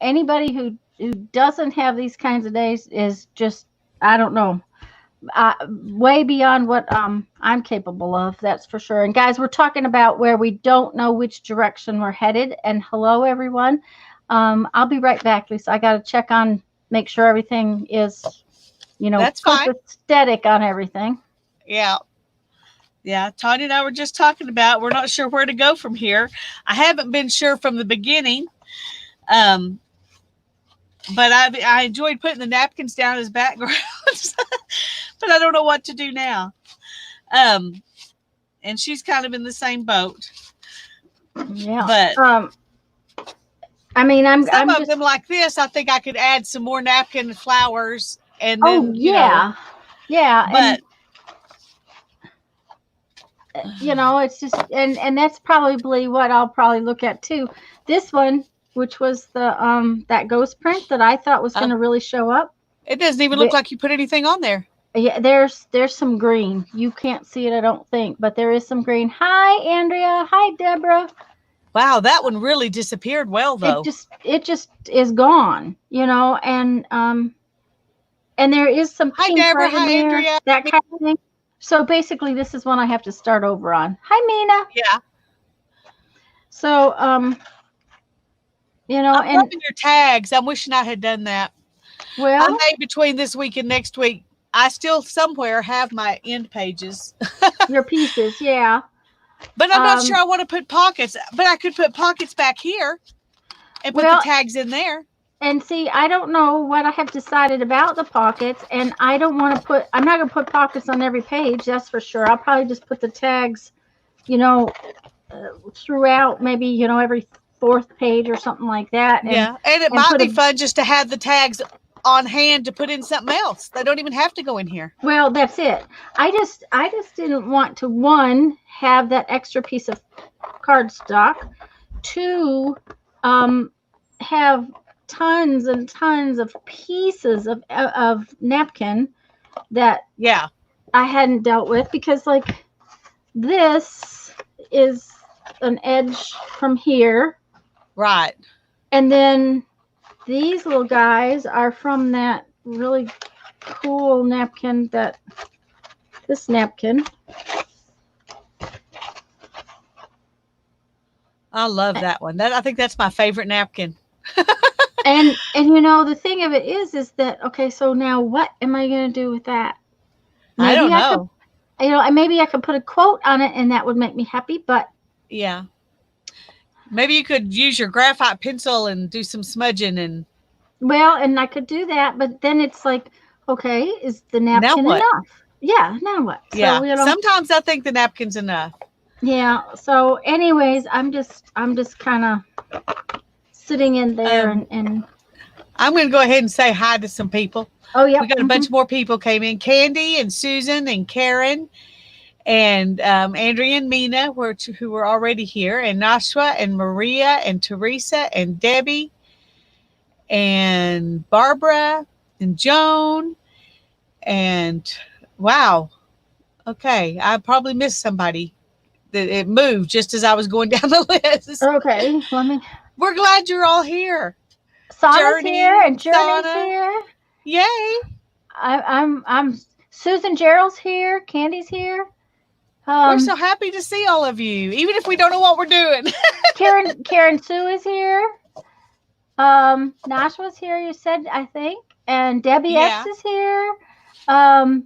Anybody who doesn't have these kinds of days is just, I don't know, way beyond what I'm capable of. That's for sure. And guys, we're talking about where we don't know which direction we're headed. And hello, everyone. I'll be right back, Lisa. I got to check on, make sure everything is, That's fine. Copacetic on everything. Yeah. Yeah, Tanya and I were just talking about we're not sure where to go from here. I haven't been sure from the beginning, but I enjoyed putting the napkins down as backgrounds, but I don't know what to do now. And she's kind of in the same boat. Yeah, but I mean, I'm of just, them like this. I think I could add some more napkin flowers, and then yeah, but. It's just, and that's probably what I'll probably look at too. This one, which was the that ghost print that I thought was going to really show up. It doesn't even look like you put anything on there. Yeah, there's some green. You can't see it, I don't think, but there is some green. Hi, Andrea. Hi, Deborah. Wow, that one really disappeared well, though. It just is gone, and there is some hi, pink Deborah. right in Hi, there, Andrea. that kind of thing. So basically, this is one I have to start over on. Hi, Mina. Yeah. So, I'm loving your tags. I'm wishing I had done that. Well, I may between this week and next week. I still somewhere have my end pages. Your pieces, yeah. But I'm not sure I want to put pockets. But I could put pockets back here and put the tags in there. And see, I don't know what I have decided about the pockets, and I don't want to put, I'm not going to put pockets on every page, that's for sure. I'll probably just put the tags, throughout, maybe, every fourth page or something like that. And it might be fun just to have the tags on hand to put in something else. They don't even have to go in here. Well, that's it. I just didn't want to, one, have that extra piece of cardstock, two, have tons and tons of pieces of napkin that I hadn't dealt with, because like this is an edge from here, right, and then these little guys are from that really cool napkin, this napkin. I love that one. I think that's my favorite napkin. And the thing of it is that, okay, so now what am I going to do with that? Maybe I don't know. Maybe I could put a quote on it and that would make me happy, but. Yeah. Maybe you could use your graphite pencil and do some smudging and. Well, and I could do that, but then it's like, okay, is the napkin enough? Yeah, now what? Yeah. So, sometimes I think the napkin's enough. Yeah. So anyways, I'm just kind of sitting in there and I'm going to go ahead and say hi to some people. Oh, yeah. We got a bunch more people came in. Candy and Susan and Karen and Andrea and Mina who were already here, and Nashua and Maria and Teresa and Debbie and Barbara and Joan and wow. Okay. I probably missed somebody. It moved just as I was going down the list. Okay. We're glad you're all here. Sauna's here and Journey's here. Yay! I'm Susan Gerald's here. Candy's here. We're so happy to see all of you, even if we don't know what we're doing. Karen Sue is here. Nashua's here, you said, I think, and Debbie X is here. I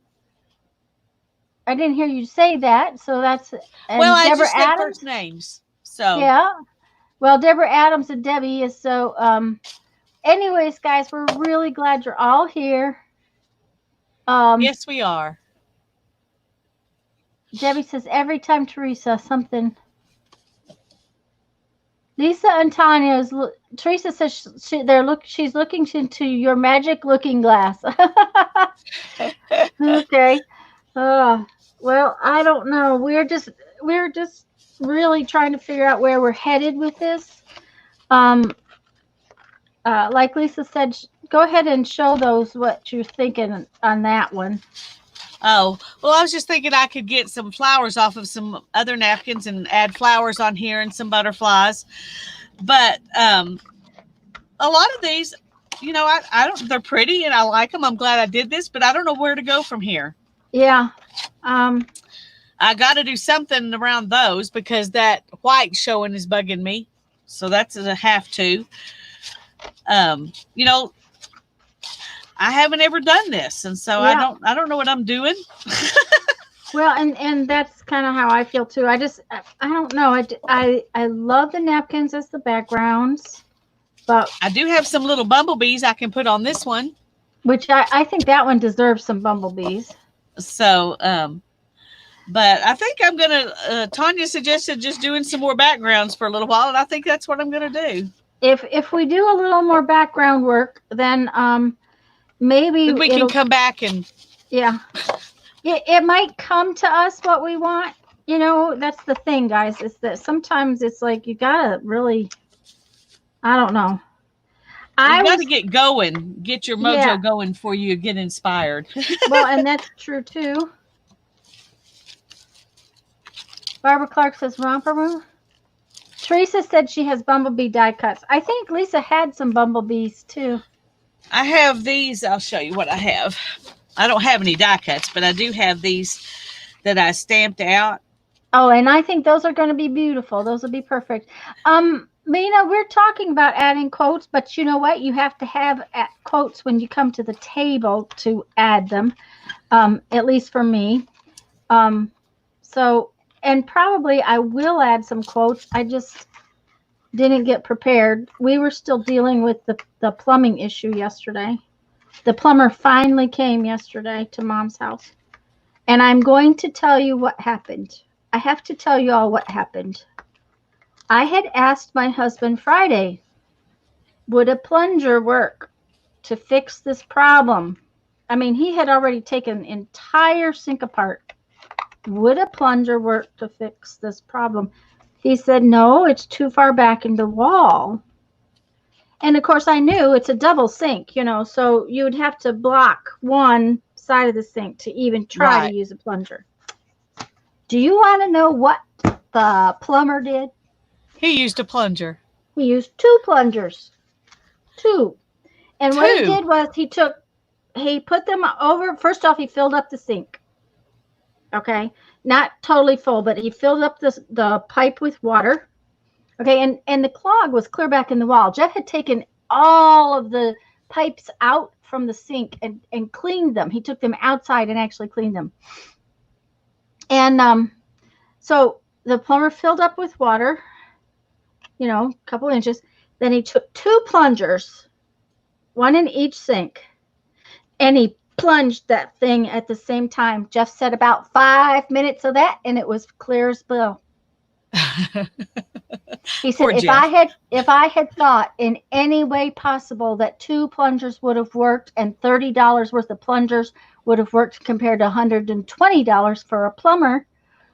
didn't hear you say that, so that's I just said first names. So yeah. Well, Deborah Adams and Debbie is so. Anyways, guys, we're really glad you're all here. Yes, we are. Debbie says every time Teresa something. Lisa and Tanya Teresa says she's looking into your magic looking glass. Okay. Well, I don't know. We're just really trying to figure out where we're headed with this. Like Lisa said, go ahead and show those what you're thinking on that one. Oh, well, I was just thinking I could get some flowers off of some other napkins and add flowers on here and some butterflies. But a lot of these, I don't. They're pretty and I like them. I'm glad I did this, but I don't know where to go from here. Yeah. Um, I got to do something around those because that white showing is bugging me. So that's a have to. You know, I haven't ever done this, and so I yeah. don't know what I'm doing. Well, and that's kind of how I feel too. I don't know. I love the napkins as the backgrounds, but I do have some little bumblebees I can put on this one. which I think that one deserves some bumblebees. So, but I think I'm gonna. Tanya suggested just doing some more backgrounds for a little while, and I think that's what I'm gonna do. If we do a little more background work, then maybe Then we can it'll, come back and yeah, it might come to us what we want. You know, that's the thing, guys, is that sometimes it's like you gotta really, I don't know. you I got to was, get going, get your yeah, mojo going before you get inspired. well, and that's true too. Barbara Clark says romper room. Teresa said she has bumblebee die cuts. I think Lisa had some bumblebees too. I have these. I'll show you what I have. I don't have any die cuts, but I do have these that I stamped out. Oh, and I think those are going to be beautiful. Those will be perfect. Mina, we're talking about adding quotes, but you know what? You have to have quotes when you come to the table to add them. At least for me. Um, so, and probably I will add some quotes. I just didn't get prepared. We were still dealing with the plumbing issue yesterday. The plumber finally came yesterday to Mom's house. And I'm going to tell you what happened. I have to tell you all what happened. I had asked my husband Friday, would a plunger work to fix this problem? I mean, he had already taken the entire sink apart. Would a plunger work to fix this problem? He said, no, it's too far back in the wall. And of course, I knew it's a double sink, so you would have to block one side of the sink to even try to Right. use a plunger. Do you want to know what the plumber did? He used a plunger. He used two plungers. Two. And what he Two. did was he put them over. First off, he filled up the sink. Okay. Not totally full, but he filled up the pipe with water. Okay. And the clog was clear back in the wall. Jeff had taken all of the pipes out from the sink and cleaned them. He took them outside and actually cleaned them. And so the plumber filled up with water, a couple inches. Then he took two plungers, one in each sink, and he plunged that thing at the same time. Jeff said about 5 minutes of that, and it was clear as bill. He said, Poor if Jeff. I had thought in any way possible that two plungers would have worked and $30 worth of plungers would have worked compared to $120 for a plumber.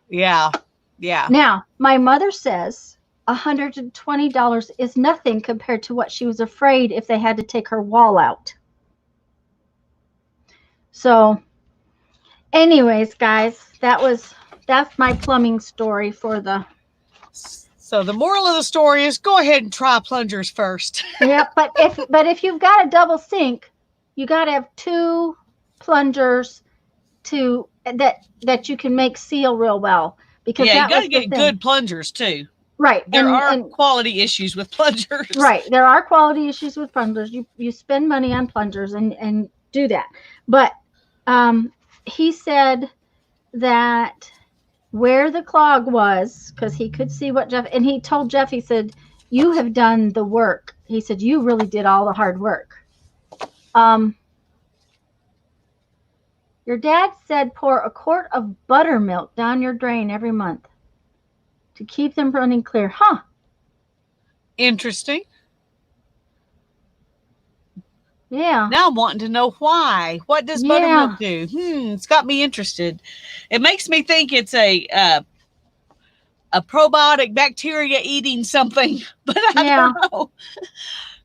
Yeah. Yeah. Now, my mother says $120 is nothing compared to what she was afraid if they had to take her wall out. So, anyways, guys, that's my plumbing story for the. So the moral of the story is go ahead and try plungers first. Yeah, but if you've got a double sink, you got to have two plungers that you can make seal real well, because Yeah, you that got was to the get thing. good plungers too. Right. There are And quality issues with plungers. right, there are quality issues with plungers. You spend money on plungers and do that. But he said that where the clog was, because he could see what Jeff, and he told Jeff, he said, you have done the work. He said, you really did all the hard work. Your dad said pour a quart of buttermilk down your drain every month to keep them running clear. Huh. Interesting. Yeah. Now I'm wanting to know why. What does Yeah. buttermilk do? It's got me interested. It makes me think it's a probiotic bacteria eating something, but I don't know.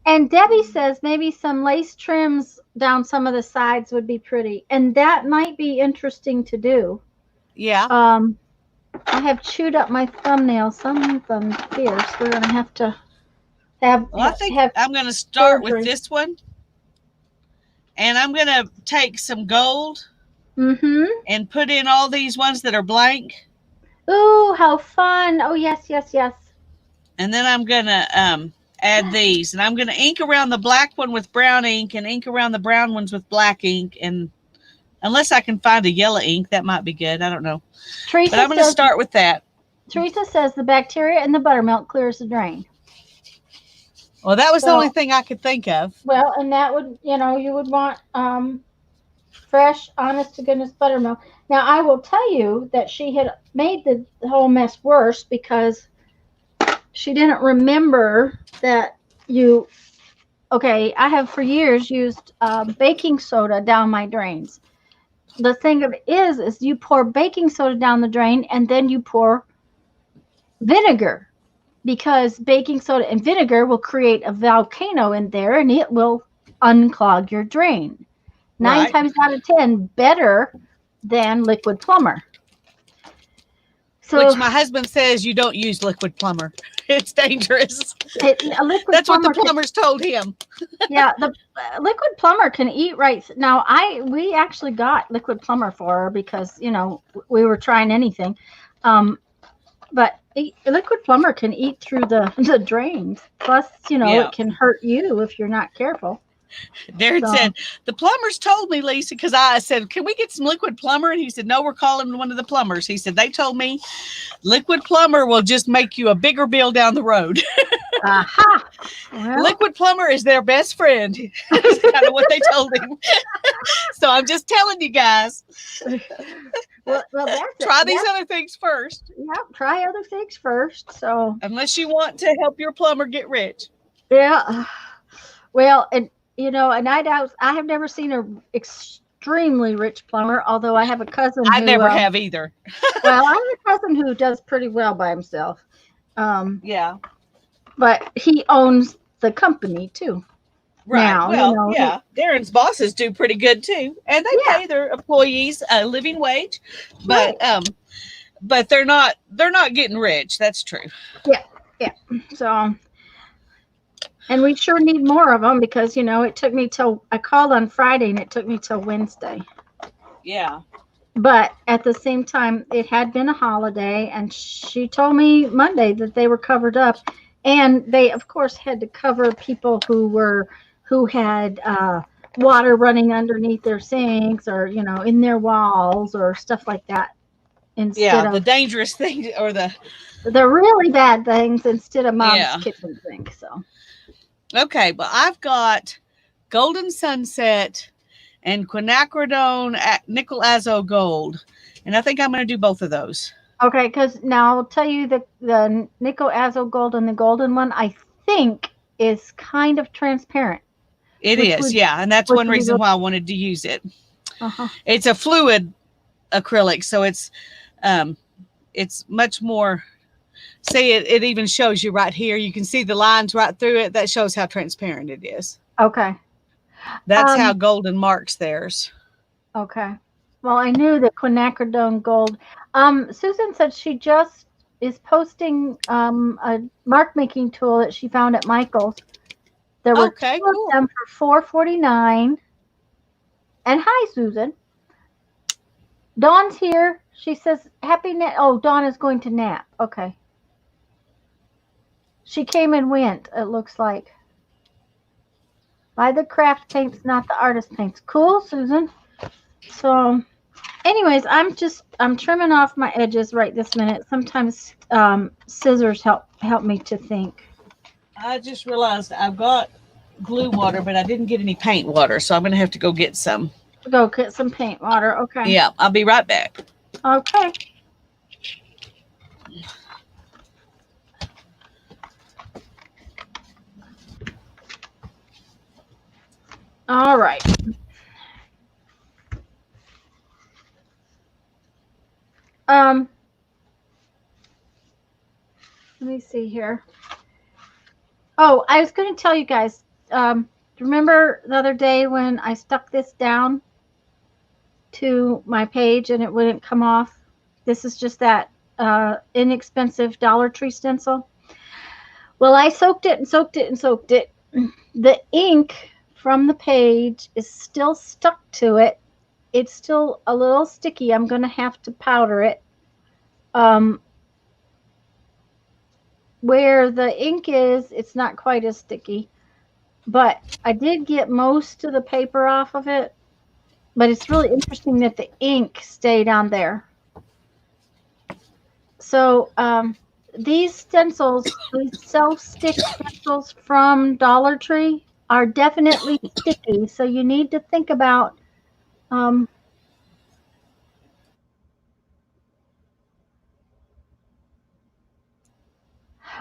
And Debbie says maybe some lace trims down some of the sides would be pretty, and that might be interesting to do. Yeah. I have chewed up my thumbnail. Some of them fierce. We're gonna have to Well, I think have I'm going to start with surgery. this one. And I'm going to take some gold Mm-hmm. and put in all these ones that are blank. Ooh, how fun. Oh, yes, yes, yes. And then I'm going to add these. And I'm going to ink around the black one with brown ink and ink around the brown ones with black ink. And unless I can find a yellow ink, that might be good. I don't know. But Teresa I'm going to says start with that. Teresa says the bacteria in the buttermilk clears the drain. Well, that was the only So, thing I could think of. well, and that would, you would want fresh, honest to goodness buttermilk. Now, I will tell you that she had made the whole mess worse because she didn't remember that you. Okay, I have for years used baking soda down my drains. The thing of it is you pour baking soda down the drain and then you pour vinegar because baking soda and vinegar will create a volcano in there and it will unclog your drain. Nine Right. times out of 10, better than liquid plumber. Which So my husband says you don't use liquid plumber. It's dangerous. a liquid That's what the plumber can, plumbers told him. yeah, the liquid plumber can eat right. Now, we actually got liquid plumber for her because we were trying anything, but liquid plumber can eat through the drains. Plus, Yeah. it can hurt you if you're not careful. Darren So said, the plumbers told me, Lisa, because I said, can we get some liquid plumber? And he said, no, we're calling one of the plumbers. He said, they told me liquid plumber will just make you a bigger bill down the road. aha. Well, Liquid plumber is their best friend. That's kind of what they told him. So I'm just telling you guys, well, that's it. try these That's other things first, yeah. Try other things first. So unless you want to help your plumber get rich. yeah. Well, and and I have never seen an extremely rich plumber. Although I have a cousin I who, never have either. well, I have a cousin who does pretty well by himself. Um, Yeah. but he owns the company too. Right. Now, Well, yeah. Darren's bosses do pretty good too, and they yeah, pay their employees a living wage, right, but they're not getting rich. That's true. yeah, yeah. So, and we sure need more of them because it took me till I called on Friday and it took me till Wednesday. Yeah. But at the same time, it had been a holiday, and she told me Monday that they were covered up, and they, of course, had to cover people who had water running underneath their sinks or in their walls or stuff like that instead Yeah. The of dangerous thing, or the really bad things instead of mom's yeah. kitchen sink. So Okay. Well, I've got Golden Sunset and quinacridone nickel azo gold, and I think I'm going to do both of those. okay, because now I'll tell you the Nico Azo Gold and the golden one I think is kind of transparent, It which is, would yeah, and that's which one would be reason really why I wanted to use it. uh-huh. It's a fluid acrylic, so it's much more. See, it even shows you right here. You can see the lines right through it. That shows how transparent it is. Okay. That's how Um, Golden marks theirs. okay. Well, I knew the quinacridone gold. Susan said she just is posting a mark making tool that she found at Michael's. There were Okay, two of cool. them for $4.49. And hi, Susan. Dawn's here. She says happy nap. Oh, Dawn is going to nap. Okay. She came and went, it looks like. Buy the craft paints, not the artist paints. Cool, Susan. So anyways, I'm trimming off my edges right this minute. Sometimes scissors help me to think. I just realized I've got glue water, but I didn't get any paint water, so I'm going to have to go get some. Go get some paint water. Okay. Yeah, I'll be right back. Okay. All right. Um, let me see here. Oh, I was going to tell you guys. Remember the other day when I stuck this down to my page and it wouldn't come off? This is just that inexpensive Dollar Tree stencil. Well, I soaked it and soaked it and soaked it. The ink from the page is still stuck to it. It's still a little sticky. I'm going to have to powder it. Um, where the ink is, it's not quite as sticky, but I did get most of the paper off of it. But it's really interesting that the ink stayed on there. So these stencils, these self-stick stencils from Dollar Tree are definitely sticky. So you need to think about. Um,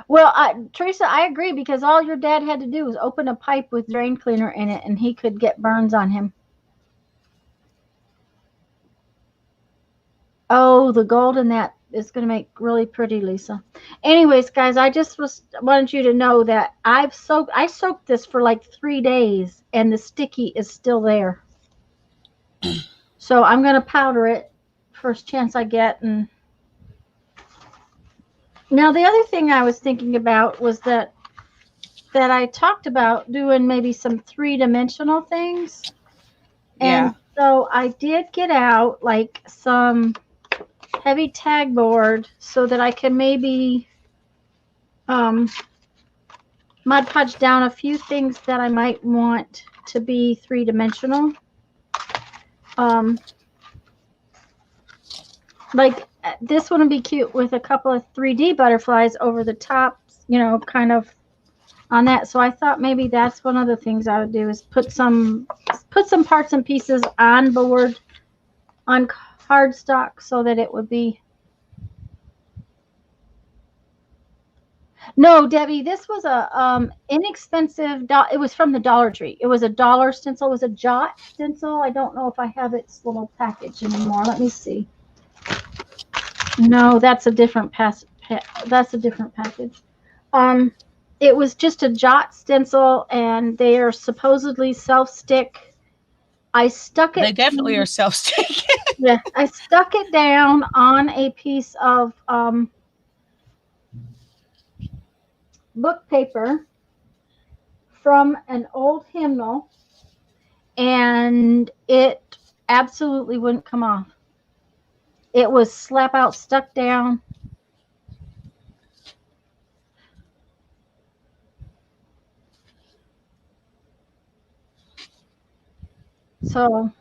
well, Teresa, I agree because all your dad had to do was open a pipe with drain cleaner in it, and he could get burns on him. Oh, the gold in that is going to make really pretty, Lisa. Anyways, guys, I just wanted you to know that I soaked this for like 3 days, and the sticky is still there. So I'm going to powder it first chance I get. And now the other thing I was thinking about was that I talked about doing maybe some three-dimensional things. Yeah. And so I did get out like some heavy tag board so that I can maybe um, Mod Podge down a few things that I might want to be three-dimensional. Um, like this one would be cute with a couple of 3D butterflies over the top, kind of on that. So I thought maybe that's one of the things I would do is put some parts and pieces on board on cardstock so that it would be. No, Debbie, this was a inexpensive. It was from the Dollar Tree. It was a dollar stencil. It was a Jot stencil. I don't know if I have its little package anymore. Let me see. No, that's a different that's a different package. Um, it was just a Jot stencil, and they are supposedly self-stick. I stuck They it. definitely are self-stick. Yeah, I stuck it down on a piece of book paper from an old hymnal, and it absolutely wouldn't come off. It was slap out stuck down. So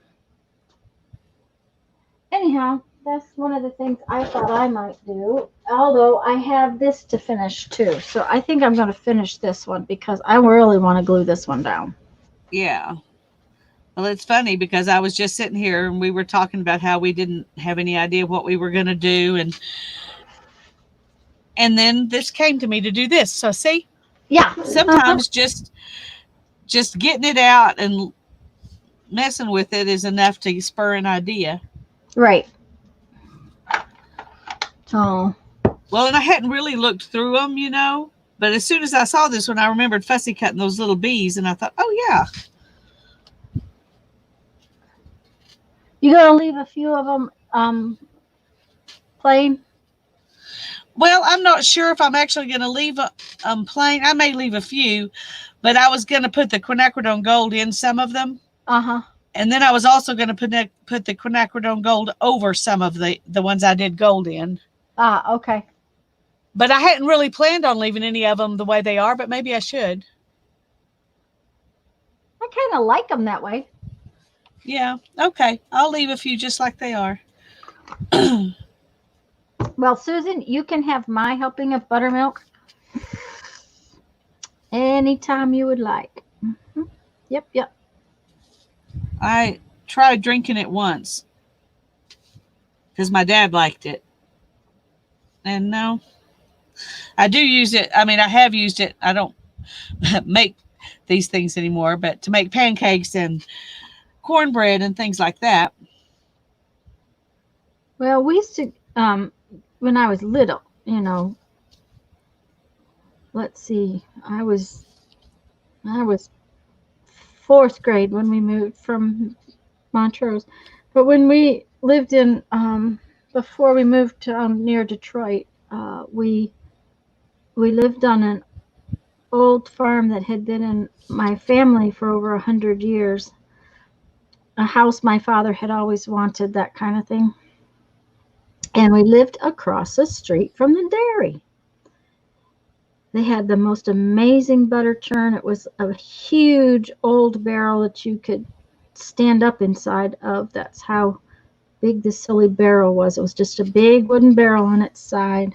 anyhow, that's one of the things I thought I might do. Although I have this to finish too. So I think I'm going to finish this one because I really want to glue this one down. Yeah. Well, it's funny because I was just sitting here and we were talking about how we didn't have any idea what we were going to do, and then this came to me to do this. So see, Yeah. Uh-huh. sometimes just getting it out and messing with it is enough to spur an idea. Right. So Well, and I hadn't really looked through them. But as soon as I saw this one, I remembered Fussy cutting those little bees, and I thought, oh yeah, you going to leave a few of them plain? well, I'm not sure if I'm actually going to leave plain. I may leave a few, but I was going to put the quinacridone gold in some of them, Uh-huh. and then I was also going to put the quinacridone gold over some of the ones I did gold in. Ah, okay. But I hadn't really planned on leaving any of them the way they are, but maybe I should. I kind of like them that way. Yeah, okay. I'll leave a few just like they are. Well, Susan, you can have my helping of buttermilk anytime you would like. Mm-hmm. Yep, yep. I tried drinking it once because my dad liked it. And no, I do use it. I mean, I have used it. I don't make these things anymore, but to make pancakes and cornbread and things like that. Well, we used to, when I was little, let's see, I was fourth grade when we moved from Montrose, but when we lived in, before we moved to near Detroit, we lived on old farm that had been in my family for over 100 years. A house my father had always wanted, that kind of thing. And we lived across the street from the dairy. They had the most amazing butter churn. It was a huge old barrel that you could stand up inside of. That's how big this silly barrel was. It was just a big wooden barrel on its side.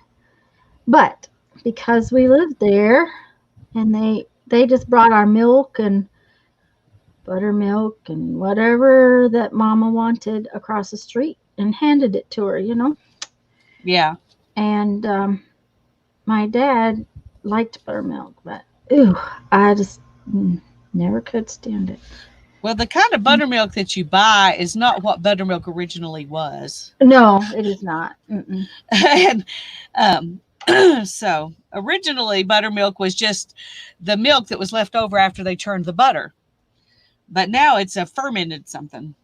But because we lived there, and they just brought our milk and buttermilk and whatever that Mama wanted across the street and handed it to her. Yeah. And my dad liked buttermilk, but ooh, I just never could stand it. Well, the kind of buttermilk that you buy is not what buttermilk originally was. No, it is not. Mm-mm. And so originally buttermilk was just the milk that was left over after they churned the butter. But now it's a fermented something.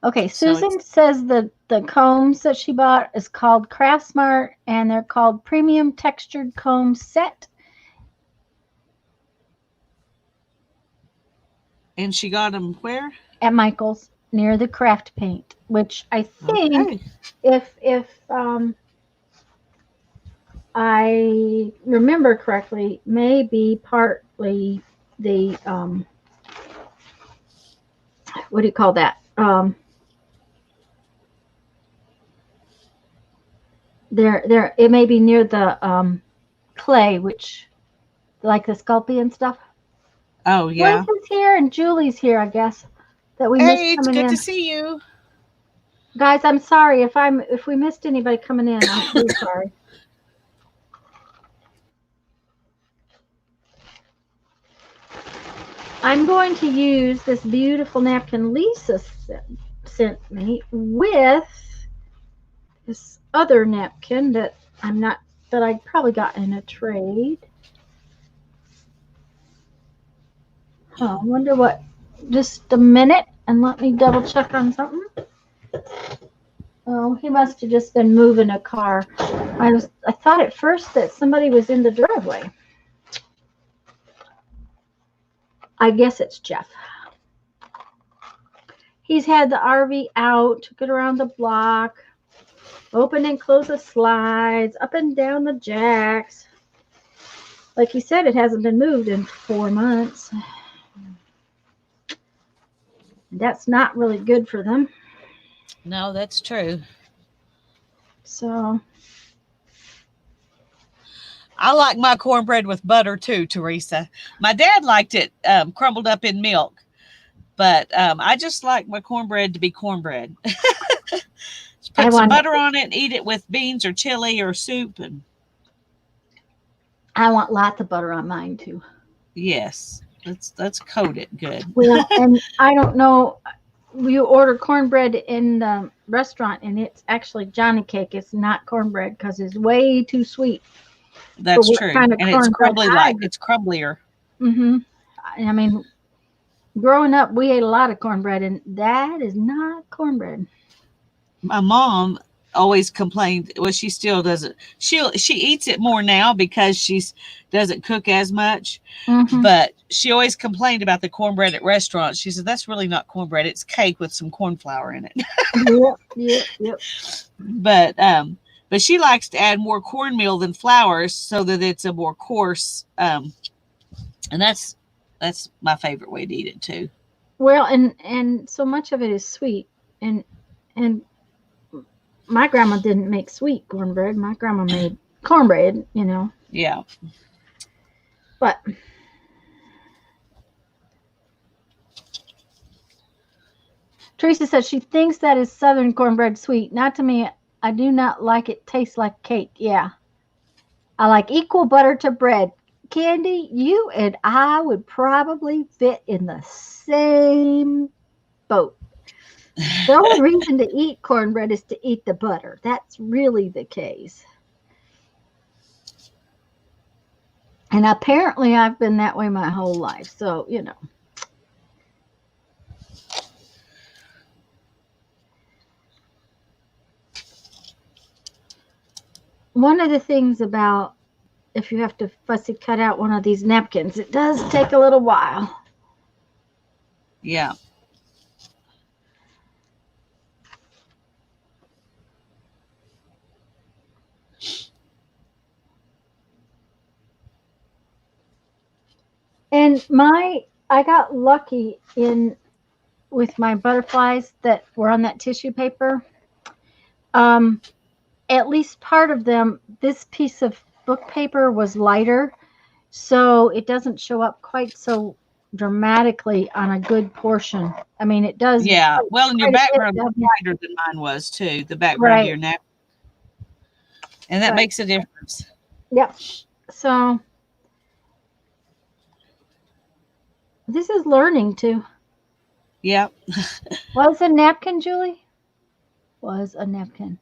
Okay, So Susan says the combs that she bought is called Craft Smart, and they're called Premium Textured Comb Set. and she got them where? At Michael's near the craft paint, which I think Okay. if I remember correctly, may be partly the what do you call that? There it may be near the clay, which like the Sculpey stuff. Oh Joyce yeah. is here and Julie's here, I guess. That we missed Hey, it's coming good to in. see you. Guys, I'm sorry if we missed anybody coming in. I'm really sorry. I'm going to use this beautiful napkin Lisa sent me with this other napkin that I probably got in a trade. I wonder what. Just a minute, and let me double check on something. Oh, he must have just been moving a car. I thought at first that somebody was in the driveway. I guess it's Jeff. He's had the RV out, took it around the block, open and close the slides, up and down the jacks. Like he said, it hasn't been moved in 4 months. That's not really good for them. No, that's true. So I like my cornbread with butter too, Teresa. My dad liked it crumbled up in milk, but I just like my cornbread to be cornbread. Just I put some want butter on it and eat it with beans or chili or soup. And lots of butter on mine too. yes, let's coat it good. Well, and I don't know. You order cornbread in the restaurant, and it's actually Johnny cake. It's not cornbread because it's way too sweet for That's what true, kind of and it's cornbread crumbly I. like it's crumblier. Mm-hmm. I mean, growing up, we ate a lot of cornbread, and that is not cornbread. My mom always complained. Well, she still doesn't. She eats it more now because she's doesn't cook as much. Mm-hmm. But she always complained about the cornbread at restaurants. She said that's really not cornbread; it's cake with some corn flour in it. Yep. but but she likes to add more cornmeal than flour so that it's a more coarse. And that's my favorite way to eat it too. Well, and so much of it is sweet, and my grandma didn't make sweet cornbread. My grandma made cornbread. Yeah. But Teresa says she thinks that is Southern cornbread sweet. Not to me. I do not like it. Tastes like cake. Yeah. I like equal butter to bread. Candy, you and I would probably fit in the same boat. The only reason to eat cornbread is to eat the butter. That's really the case. And apparently I've been that way my whole life. So. One of the things about if you have to fussy cut out one of these napkins. It does take a little while. Yeah. And I got lucky in with my butterflies that were on that tissue paper. Um, at least part of them, this piece of book paper was lighter, so it doesn't show up quite so dramatically on a good portion. I mean, it does Yeah. Well, and your quite a bit, background was doesn't it? lighter than mine was too. The background of Right, your nap, and that right. makes a difference. Yep. So this is learning too. Yeah. Was a napkin, Julie? Was a napkin.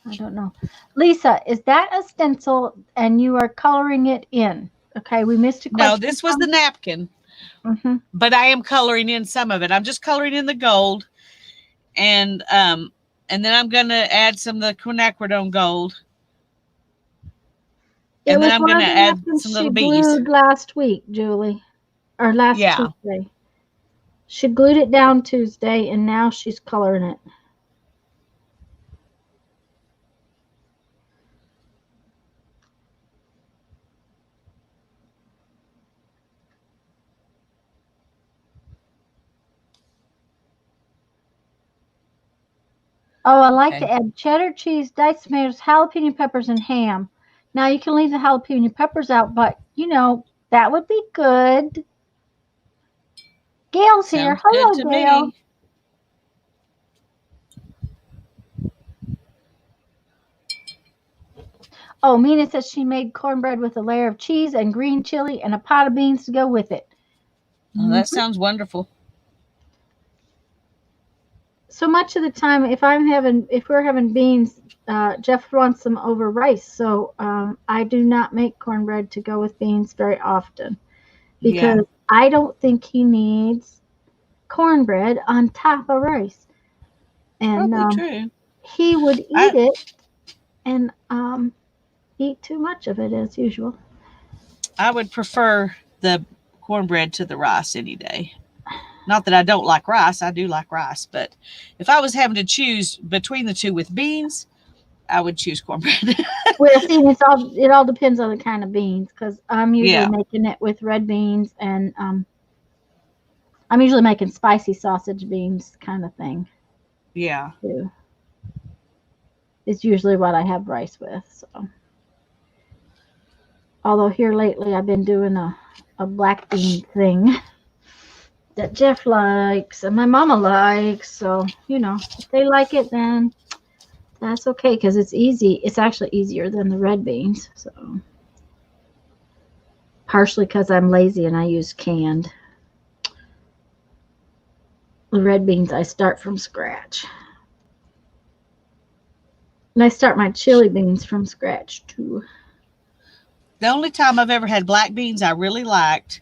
I don't know. Lisa, is that a stencil and you are coloring it in? Okay, we missed a No, question this was the from. napkin, Hmm. but I am coloring in some of it. I'm just coloring in the gold, and then I'm gonna add some of the quinacridone gold, It and then was I'm one gonna of the add napkins some she little bees. glued last week, Julie, or last Yeah. Tuesday. She glued it down Tuesday, and now she's coloring it. Oh, I like to Okay. add cheddar cheese, diced tomatoes, jalapeno peppers, and ham. Now you can leave the jalapeno peppers out, but that would be good. Gail's here. Sounds good Hello, to Gail. me. Oh, Mina says she made cornbread with a layer of cheese and green chili and a pot of beans to go with it. Oh, Hmm. that sounds wonderful. So much of the time, if we're having beans, Jeff wants them over rice. So I do not make cornbread to go with beans very often Yeah. because I don't think he needs cornbread on top of rice, and Probably true. he would eat I it and eat too much of it as usual. I would prefer the cornbread to the rice any day. Not that I don't like rice, I do like rice, but if I was having to choose between the two with beans, I would choose cornbread. Well, see, it all depends on the kind of beans because I'm usually Yeah. making it with red beans, and I'm usually making spicy sausage beans kind of thing Yeah. too. It's usually what I have rice with. So, although here lately I've been doing a black bean thing that Jeff likes and my mama likes. So, if they like it, then that's okay because it's easy. It's actually easier than the red beans. So, partially because I'm lazy and I use canned. The red beans I start from scratch. And I start my chili beans from scratch too. The only time I've ever had black beans I really liked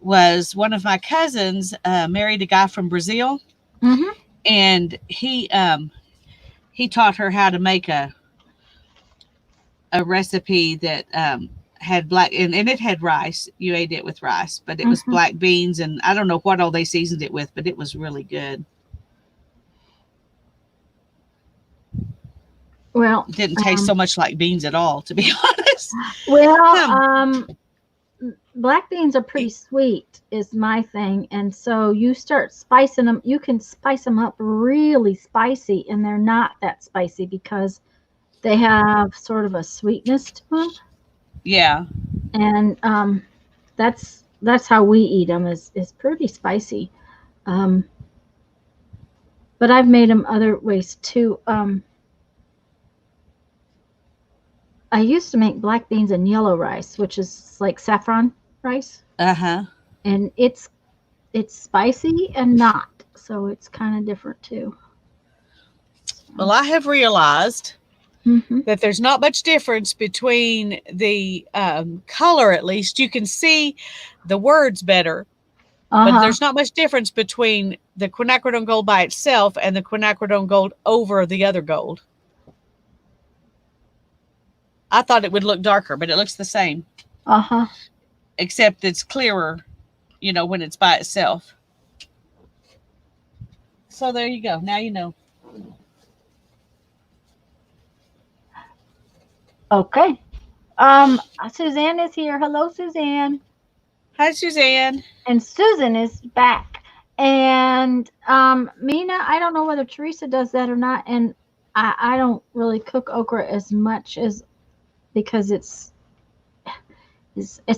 was one of my cousins married a guy from Brazil, Hmm. and he taught her how to make a recipe that had black and it had rice. You ate it with rice, but it was Hmm. black beans, and I don't know what all they seasoned it with, but it was really good. Well, It didn't taste so much like beans at all, to be honest. well, Um, black beans are pretty sweet, is my thing, and so you start spicing them. You can spice them up really spicy, and they're not that spicy because they have sort of a sweetness to them, yeah, and that's how we eat them is pretty spicy. Um, but I've made them other ways too. I used to make black beans and yellow rice, which is like saffron rice, uh huh. and it's spicy and not, so it's kind of different too. Well, So, I have realized hmm. that there's not much difference between the color. At least you can see the words better, but Uh-huh. there's not much difference between the quinacridone gold by itself and the quinacridone gold over the other gold. I thought it would look darker, but it looks the same, Uh-huh. except it's clearer, when it's by itself. So there you go. Now you know. Okay. Suzanne is here. Hello, Suzanne. Hi, Suzanne. And Susan is back. And Mina, I don't know whether Teresa does that or not. And I don't really cook okra as much as because it's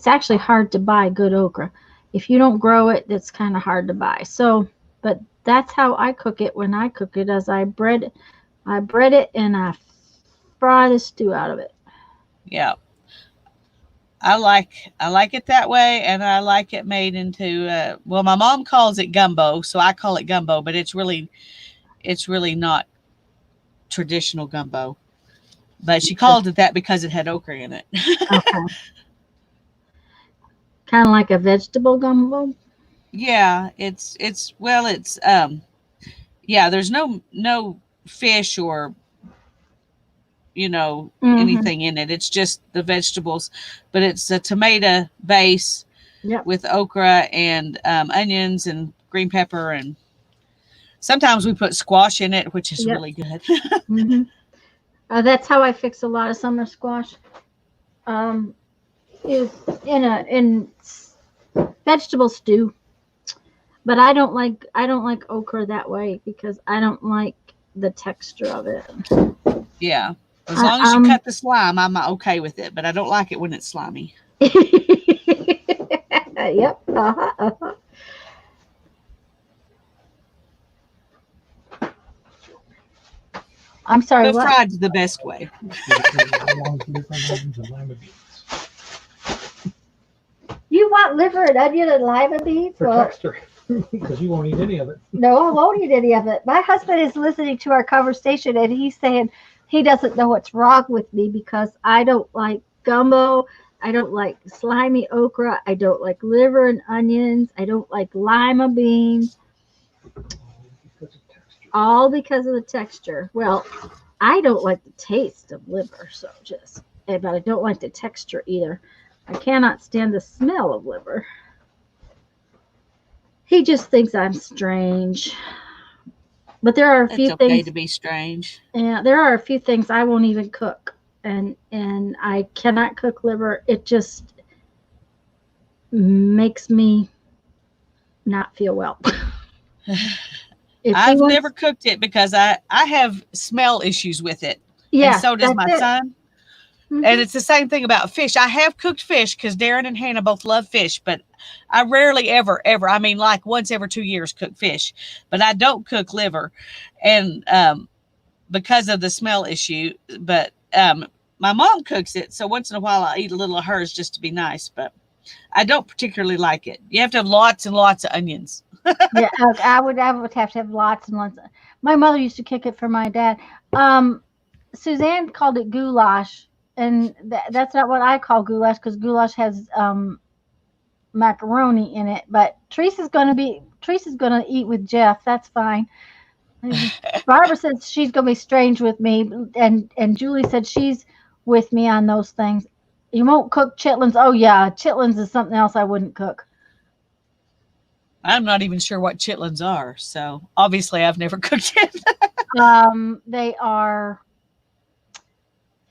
actually hard to buy good okra. If you don't grow it, it's kind of hard to buy. So, but that's how I cook it when I cook it, as I bread it and I fry the stew out of it. Yeah. I like it that way, and I like it made into well, my mom calls it gumbo, so I call it gumbo, but it's really not traditional gumbo. But she called it that because it had okra in it. Okay. Kind of like a vegetable gumbo. Yeah, it's well, it's yeah, there's no fish or Mm-hmm. anything in it. It's just the vegetables, but it's a tomato base Yep. with okra and onions and green pepper, and sometimes we put squash in it, which is Yep. really good. Mm-hmm. That's how I fix a lot of summer squash. Um, is in vegetable stew, but I don't like okra that way because I don't like the texture of it. Yeah, as I, long as you um. cut the slime, I'm okay with it, but I don't like it when it's slimy. Yep. Uh-huh, uh-huh. I'm sorry. But What? fried's the best way. You want liver and onion and lima beans? For Well, texture, because you won't eat any of it. no, I won't eat any of it. My husband is listening to our conversation and he's saying he doesn't know what's wrong with me because I don't like gumbo. I don't like slimy okra. I don't like liver and onions. I don't like lima beans, Because of texture. all because of the texture. Well, I don't like the taste of liver, so but I don't like the texture either. I cannot stand the smell of liver. He just thinks I'm strange. But there are a It's few okay things. to be strange. Yeah, there are a few things I won't even cook, and I cannot cook liver. It just makes me not feel well. If he I've never wants, cooked it because I have smell issues with it, and yeah, so does that's my it. son. And Hmm. it's the same thing about fish. I have cooked fish because Darren and Hannah both love fish, but I rarely ever, I mean, like once every 2 years, cook fish. But I don't cook liver, and because of the smell issue. But my mom cooks it, so once in a while I eat a little of hers just to be nice. But I don't particularly like it. You have to have lots and lots of onions. Yeah, I would have to have lots and lots. My mother used to cook it for my dad. Um, Suzanne called it goulash, and that's not what I call goulash because goulash has macaroni in it. But Teresa's gonna eat with Jeff. That's fine. Barbara says she's gonna be strange with me, and Julie said she's with me on those things. You won't cook chitlins. Oh yeah, chitlins is something else I wouldn't cook. I'm not even sure what chitlins are, so obviously I've never cooked it. They are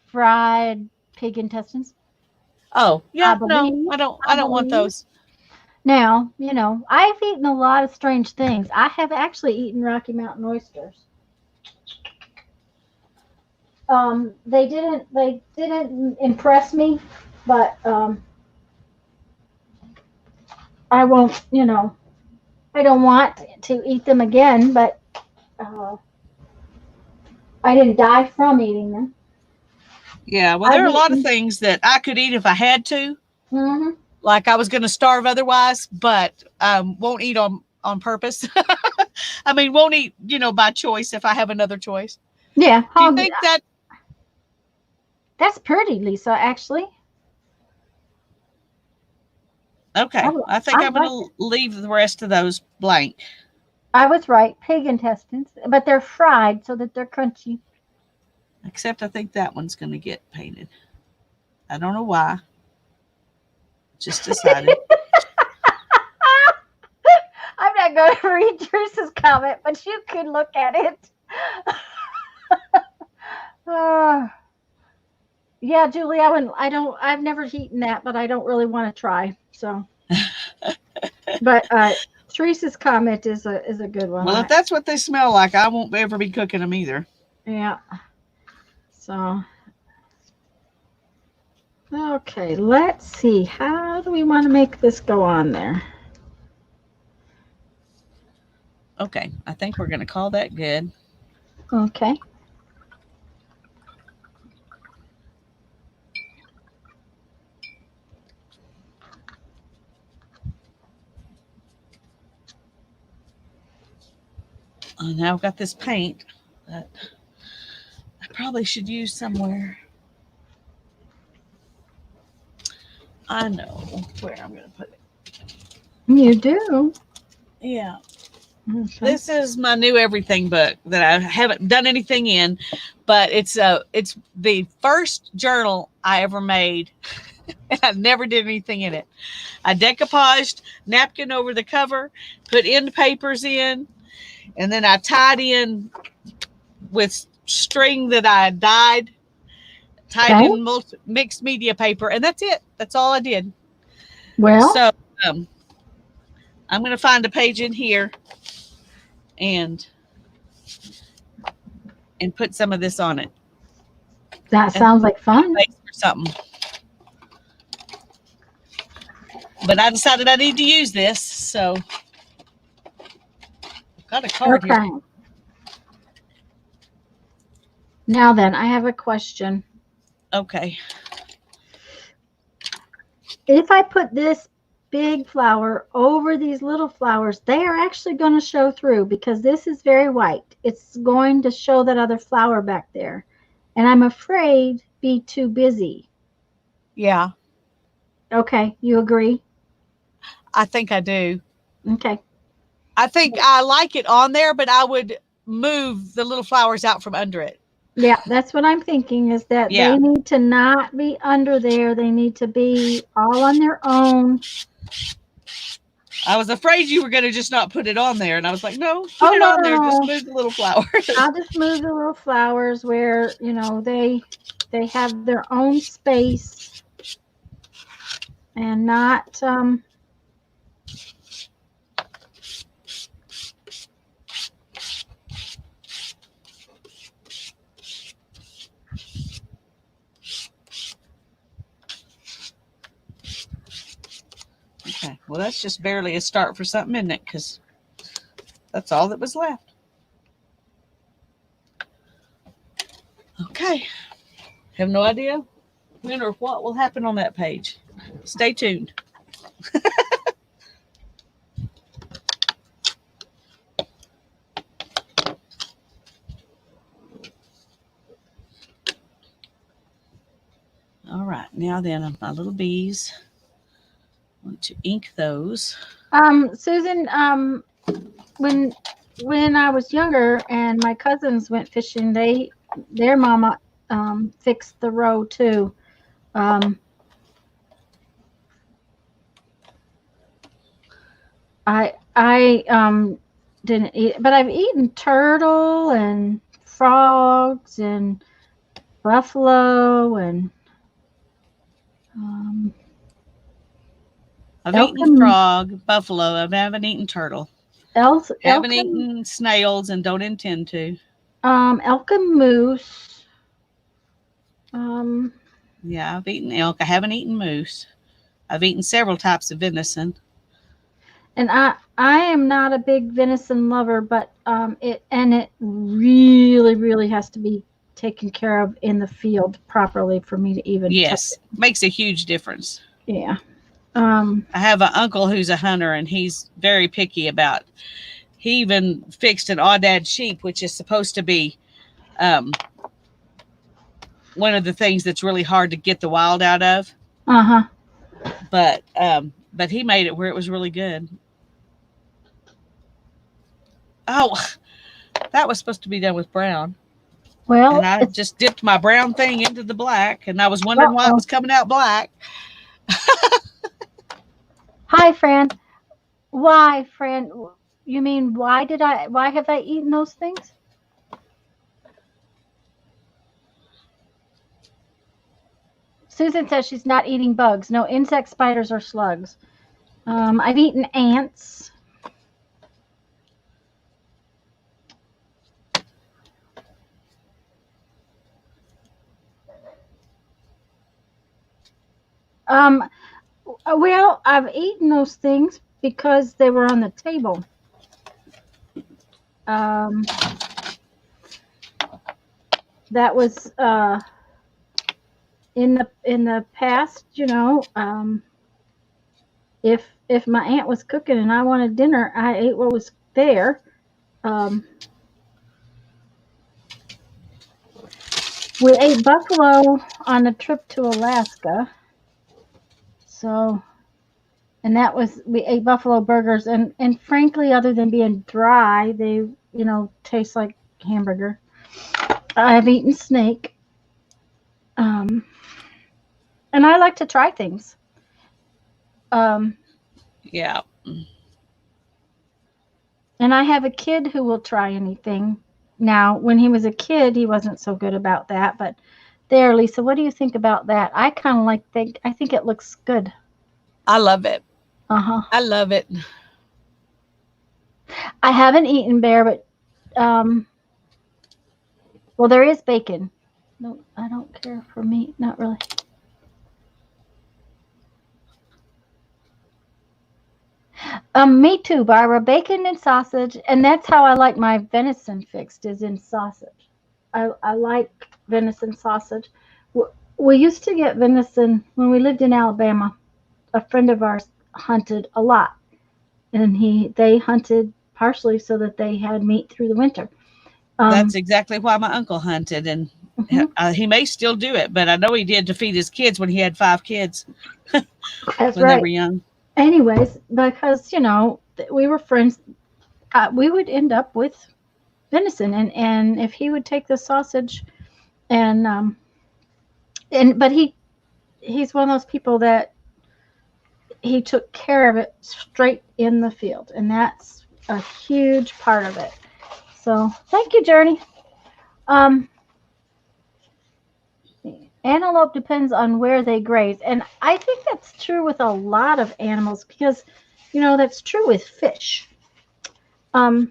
fried pig intestines, Oh I yeah, no, believe. I don't want those. Now, I've eaten a lot of strange things. I have actually eaten Rocky Mountain oysters. They didn't impress me, but I won't, I don't want to eat them again, but uh, I didn't die from eating them. Yeah, well, there I've are a lot of eaten. things that I could eat if I had to, Hmm. like I was going to starve otherwise, but won't eat on purpose. I mean, won't eat, by choice if I have another choice. Yeah, Do you think that? that's pretty, Lisa. Actually, I, Okay, li- I think I I'm going like to it. leave the rest of those blank. I was right. Pig intestines, but they're fried so that they're crunchy. Except I think that one's going to get painted. I don't know why. Just decided. I'm not going to read Teresa's comment, but you could look at it. Uh, yeah, Julie, I've never eaten that, but I don't really want to try. So, but Teresa's comment is a good one. Well, if that's what they smell like, I won't ever be cooking them either. Yeah. So, okay, let's see. How do we want to make this go on there? Okay, I think we're going to call that good. Okay. Now I've got this paint that I probably should use somewhere. I know where I'm going to put it. You do. Yeah. Okay. This is my new everything book that I haven't done anything in, but it's the first journal I ever made, and I never did anything in it. I decoupaged napkin over the cover, put end papers in, and then I tied in with string that I dyed, tied Okay. in mixed media paper, and that's it. That's all I did. Well, So I'm going to find a page in here and put some of this on it. that sounds like fun. Or something. But I decided I need to use this, so I've got a card Okay. here. Now then, I have a question. Okay. If I put this big flower over these little flowers, they are actually going to show through because this is very white. It's going to show that other flower back there. And I'm afraid be too busy. Yeah, Okay, you agree? I think I do. Okay. I think I like it on there, but I would move the little flowers out from under it. Yeah, that's what I'm thinking is that Yeah. they need to not be under there. They need to be all on their own. I was afraid you were going to just not put it on there. And I was like, no, put it on there. Just move the little flowers. I'll just move the little flowers where, you know, they have their own space and not Okay. Well, that's just barely a start for something, isn't it? Because that's all that was left. Okay. Have no idea when or what will happen on that page. Stay tuned. All right. Now then, my little bees. I want to ink those. Susan, when I was younger and my cousins went fishing, their mama fixed the row too. I didn't eat, but I've eaten turtle and frogs and buffalo and I've elk eaten frog, buffalo. I haven't eaten turtle. Haven't eaten snails and don't intend to. Elk and moose. Yeah, I've eaten elk. I haven't eaten moose. I've eaten several types of venison. And I am not a big venison lover, but it really has to be taken care of in the field properly for me to even Yes, touch it. makes a huge difference. Yeah. I have an uncle who's a hunter, and he's very picky about. He even fixed an aoudad sheep, which is supposed to be one of the things that's really hard to get the wild out of. But he made it where it was really good. Oh, that was supposed to be done with brown. Well, and I it's, just dipped my brown thing into the black, and I was wondering why it uh-oh. was coming out black. Hi, Fran. Why, Fran? You mean why have I eaten those things? Susan says she's not eating bugs. No insects, spiders, or slugs. I've eaten ants. Um, well, I've eaten those things because they were on the table. Um, that was in the past, if my aunt was cooking and I wanted dinner, I ate what was there. Um, we ate buffalo on a trip to Alaska, so and that was we ate buffalo burgers and frankly, other than being dry, they taste like hamburger. I've eaten snake, um, and I like to try things. Um, Yeah. and I have a kid who will try anything. Now, when he was a kid, he wasn't so good about that, but there, Lisa, what do you think about that? I kind of I think it looks good. I love it. Uh-huh. I love it. I haven't eaten bear, but um well, there is bacon. No, I don't care for meat, not really. Me too, Barbara. Bacon and sausage, and that's how I like my venison fixed is in sausage. I like venison sausage. We used to get venison when we lived in Alabama. A friend of ours hunted a lot, and they hunted partially so that they had meat through the winter. That's Um, exactly why my uncle hunted, and mhm, he may still do it, but I know he did to feed his kids when he had 5 kids that's when they were right. young. Anyways, because we were friends, we would end up with venison, and if he would take the sausage and but he's one of those people that he took care of it straight in the field, and that's a huge part of it. So thank you, Journey. Um, Antelope depends on where they graze, and I think that's true with a lot of animals because, that's true with fish. Um,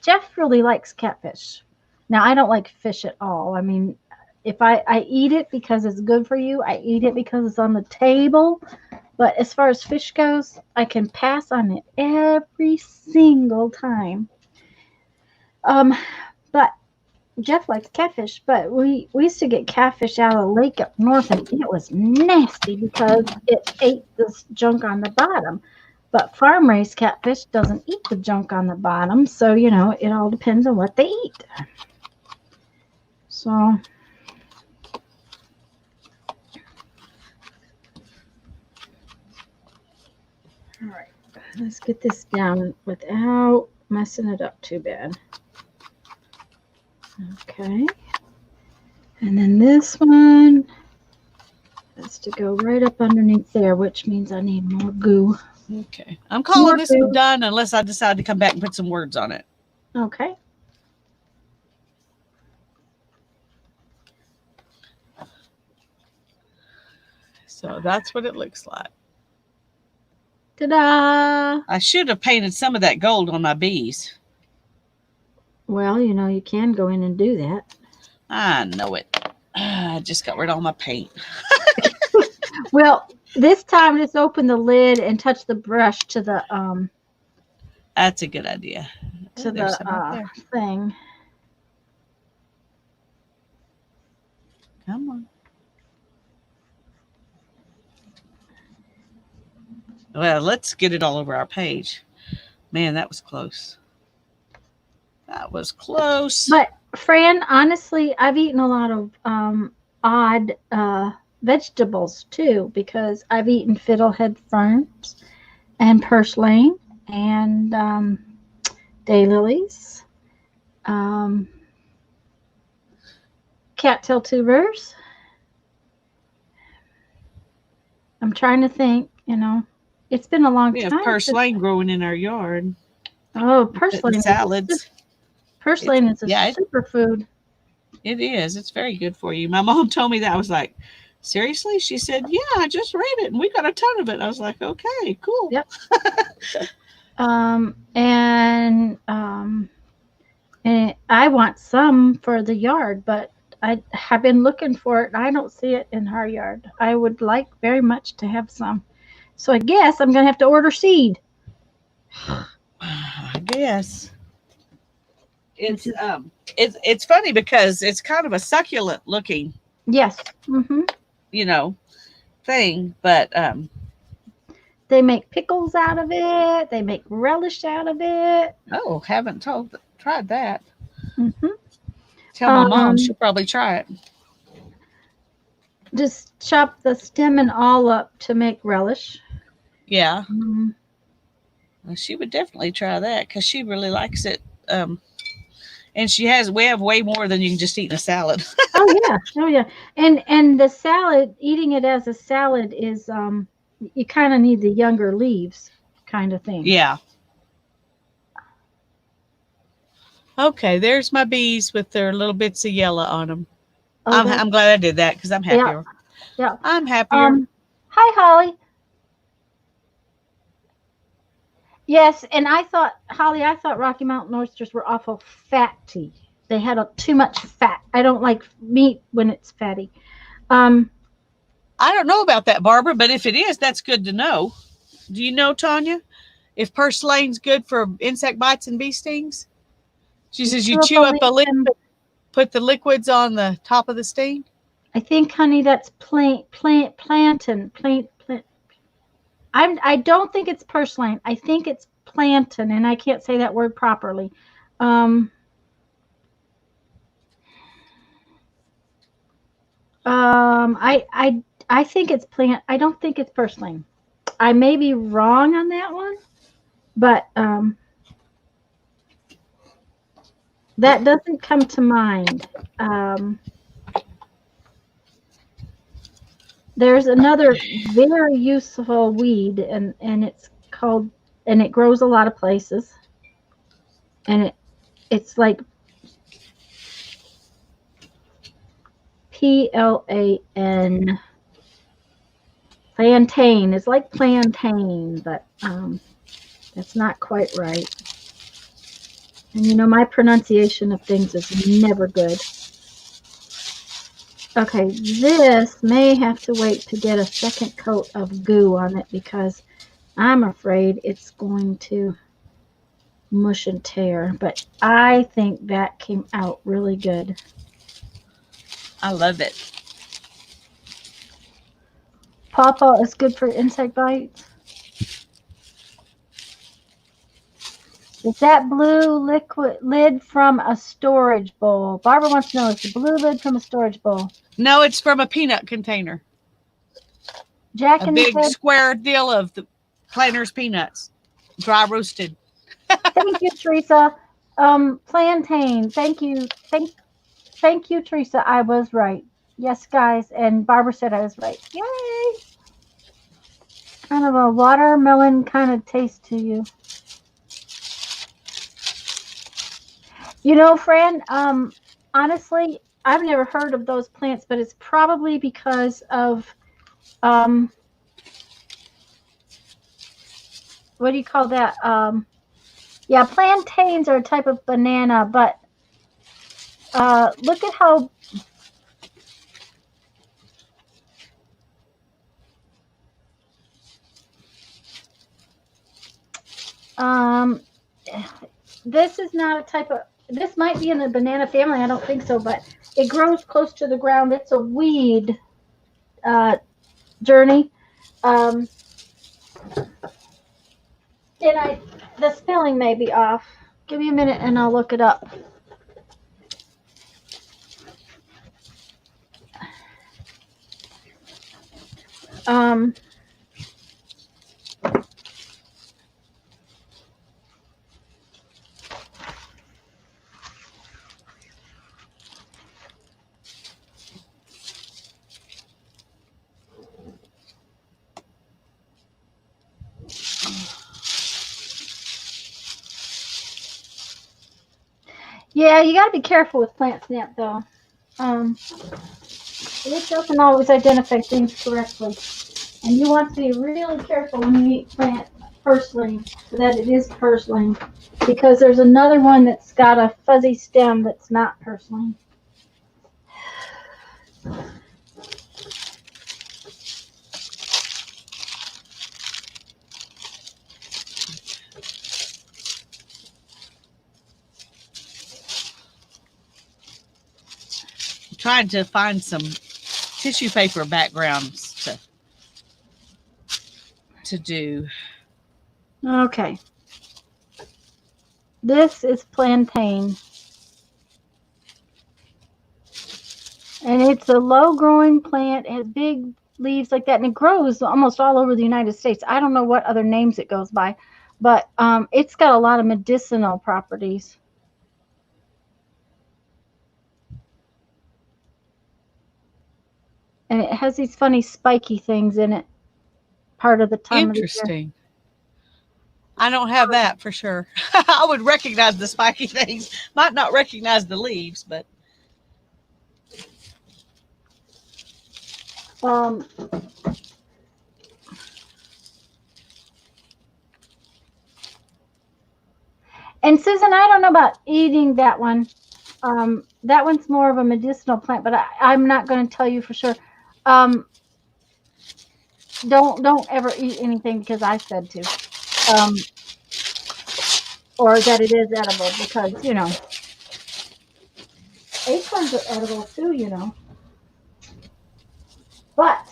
Jeff really likes catfish. Now I don't like fish at all. I mean, if I eat it because it's good for you, I eat it because it's on the table. But as far as fish goes, I can pass on it every single time. Um, but Jeff likes catfish, but we used to get catfish out of the lake up north, and it was nasty because it ate this junk on the bottom. But farm raised catfish doesn't eat the junk on the bottom, so it all depends on what they eat. So, all right, let's get this down without messing it up too bad. Okay. And then this one has to go right up underneath there, which means I need more goo. Okay. I'm calling this one done unless I decide to come back and put some words on it. Okay. So that's what it looks like. Ta-da! I should have painted some of that gold on my bees. Well, you can go in and do that. I know it. I just got rid of all my paint. Well, this time just open the lid and touch the brush to the That's a good idea. to There's some right the there. thing. Come on. Well, let's get it all over our page. Man, that was close. That was close. But Fran, honestly, I've eaten a lot of odd vegetables too because I've eaten fiddlehead ferns and purslane and daylilies. cattail tubers. I'm trying to think, it's been a long We have time since. purslane growing in our yard. Oh, We put in salads. Purslane is a Yeah, superfood. it is. It's very good for you. My mom told me that. I was like, seriously? She said, yeah, I just read it and we got a ton of it. I was like, okay, cool. Yep. And I want some for the yard, but I have been looking for it. I don't see it in our yard. I would like very much to have some. So I guess I'm gonna have to order seed. I guess. Which It's is, it's funny because it's kind of a succulent looking, yes. Mm-hmm. you know, thing, but They make pickles out of it. They make relish out of it. oh, haven't tried that. Mm-hmm. Tell my mom, Um, she'll probably try it. just chop the stem and all up to make relish. Yeah, Mm. well, she would definitely try that because she really likes it. And we have way more than you can just eat in a salad. Oh yeah, oh yeah. And the salad, eating it as a salad is you kind of need the younger leaves kind of thing. Yeah. Okay, there's my bees with their little bits of yellow on them. Oh, I'm glad I did that because I'm yeah, happier. yeah. I'm happier. Hi Holly. Yes, and Holly, I thought Rocky Mountain oysters were awful fatty. They had too much fat. I don't like meat when it's fatty. Um, I don't know about that, Barbara, but if it is, that's good to know. Do you know, Tanya, if purslane's good for insect bites and bee stings? She says you chew up chew a up leaf a leaf, and put the liquids on the top of the sting. I think, honey, that's plantain. I don't think it's purslane. I think it's plantain, and I can't say that word properly. Um, I think it's plant. I don't think it's purslane. I may be wrong on that one, but that doesn't come to mind. Um, there's another very useful weed, and it grows a lot of places, and it's like PLAN. Plantain. It's like plantain, but that's not quite right. And my pronunciation of things is never good. Okay, this may have to wait to get a second coat of goo on it because I'm afraid it's going to mush and tear. But I think that came out really good. I love it. Pawpaw is good for insect bites. Is that blue liquid lid from a storage bowl? Barbara wants to know, is the blue lid from a storage bowl? No, it's from a peanut container. Jack A in the big Head. square deal of the Planters peanuts, dry roasted. Thank you, Teresa. Plantain. Thank you. Thank you, Teresa. I was right. Yes, guys. And Barbara said I was right. Yay! Kind of a watermelon kind of taste to you. Fran, honestly, I've never heard of those plants, but it's probably because of what do you call that? Yeah, plantains are a type of banana, but look at how this is not a type of, this might be in the banana family. I don't think so, but it grows close to the ground. It's a weed, Journey. And the spelling may be off. Give me a minute and I'll look it up. Um, Yeah, you got to be careful with Plant Snap though. It doesn't always identify things correctly, and you want to be really careful when you eat plant purslane that it is purslane, because there's another one that's got a fuzzy stem that's not purslane. I'm trying to find some tissue paper backgrounds to do. Okay. This is plantain. And it's a low growing plant. It has big leaves like that. And it grows almost all over the United States. I don't know what other names it goes by, but it's got a lot of medicinal properties. And it has these funny spiky things in it part of the time of the year. Interesting. I don't have that for sure. I would recognize the spiky things. Might not recognize the leaves, but And Susan, I don't know about eating that one. That one's more of a medicinal plant, but I'm not going to tell you for sure. Don't ever eat anything because I said to, or that it is edible, because acorns are edible too, But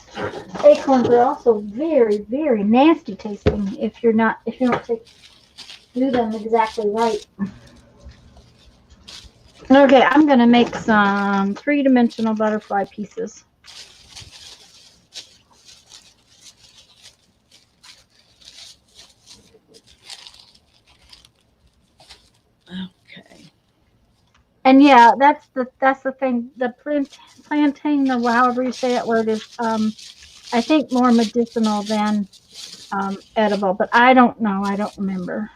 acorns are also very, very nasty tasting if you don't do them exactly right. Okay, I'm gonna make some 3-dimensional butterfly pieces. okay. And yeah, that's the thing. The plantain, or however you say that word, is I think more medicinal than edible, but I don't know. I don't remember.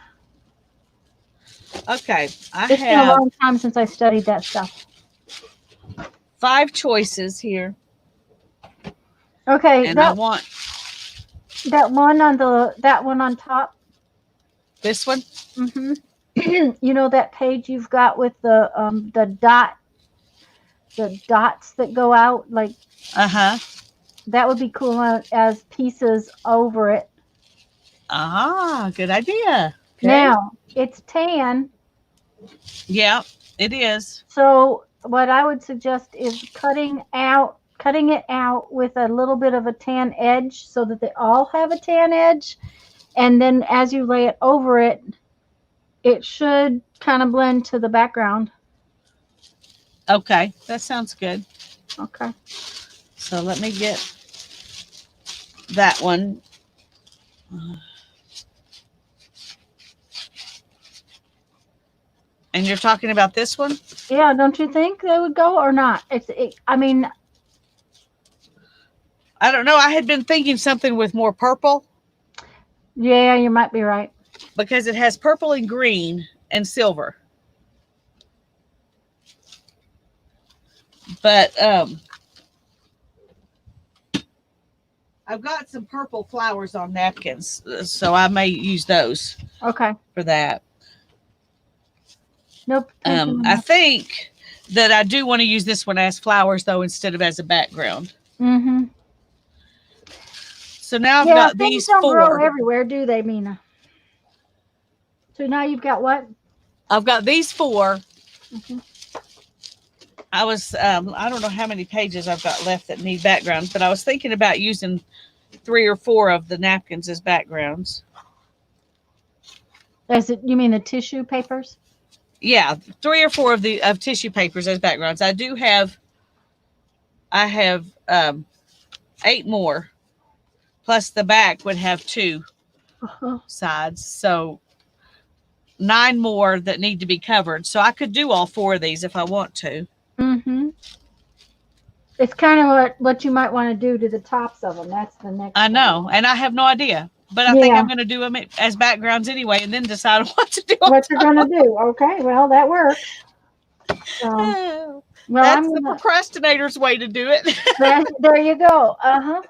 Okay. It's been a long time since I studied that stuff. 5 choices here. Okay, And I want that one on top. this one. Mm-hmm. You know that page you've got with the dots that go out, like that would be cool as pieces over it. Good idea. Okay. Now it's tan. Yeah, it is. So what I would suggest is cutting it out with a little bit of a tan edge so that they all have a tan edge, and then as you lay it over it, it should kind of blend to the background. Okay, that sounds good. Okay. So let me get that one. And you're talking about this one? Yeah, don't you think they would go or not? I mean, I don't know. I had been thinking something with more purple. Yeah, you might be right. Because it has purple and green and silver. But I've got some purple flowers on napkins, so I may use those. Okay. For that. Nope. I think that I do want to use this one as flowers, though, instead of as a background. Mm-hmm. So now I've got these don't 4. Grow everywhere, do they, Mina? So now you've got what? I've got these 4. Mm-hmm. I was, I don't know how many pages I've got left that need backgrounds, but I was thinking about using 3 or 4 of the napkins as backgrounds. You mean the tissue papers? Yeah, 3 or 4 of tissue papers as backgrounds. I have 8 more. Plus the back would have 2 sides. So 9 more that need to be covered. So I could do all 4 of these if I want to. Mm-hmm. It's kind of what you might want to do to the tops of them. That's the next I know. one. And I have no idea. But I think I'm going to do them as backgrounds anyway and then decide what to do. What you're going to do. Okay, well, that works. Well, That's I'm the gonna. procrastinator's way to do it. There you go. Uh-huh.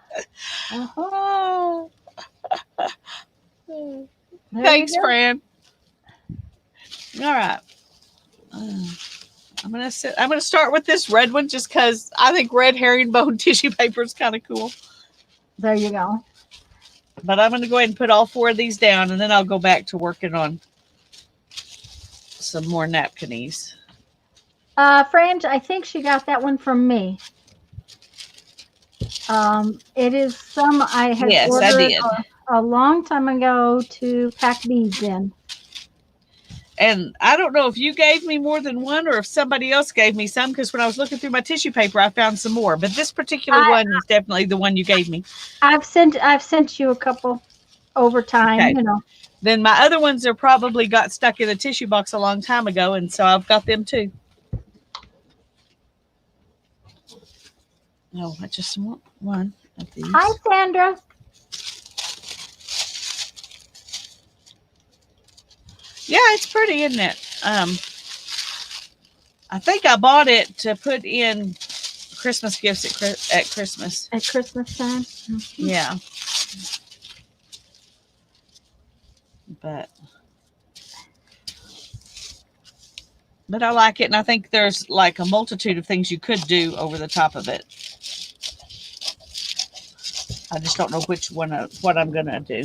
Oh. There you Thanks, go. Fran. All right. I'm gonna start with this red one just because I think red herringbone tissue paper is kind of cool. There you go. But I'm gonna go ahead and put all 4 of these down, and then I'll go back to working on some more napkinies. Fringe, I think she got that one from me. It is some I had Yes, I ordered did. a long time ago to pack beads in. And I don't know if you gave me more than one or if somebody else gave me some, because when I was looking through my tissue paper, I found some more. But this particular I, one is definitely the one you gave me. I've sent you a couple over time, Okay. you know. Then my other ones are probably got stuck in the tissue box a long time ago, and so I've got them too. No, I just want one of these. Hi, Sandra. Yeah, it's pretty, isn't it? I think I bought it to put in Christmas gifts at Christmas. At Christmas time. Mm-hmm. Yeah. But I like it, and I think there's like a multitude of things you could do over the top of it. I just don't know which one, what I'm going to do.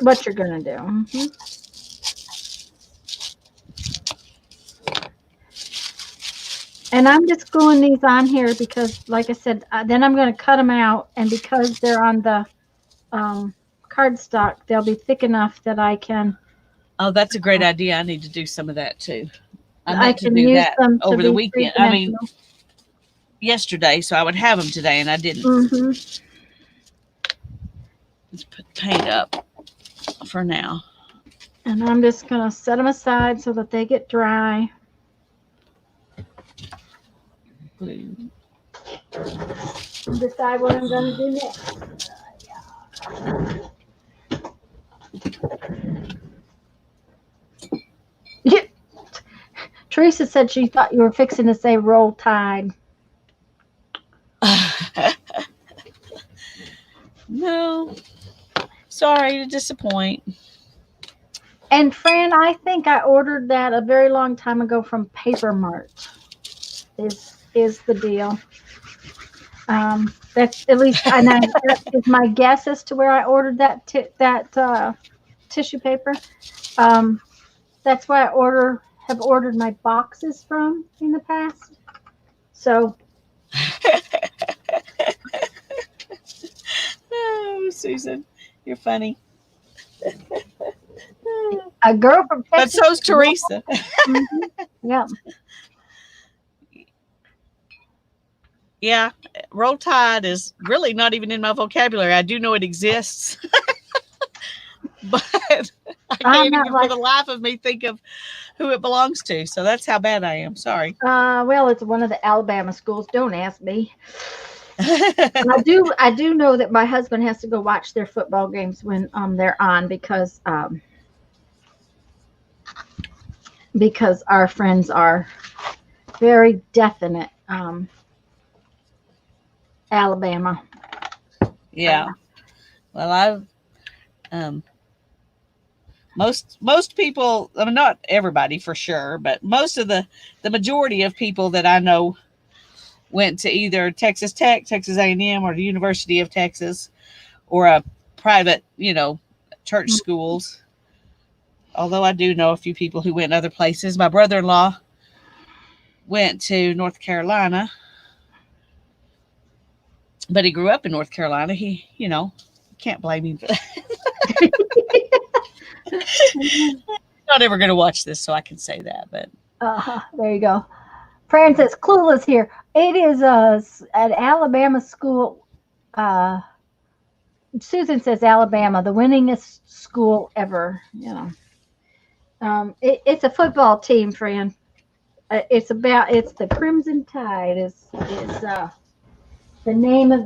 What you're going to do. Mm-hmm. And I'm just gluing these on here because, like I said, then I'm going to cut them out. And because they're on the cardstock, they'll be thick enough that I can. Oh, that's a great idea. I need to do some of that too. I I meant to can do use that them to over the be weekend. I mean, three-dimensional. yesterday, so I would have them today, and I didn't. Mm-hmm. Let's put paint up for now. And I'm just going to set them aside so that they get dry. Blue. And decide what I'm going to do next. Yeah. Teresa said she thought you were fixing to say Roll Tide. No. Sorry to disappoint. And Fran, I think I ordered that a very long time ago from Paper Mart. Is the deal. That's at least, and that is my guess as to where I ordered that tissue paper. That's where have ordered my boxes from in the past. So. Oh, Susan, you're funny. A girl from But Texas. so's Teresa. Mm-hmm. Yeah. Yeah, Roll Tide is really not even in my vocabulary. I do know it exists, but I can't even for the life of me think of who it belongs to. So that's how bad I am. Sorry. Well, it's one of the Alabama schools. Don't ask me. I do know that my husband has to go watch their football games when they're on because our friends are very definite Alabama. Yeah. Well, I've most people, I mean, not everybody for sure, but most of the majority of people that I know went to either Texas Tech, Texas A&M, or the University of Texas, or a private, church schools. Although I do know a few people who went other places. My brother-in-law went to North Carolina, but he grew up in North Carolina. He, can't blame him for that. Not ever going to watch this, so I can say that. But there you go. Francis Clueless here. It is an Alabama school. Susan says Alabama, the winningest school ever. It's a football team, Fran. It's the Crimson Tide is the name of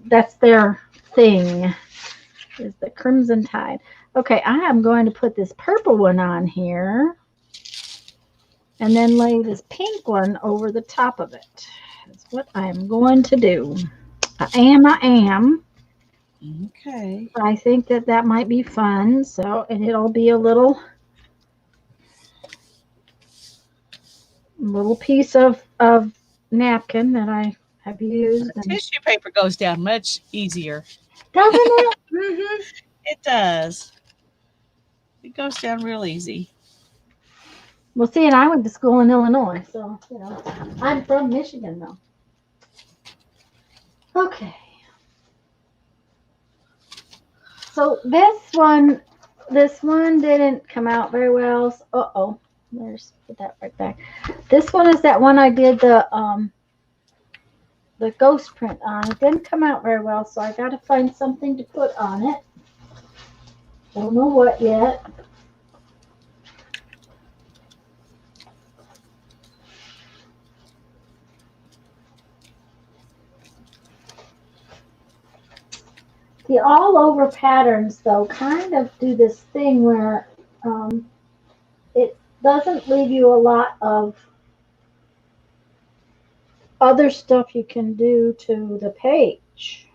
that's their thing. Is the Crimson Tide. Okay, I am going to put this purple one on here. and then lay this pink one over the top of it. That's what I'm going to do. I am. Okay. I think that that might be fun. So, and it'll be a little piece of napkin that I have used. And Tissue paper goes down much easier. doesn't it? Hmm. It does. It goes down real easy. Well, see, and I went to school in Illinois, so I'm from Michigan though. Okay. So this one didn't come out very well. So, uh-oh. There's put that right back. This one is that one I did the ghost print on. It didn't come out very well, so I got to find something to put on it. Don't know what yet. The all over patterns though kind of do this thing where it doesn't leave you a lot of other stuff you can do to the page,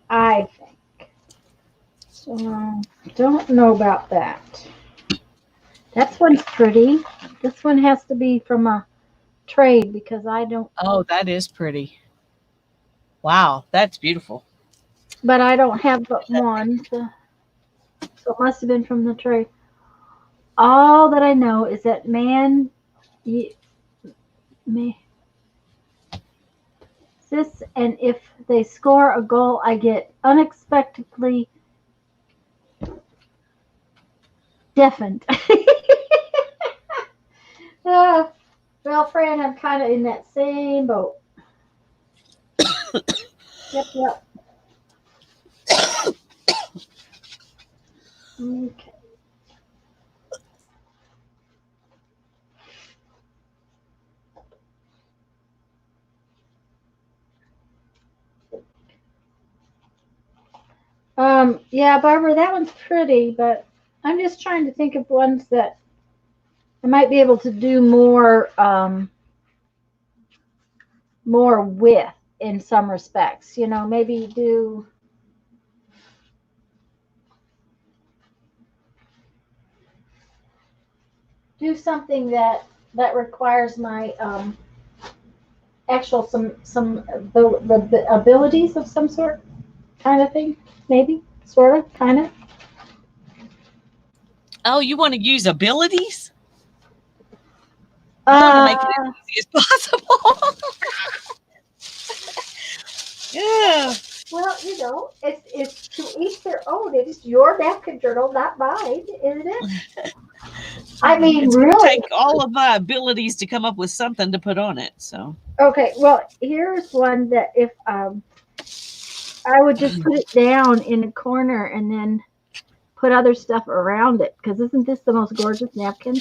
I think. So don't know about that. That one's pretty. This one has to be from a trade because I don't, Oh, that is pretty. Wow, that's beautiful. but I don't have but one. So it must have been from the trade. All that I know is that man, this, and if they score a goal, I get unexpectedly deafened. uh, well, Fran, I'm kind of in that same boat. Yep. Okay. Yeah, Barbara, that one's pretty, but I'm just trying to think of ones that I might be able to do more with in some respects. Maybe do something that requires my actual some the abilities of some sort, kind of thing, maybe, sort of, kind of. Oh, you want to use abilities? I want to make it Uh, as easy as possible. Yeah. well, it's to each their own. It is your napkin journal, not mine, isn't it? I mean, It's going to really. take all of my abilities to come up with something to put on it. So, Okay, well, here's one that if I would just put it down in a corner and then put other stuff around it, because isn't this the most gorgeous napkin?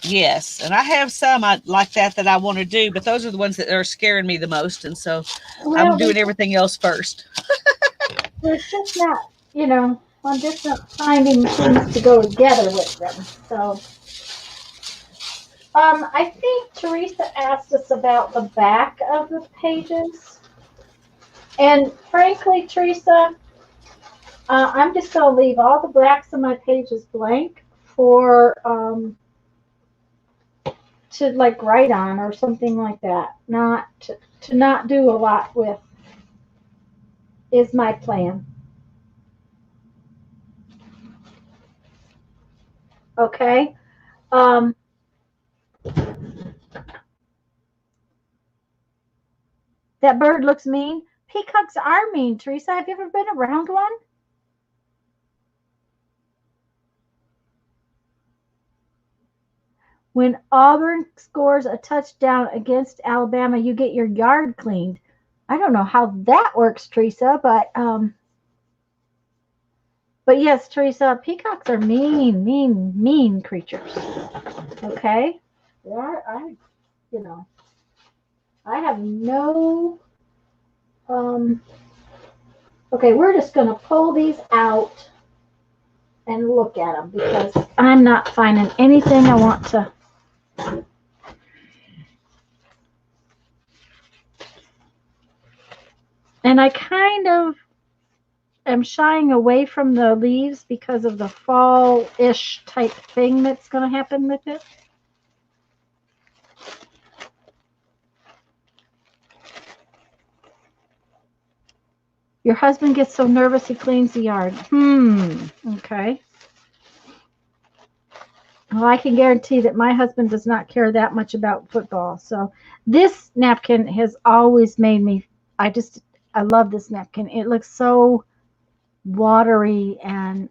yes. And I have some like that I want to do, but those are the ones that are scaring me the most. And so I'm Well, doing everything else first. there's just not, I'm just not finding things to go together with them. So, I think Teresa asked us about the back of the pages. And frankly, Teresa, I'm just going to leave all the backs of my pages blank for to like write on or something like that. Not to not do a lot with is my plan. Okay. Um, that bird looks mean. Peacocks are mean, Teresa. Have you ever been around one? When Auburn scores a touchdown against Alabama, you get your yard cleaned. I don't know how that works, Teresa, but yes, Teresa, peacocks are mean creatures. Okay? Yeah, you know, I have no okay, we're just going to pull these out and look at them because I'm not finding anything I want to And I kind of am shying away from the leaves because of the fall-ish type thing that's going to happen with it. Your husband gets so nervous he cleans the yard. Okay. Well, I can guarantee that my husband does not care that much about football. So this napkin has always made me, I love this napkin. It looks so watery and,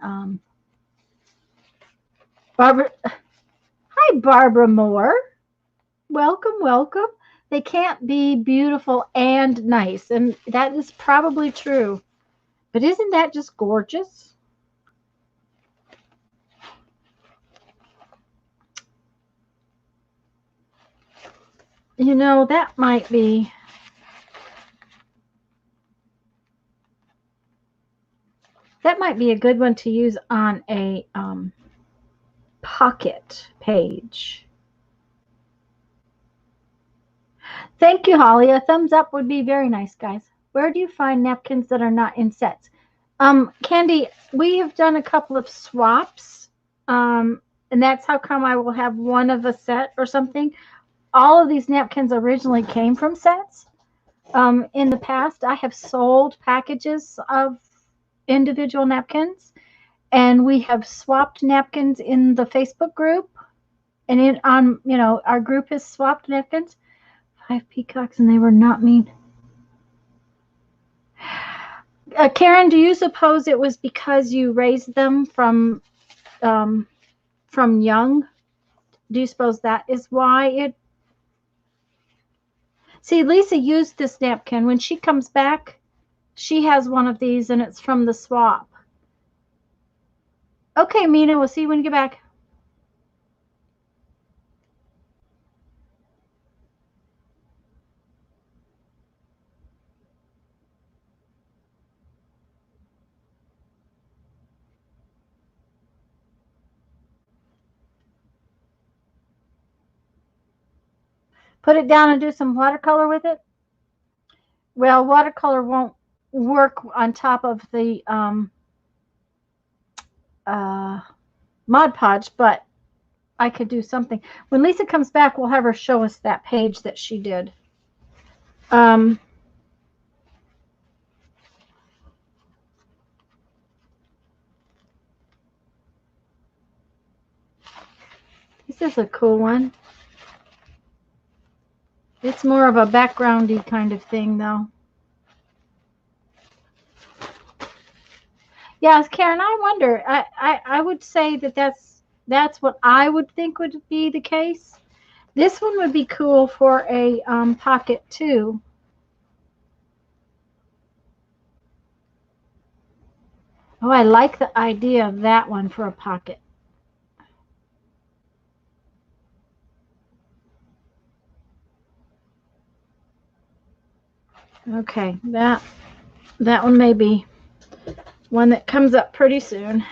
Barbara, hi, Barbara Moore. Welcome, welcome. They can't be beautiful and nice, and that is probably true. But isn't that just gorgeous? You know, that might be a good one to use on a pocket page. Thank you, Holly. A thumbs up would be very nice, guys. Where do you find napkins that are not in sets? Candy, we have done a couple of swaps, and that's how come I will have one of a set or something. All of these napkins originally came from sets. In the past, I have sold packages of individual napkins, and we have swapped napkins in the Facebook group, and our group has swapped napkins. 5 peacocks, and they were not mean. Karen, do you suppose it was because you raised them from young? Do you suppose that is why it? See, Lisa used this napkin. When she comes back, she has one of these, and it's from the swap. Okay, Mina, we'll see you when you get back. Put it down and do some watercolor with it. Well, watercolor won't work on top of the Mod Podge, but I could do something. When Lisa comes back, we'll have her show us that page that she did. This is a cool one. It's more of a backgroundy kind of thing, though. Yes, Karen, I wonder. I would say that that's what I would think would be the case. This one would be cool for a pocket too. Oh, I like the idea of that one for a pocket. Okay, that one may be one that comes up pretty soon.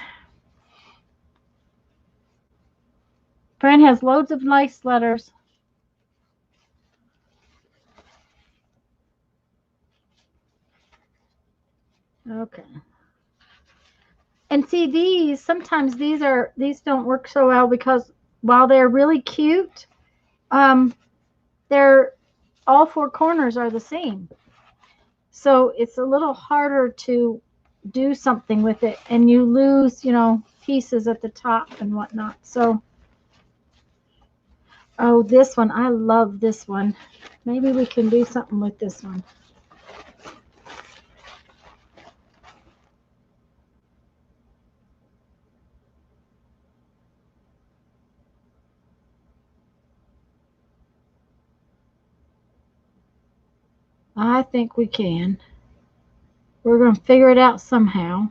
Fran has loads of nice letters. Okay. And see, sometimes these don't work so well because while they're really cute, they're all 4 corners are the same. So it's a little harder to do something with it, and you lose, pieces at the top and whatnot. So, oh, this one, I love this one. Maybe we can do something with this one. I think we can. We're going to figure it out somehow.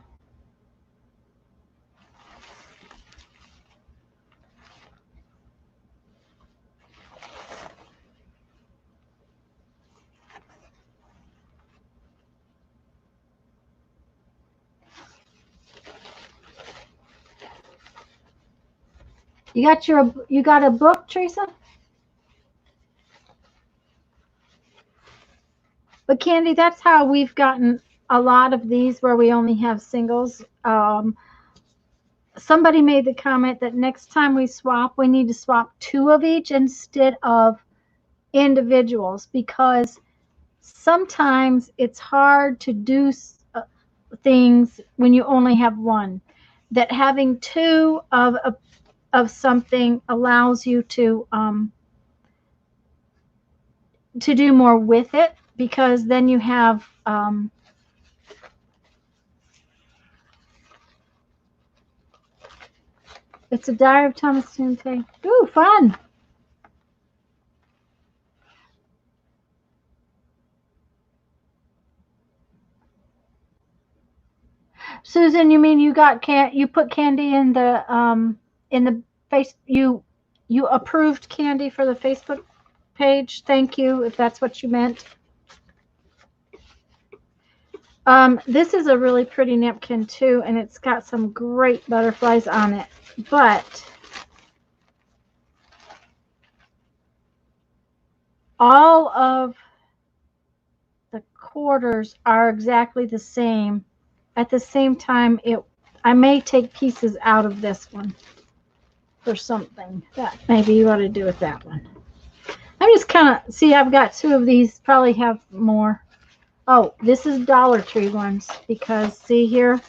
You got a book, Teresa? But Candy, that's how we've gotten a lot of these where we only have singles. Somebody made the comment that next time we swap, we need to swap 2 of each instead of individuals, because sometimes it's hard to do things when you only have one. That having 2 of something allows you to do more with it, because then you have it's a Diary of Thomas Tuntay. Ooh, fun. Susan, you mean you got you put Candy in the face, you approved Candy for the Facebook page? Thank you, if that's what you meant. This is a really pretty napkin too, and it's got some great butterflies on it, but all of the quarters are exactly the same. At the same time, I may take pieces out of this one for something that maybe you ought to do with that one. I'm just kind of, see, I've got 2 of these, probably have more. Oh, this is Dollar Tree ones, because see here,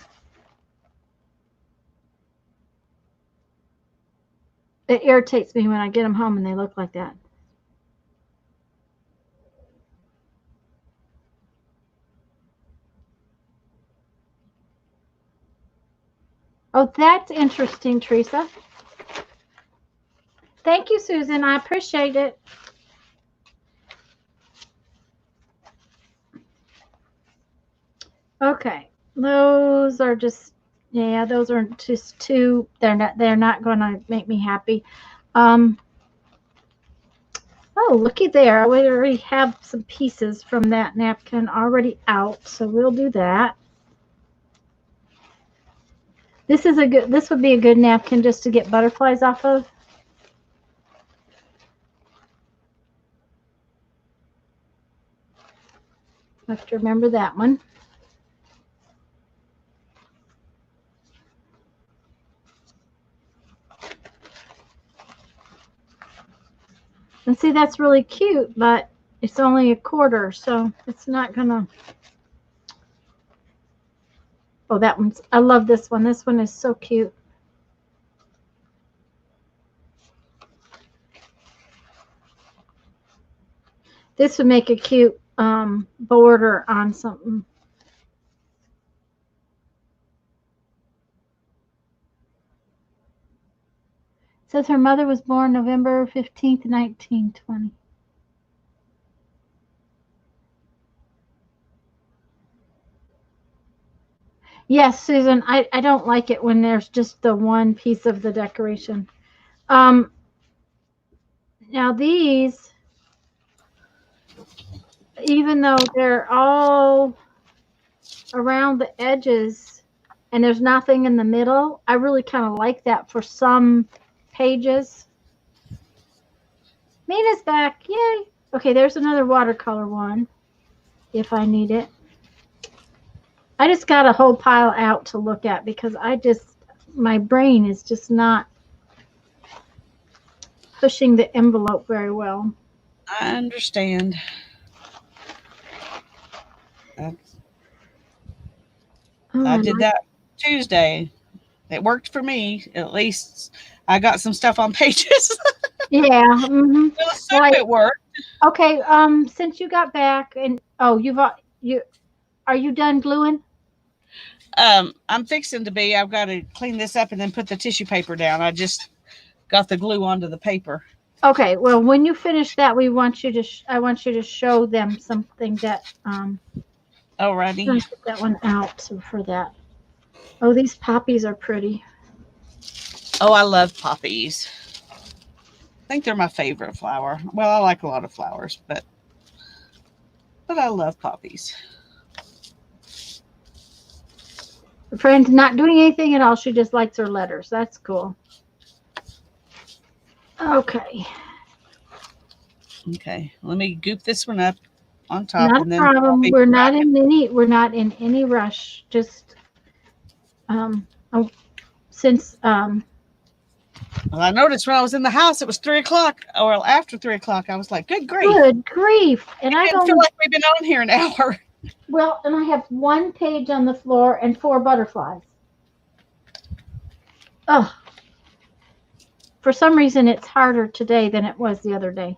it irritates me when I get them home and they look like that. Oh, that's interesting, Teresa. Thank you, Susan. I appreciate it. Okay, those are just, yeah, those are just 2. They're not going to make me happy. Oh, looky there. We already have some pieces from that napkin already out, so we'll do that. This would be a good napkin just to get butterflies off of. I have to remember that one. And see, that's really cute, but it's only a quarter, so it's not gonna. Oh, that one's, I love this one. This one is so cute. This would make a cute border on something. It says her mother was born November 15th, 1920. Yes, Susan, I don't like it when there's just the one piece of the decoration. Now these, even though they're all around the edges and there's nothing in the middle, I really kind of like that for some pages. Mina's back. Yay. Okay, there's another watercolor one if I need it. I just got a whole pile out to look at because my brain is just not pushing the envelope very well. I understand. I did that Tuesday. It worked for me. At least I got some stuff on pages. Yeah. Mm-hmm. Well, it worked. Okay. Since you got back and are you done gluing? I'm fixing to be. I've got to clean this up and then put the tissue paper down. I just got the glue onto the paper. Okay. Well, when you finish that, I want you to show them something that Alrighty. I'm gonna put that one out for that. Oh, these poppies are pretty. Oh, I love poppies. I think they're my favorite flower. Well, I like a lot of flowers, but I love poppies. A friend's not doing anything at all. She just likes her letters. That's cool. Okay. Okay, let me goop this one up on top, Not a and then I'll problem. be We're not wrapping. in any rush. Just oh, since Well, I noticed when I was in the house, it was 3 o'clock, or after 3 o'clock. I was like, "Good grief!" good grief, and It I've didn't feel only like we've been on here an hour. well, and I have one page on the floor and 4 butterflies. Oh, for some reason it's harder today than it was the other day.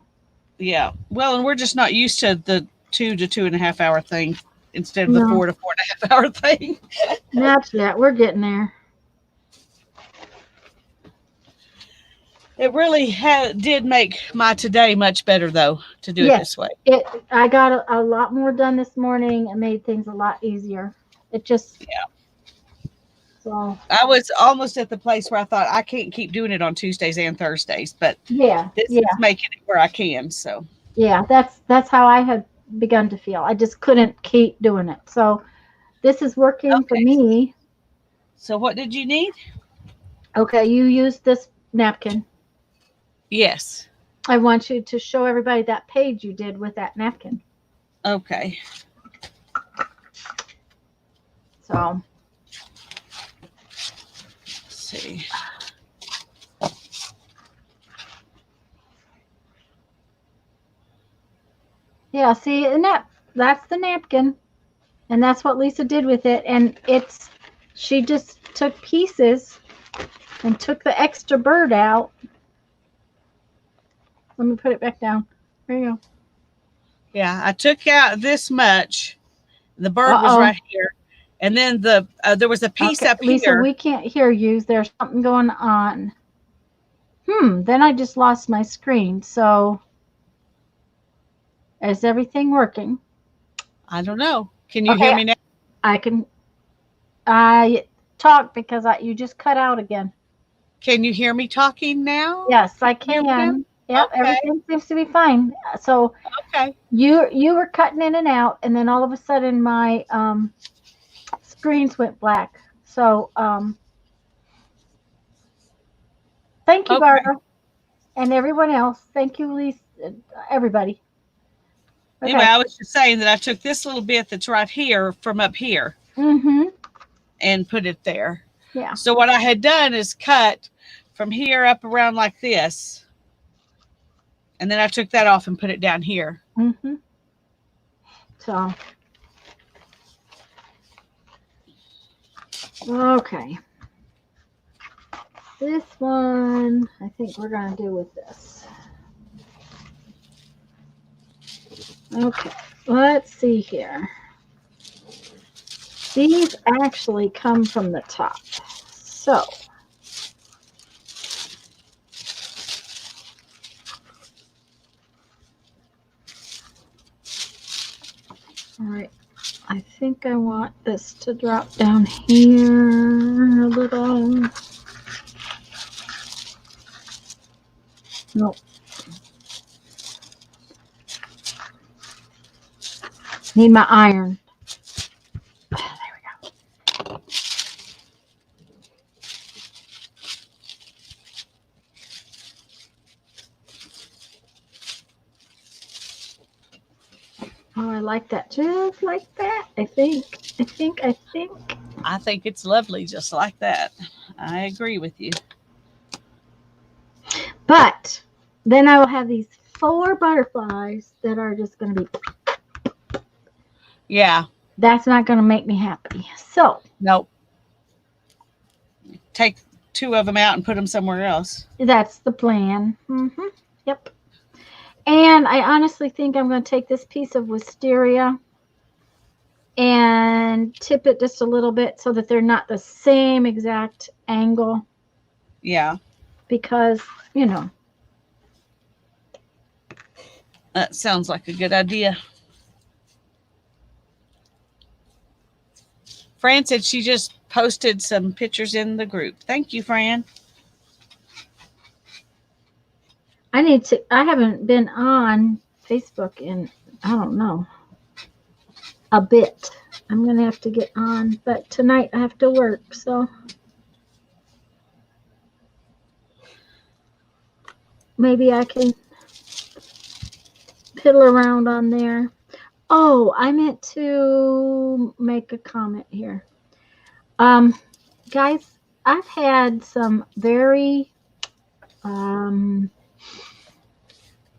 Yeah. Well, and we're just not used to the 2 to 2.5 hour thing instead of the No, 4 to 4.5 hour thing. not yet. We're getting there. It really did make my today much better, though, to do it Yes, this way. I got a lot more done this morning and made things a lot easier. It just Yeah. so I was almost at the place where I thought I can't keep doing it on Tuesdays and Thursdays, but yeah, this yeah, is making it where I can. So, yeah. That's how I had begun to feel. I just couldn't keep doing it. So this is working for okay. me. So, what did you need? Okay, you use this napkin. Yes. I want you to show everybody that page you did with that napkin. Okay. So Let's see. yeah, see, and that's the napkin, and that's what Lisa did with it. And she just took pieces and took the extra bird out. Let me put it back down. There you go. Yeah, I took out this much. The bird was Uh right here, and then there was a oh. piece Okay, up Lisa, here. we can't hear you. There's something going on. Then I just lost my screen. So is everything working? I don't know. Can you hear Okay, me now? I can. I talk because you just cut out again. Can you hear me talking now? Yes, Can I you hear me now? can. Yep, Okay. everything seems to be fine. So Okay. you were cutting in and out, and then all of a sudden my screens went black. So thank you, Okay. Barbara, and everyone else. Thank you, Lisa, everybody. Anyway, Okay. I was just saying that I took this little bit that's right here from up here Mm-hmm. and put it there. Yeah. So what I had done is cut from here up around like this, and then I took that off and put it down here. Mm-hmm. So okay. This one, I think we're gonna do with this. Okay. Let's see here. These actually come from the top. So all right. I think I want this to drop down here a little. Nope. Need my iron. There we go. Oh, I like that. Just like that. I think. I think it's lovely just like that. I agree with you. But then I will have these 4 butterflies that are just going to be. Yeah. That's not going to make me happy. So. Nope. Take 2 of them out and put them somewhere else. That's the plan. Mm-hmm. Yep. And I honestly think I'm going to take this piece of wisteria and tip it just a little bit so that they're not the same exact angle. Yeah. Because, That sounds like a good idea. Fran said she just posted some pictures in the group. Thank you, Fran. I haven't been on Facebook in, I don't know, a bit. I'm going to have to get on, but tonight I have to work, so maybe I can piddle around on there. Oh, I meant to make a comment here. Um, guys, I've had some very um,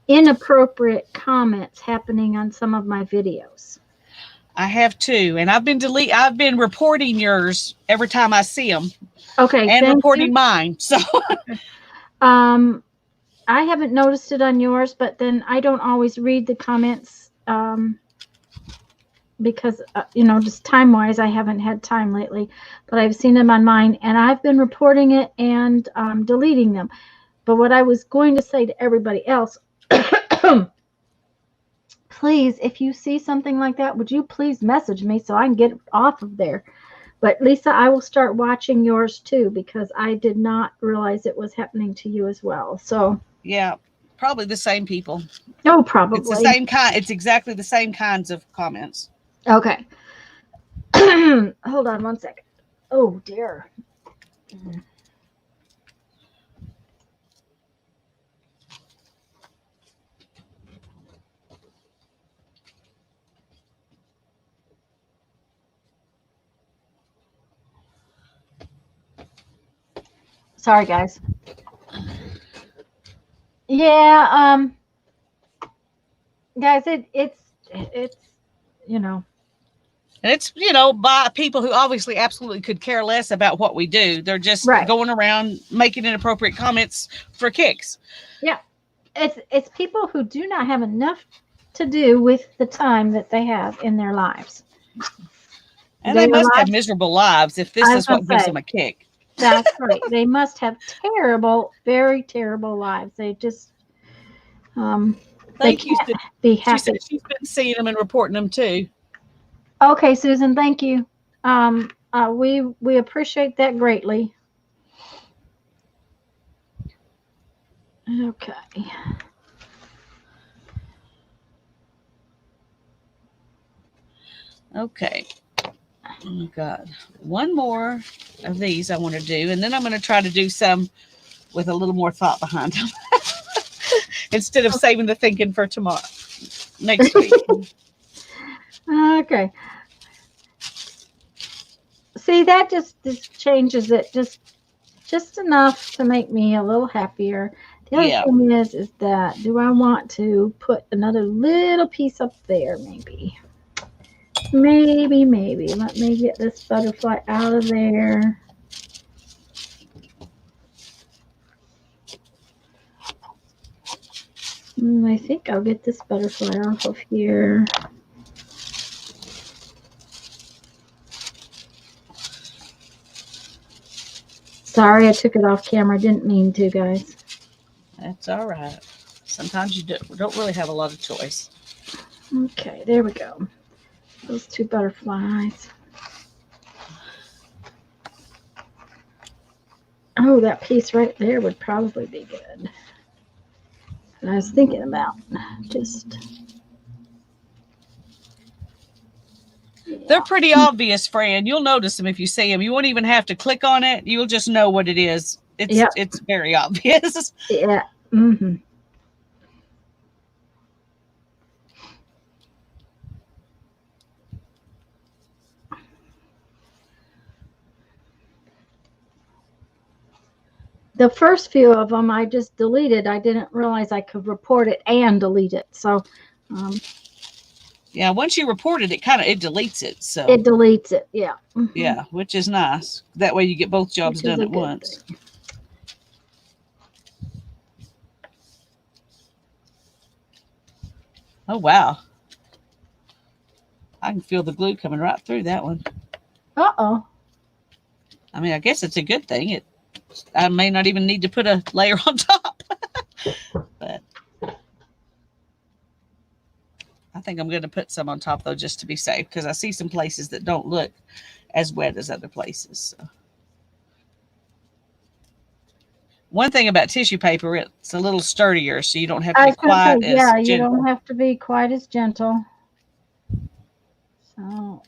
inappropriate comments happening on some of my videos. I have too, and I've been reporting yours every time I see them, Okay, and thank you. reporting mine. So Um, I haven't noticed it on yours, but then I don't always read the comments because, just time wise, I haven't had time lately. But I've seen them on mine, and I've been reporting it and deleting them. But what I was going to say to everybody else, please, if you see something like that, would you please message me so I can get it off of there? But Lisa, I will start watching yours too because I did not realize it was happening to you as well. So, yeah, probably the same people. no, It's the probably. same kind. It's exactly the same kinds of comments. Okay. Hold on one second. Oh dear. Sorry, guys. Yeah, guys, it's you know. And it's, by people who obviously absolutely could care less about what we do. They're just Right. going around making inappropriate comments for kicks. Yeah. It's people who do not have enough to do with the time that they have in their lives. And they Their must have lives, miserable lives if this I was is gonna what gives say, them a kick. that's right. They must have terrible, very terrible lives. They just they Thank you, can't Sue. be She said happy. she's been seeing them and reporting them too. Okay, Susan, thank you. We appreciate that greatly. Okay. Okay. Oh, God. One more of these I want to do, and then I'm going to try to do some with a little more thought behind them instead of saving the thinking for tomorrow, next week. Okay. See, that just changes it just enough to make me a little happier. The other Yeah. thing is that do I want to put another little piece up there? Maybe. Maybe. Let me get this butterfly out of there. I think I'll get this butterfly off of here. Sorry, I took it off camera. Didn't mean to, guys. That's all right. Sometimes you don't really have a lot of choice. Okay, there we go. Those two butterflies. Oh, that piece right there would probably be good. And I was thinking about just. They're pretty obvious, Fran. You'll notice them if you see them. You won't even have to click on it. You'll just know what it is. It's very obvious. Yeah. Mm-hmm. The first few of them I just deleted. I didn't realize I could report it and delete it. So Yeah, once you report it, it deletes it. So it deletes it. Yeah. Mm-hmm. Yeah, which is nice. That way you get both jobs done at once. Thing. Oh, wow. I can feel the glue coming right through that one. Uh-oh. I mean, I guess it's a good thing. I may not even need to put a layer on top. But I think I'm going to put some on top, though, just to be safe, because I see some places that don't look as wet as other places. So. One thing about tissue paper, it's a little sturdier, so you don't have to be quite as gentle. You don't have to be quite as gentle. So,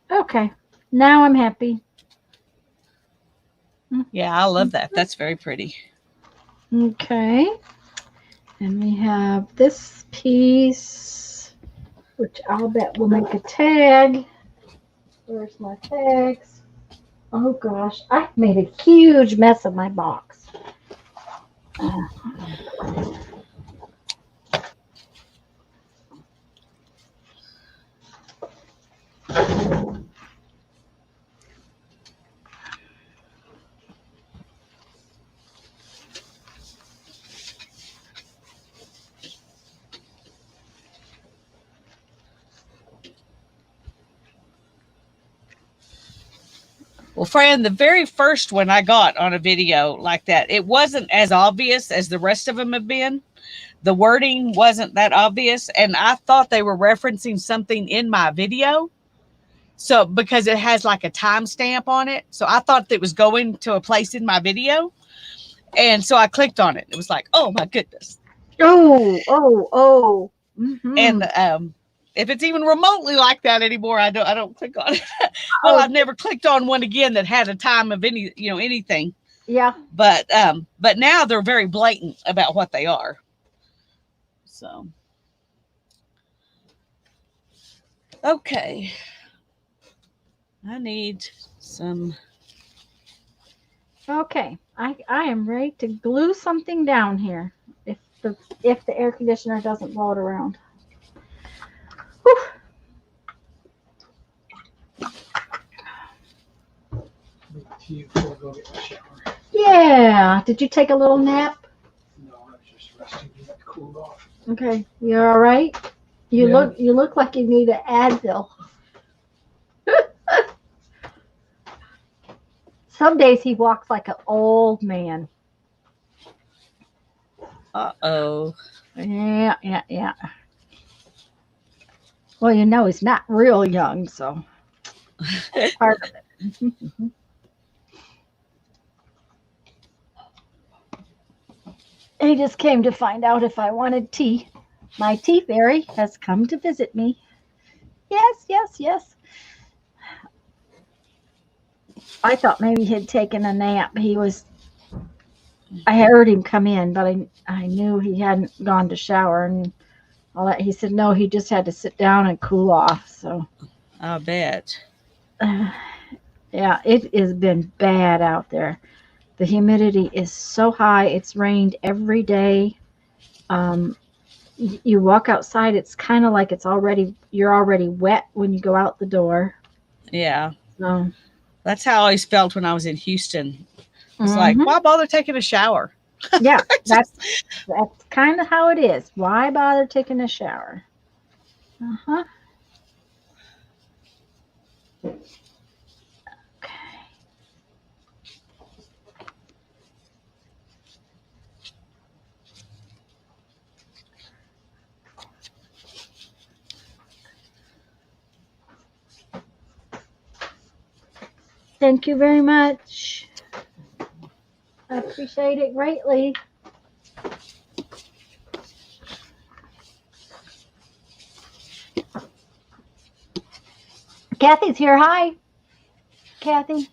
okay. Now I'm happy. Yeah, I love that. That's very pretty. Okay. And we have this piece, which I'll bet will make a tag. Where's my tags? Oh gosh, I made a huge mess of my box. Well, Fran, the very first one I got on a video like that, it wasn't as obvious as the rest of them have been. The wording wasn't that obvious, and I thought they were referencing something in my video. So because it has like a timestamp on it, so I thought it was going to a place in my video, and so I clicked on it. It was like, oh my goodness! Oh. And if it's even remotely like that anymore, I don't click on it. Well, Oh. I've never clicked on one again that had a time of anything. Yeah. But now they're very blatant about what they are. So okay, I need some. Okay. I am ready to glue something down here if the air conditioner doesn't blow it around. Whew. Make tea before I go get my shower. Yeah. Did you take a little nap? No, I was just resting. You got cooled off. Okay. You're all right. You Yeah. look like you need an Advil. Some days he walks like an old man. Uh-oh. Yeah. Well, he's not real young, so that's part of it. He just came to find out if I wanted tea. My tea fairy has come to visit me. Yes. I thought maybe he'd taken a nap. I heard him come in, but I knew he hadn't gone to shower and all that. He said no, he just had to sit down and cool off. So I bet. yeah, it has been bad out there. The humidity is so high. It's rained every day. You walk outside, it's kind of like you're already wet when you go out the door. Yeah. So That's how I always felt when I was in Houston. It's mhm. like, why bother taking a shower? Yeah, that's kind of how it is. Why bother taking a shower? Uh-huh. Thank you very much. I appreciate it greatly. Kathy's here. Hi, Kathy.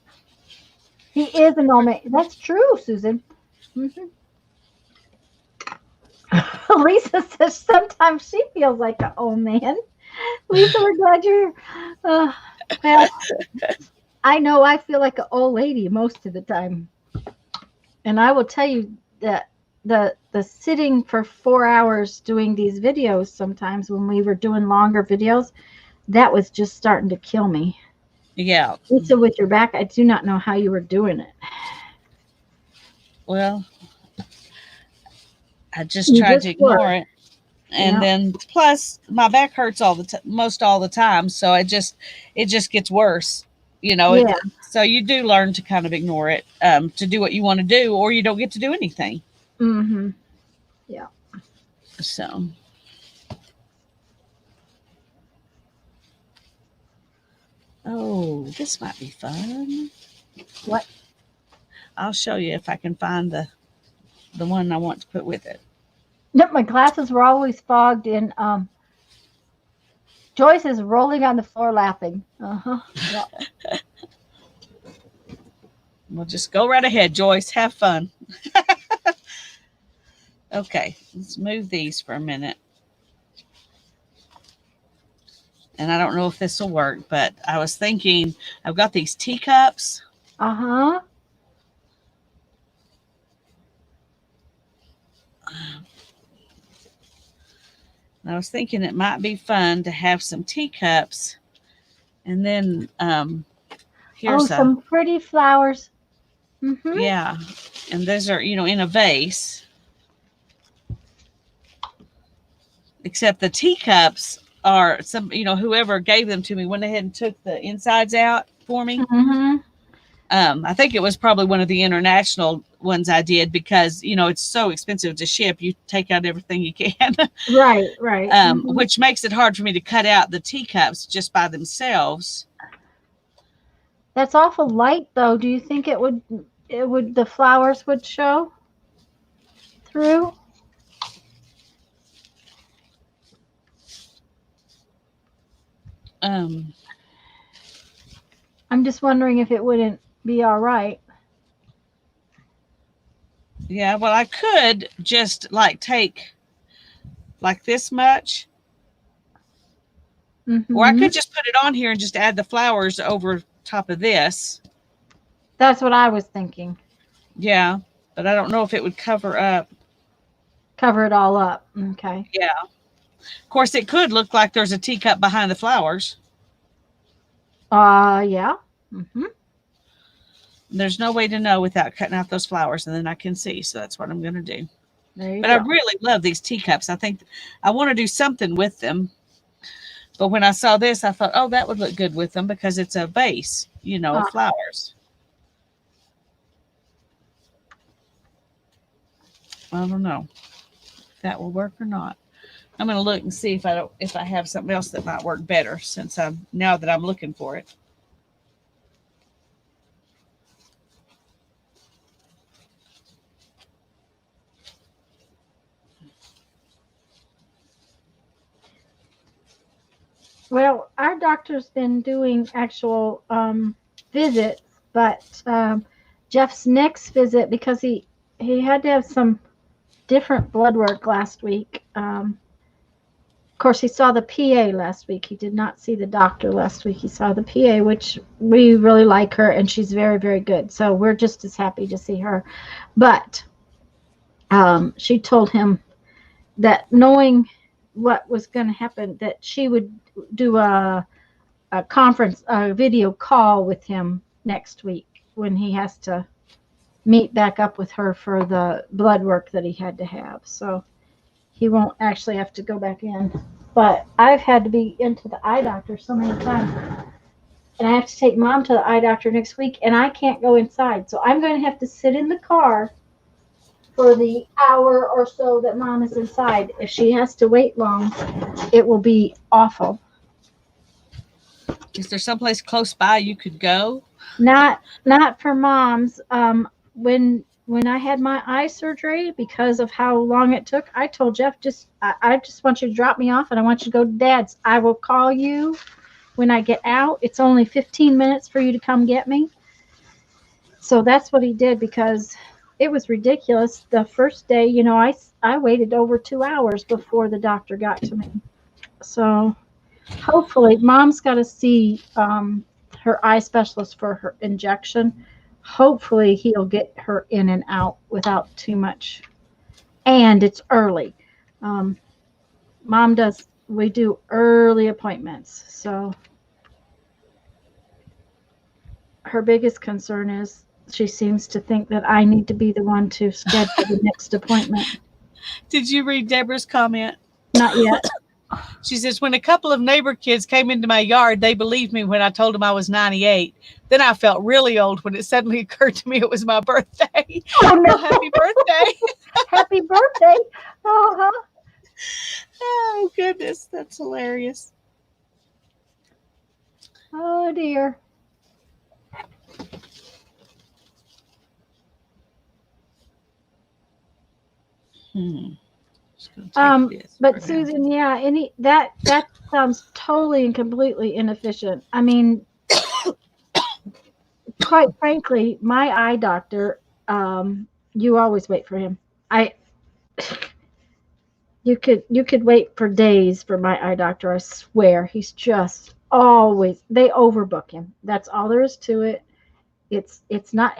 He is an old man. That's true, Susan. Mm-hmm. Lisa says sometimes she feels like an old man. Lisa, we're glad you're. Well, I know I feel like an old lady most of the time, and I will tell you that the sitting for 4 hours doing these videos sometimes when we were doing longer videos, that was just starting to kill me. Yeah. Lisa, with your back, I do not know how you were doing it. Well, I just tried to ignore it. And then plus my back hurts most all the time. So it just gets worse, Yeah. So you do learn to kind of ignore it, to do what you want to do, or you don't get to do anything. Mm-hmm. Yeah. So. Oh, this might be fun. What? I'll show you if I can find the one I want to put with it. Yep, my glasses were always fogged in. Joyce is rolling on the floor laughing. Uh-huh. Yep. Well, just go right ahead, Joyce. Have fun. Okay, let's move these for a minute. And I don't know if this will work, but I was thinking I've got these teacups. Uh-huh. And I was thinking it might be fun to have some teacups. And then Oh, here's a, some pretty flowers. Mm-hmm. yeah. And those are, in a vase. Except the teacups are whoever gave them to me went ahead and took the insides out for me. Mm-hmm. I think it was probably one of the international ones I did because it's so expensive to ship. You take out everything you can, Right, right. Mm-hmm. which makes it hard for me to cut out the teacups just by themselves. That's awful light, though. Do you think the flowers would show through? Um, I'm just wondering if it wouldn't be all right. yeah, well, I could just like take like this much, or I Mm-hmm. could just put it on here and just add the flowers over top of this. That's what I was thinking. Yeah, but I don't know if it would cover up. Cover it all up. Okay. Yeah. Of course, it could look like there's a teacup behind the flowers. Yeah. Mm-hmm. There's no way to know without cutting out those flowers, and then I can see. So that's what I'm going to do. There you But I go. really love these teacups. I think I want to do something with them. But when I saw this, I thought, oh, that would look good with them because it's a vase, of flowers. I don't know if that will work or not. I'm going to look and see if I have something else that might work better since now that I'm looking for it. Well, our doctor's been doing actual visits, but Jeff's next visit, because he had to have some different blood work last week. Of course, he saw the PA last week. He did not see the doctor last week. He saw the PA, which we really like her, and she's very, very good. So we're just as happy to see her. But she told him that knowing what was going to happen, that she would do a conference, a video call with him next week when he has to meet back up with her for the blood work that he had to have. So he won't actually have to go back in. But I've had to be into the eye doctor so many times. And I have to take Mom to the eye doctor next week, and I can't go inside. So I'm going to have to sit in the car for the hour or so that Mom is inside. If she has to wait long, it will be awful. Is there someplace close by you could go? Not for Mom's. When I had my eye surgery, because of how long it took, I told Jeff, I just want you to drop me off, and I want you to go to Dad's. I will call you when I get out. It's only 15 minutes for you to come get me. So that's what he did, because it was ridiculous. The first day, I waited over 2 hours before the doctor got to me. So hopefully, Mom's got to see her eye specialist for her injection. Hopefully, he'll get her in and out without too much. And it's early. We do early appointments. So her biggest concern is she seems to think that I need to be the one to schedule the next appointment. Did you read Deborah's comment? Not yet. She says, when a couple of neighbor kids came into my yard, they believed me when I told them I was 98. Then I felt really old when it suddenly occurred to me it was my birthday. Oh, no. Well, happy birthday. Happy birthday. Uh-huh. Oh, goodness. That's hilarious. Oh, dear. But Susan, yeah, that sounds totally and completely inefficient. I mean, quite frankly, my eye doctor, you always wait for him. you could wait for days for my eye doctor. I swear, he's just always, they overbook him. That's all there is to it. It's not,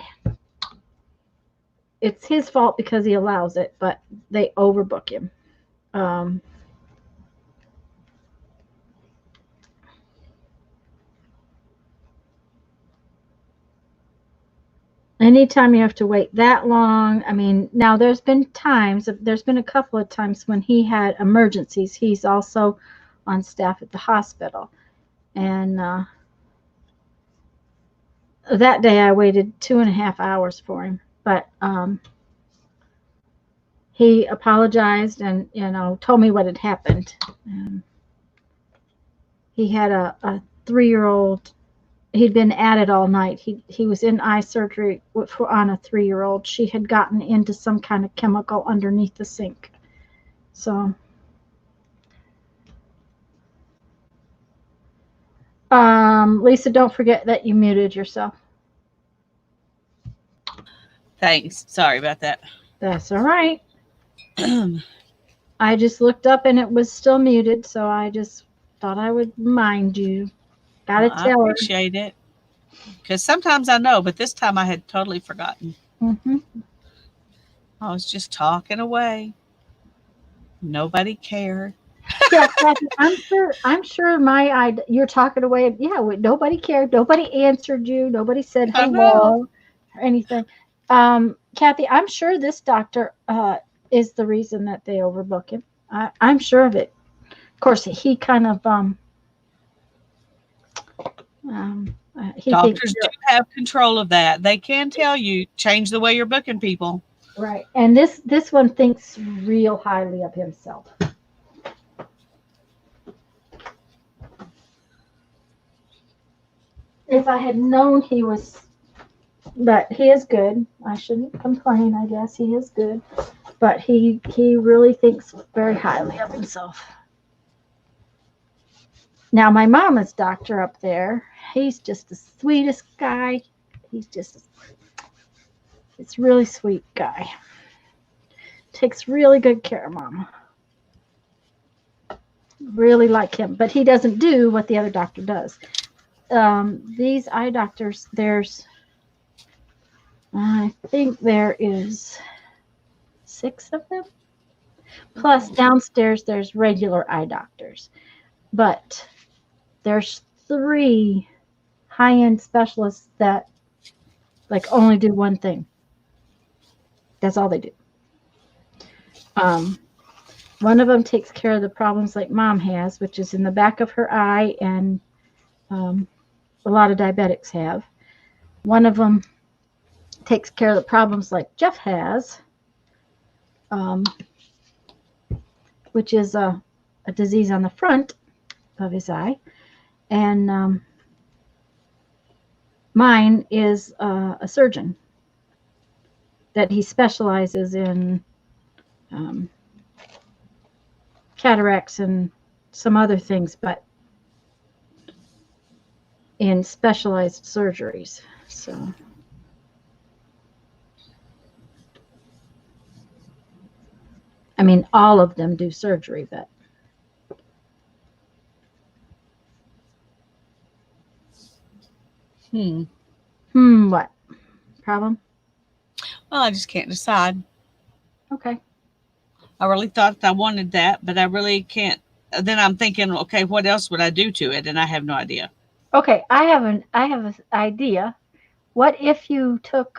it's his fault because he allows it, but they overbook him. Um, Anytime you have to wait that long, I mean, now there's been a couple of times when he had emergencies. He's also on staff at the hospital. And that day I waited 2.5 hours for him. But he apologized and, told me what had happened. He had a 3-year-old. He'd been at it all night. He was in eye surgery on a 3-year-old. She had gotten into some kind of chemical underneath the sink. So, Lisa, don't forget that you muted yourself. Thanks. Sorry about that. That's all right. I just looked up and it was still muted, so I just thought I would remind you. Gotta Well, I tell her. appreciate it. Because sometimes I know, but this time I had totally forgotten. Mm-hmm. I was just talking away. Nobody cared. Yeah, Kathy, I'm sure you're talking away. Yeah, nobody cared. Nobody answered you. Nobody said I know. hello or anything. Kathy, I'm sure this doctor is the reason that they overbook him. I'm sure of it. Of course, he kind of he thinks Doctors do have control of that. They can tell you, change the way you're booking people. right, and this one thinks real highly of himself. If I had known but he is good. I shouldn't complain. I guess he is good, but he really thinks very highly of himself. Now my mama's doctor up there, he's just the sweetest guy. It's really sweet guy. Takes really good care of mama. Really like him, but he doesn't do what the other doctor does. These eye doctors, I think there is 6 of them. Plus downstairs there's regular eye doctors. But there's 3 high-end specialists that like only do one thing. That's all they do. One of them takes care of the problems like mom has, which is in the back of her eye, and a lot of diabetics have. One of them takes care of the problems like Jeff has, which is a disease on the front of his eye. And mine is a surgeon that he specializes in cataracts and some other things, but in specialized surgeries. So I mean, all of them do surgery, but what problem? Well, I just can't decide. Okay. I really thought I wanted that, but I really can't. Then I'm thinking, okay, what else would I do to it? And I have no idea. Okay, I have an idea. What if you took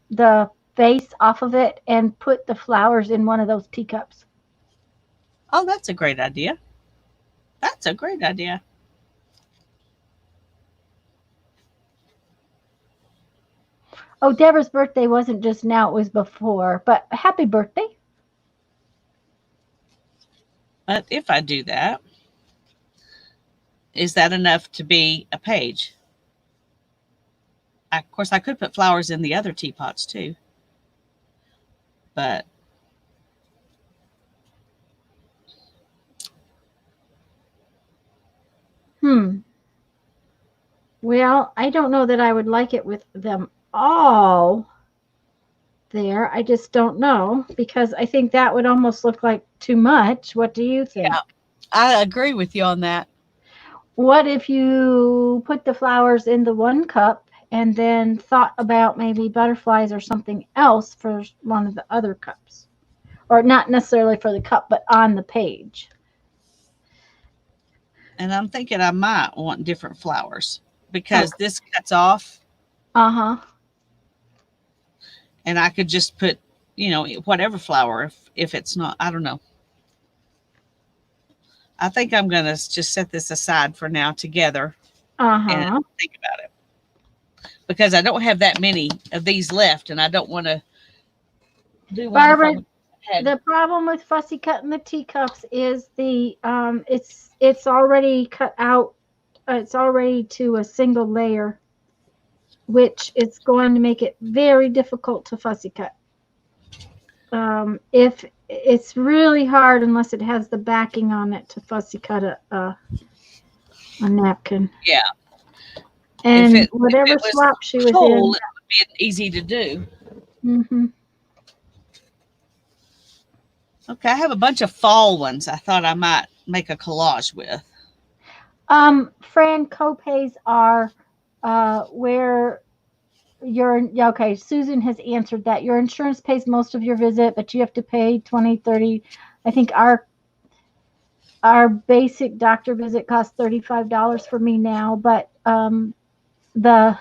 the face off of it and put the flowers in one of those teacups? Oh, that's a great idea. That's a great idea. Oh, Deborah's birthday wasn't just now, it was before. But happy birthday. But if I do that, is that enough to be a page? Of course, I could put flowers in the other teapots too. But Well, I don't know that I would like it with them all there. I just don't know because I think that would almost look like too much. What do you think? Yeah, I agree with you on that. What if you put the flowers in the one cup and then thought about maybe butterflies or something else for one of the other cups? Or not necessarily for the cup, but on the page. And I'm thinking I might want different flowers because Okay. this cuts off, Uh-huh. and I could just put, whatever flower if it's not. I don't know. I think I'm gonna just set this aside for now together and Uh-huh. think about it because I don't have that many of these left, and I don't want to do one if I Barbara, had. the problem with fussy cutting the teacups is it's already cut out. It's already to a single layer, which is going to make it very difficult to fussy cut. If it's really hard unless it has the backing on it to fussy cut a napkin. Yeah, if And it whatever was swap she was whole, in. it would be easy to do. Hmm. Okay, I have a bunch of fall ones. I thought I might make a collage with. Fran, copays are where yeah, okay, Susan has answered that. Your insurance pays most of your visit, but you have to pay 20, 30. I think our basic doctor visit costs $35 for me now, but the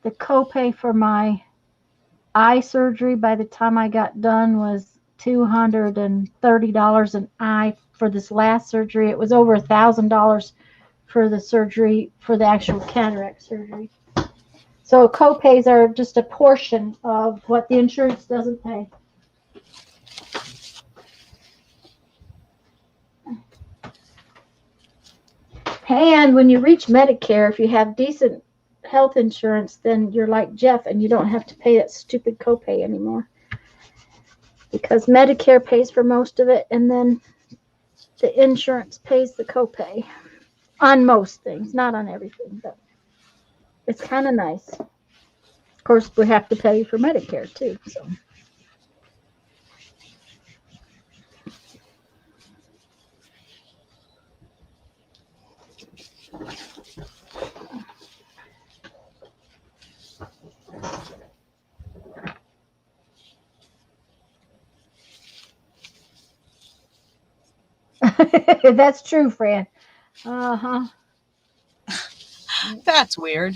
the copay for my eye surgery by the time I got done was $230 an eye. For this last surgery, it was over $1,000 for the surgery, for the actual cataract surgery. So copays are just a portion of what the insurance doesn't pay. And when you reach Medicare, if you have decent health insurance, then you're like Jeff and you don't have to pay that stupid copay anymore. Because Medicare pays for most of it, and then the insurance pays the copay on most things, not on everything, but it's kind of nice. Of course, we have to pay for Medicare too. So. That's true, Fran. Uh-huh. That's weird.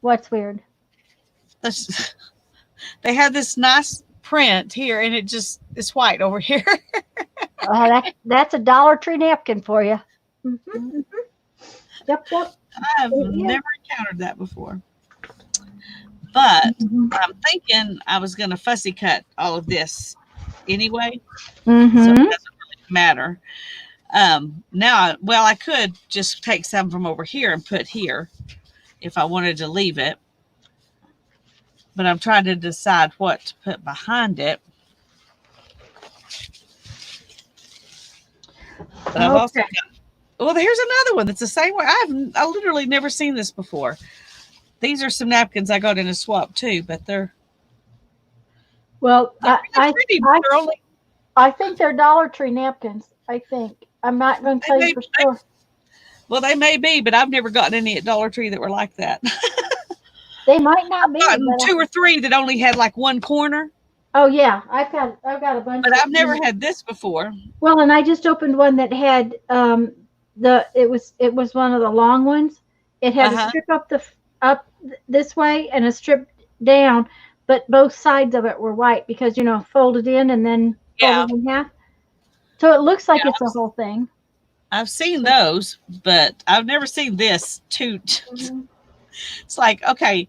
What's weird? That's, they have this nice print here, and it's white over here. That's a Dollar Tree napkin for you. Mm-hmm. Yep, yep. I've Yeah. never encountered that before. But Mm-hmm. I'm thinking I was going to fussy cut all of this anyway, so Mm-hmm. it doesn't really matter. Now, well, I could just take some from over here and put here if I wanted to leave it. But I'm trying to decide what to put behind it. But I've also Okay. got, well, here's another one that's the same way. I literally never seen this before. These are some napkins I got in a swap too, but they're Well, really pretty. But they're only I think they're Dollar Tree napkins. I think. I'm not going to tell you for sure. well, they may be, but I've never gotten any at Dollar Tree that were like that. They might not be. Gotten But two or three that only had like one corner, oh yeah, I've got a bunch. but I've never had this before. Well, and I just opened one that had it was one of the long ones. It had a Uh-huh. strip up this way and a strip down, but both sides of it were white because folded in and then Yeah, folded in half. So it looks like yeah, it's a whole thing. I've seen those, but I've never seen this too. Mhm. It's like, okay,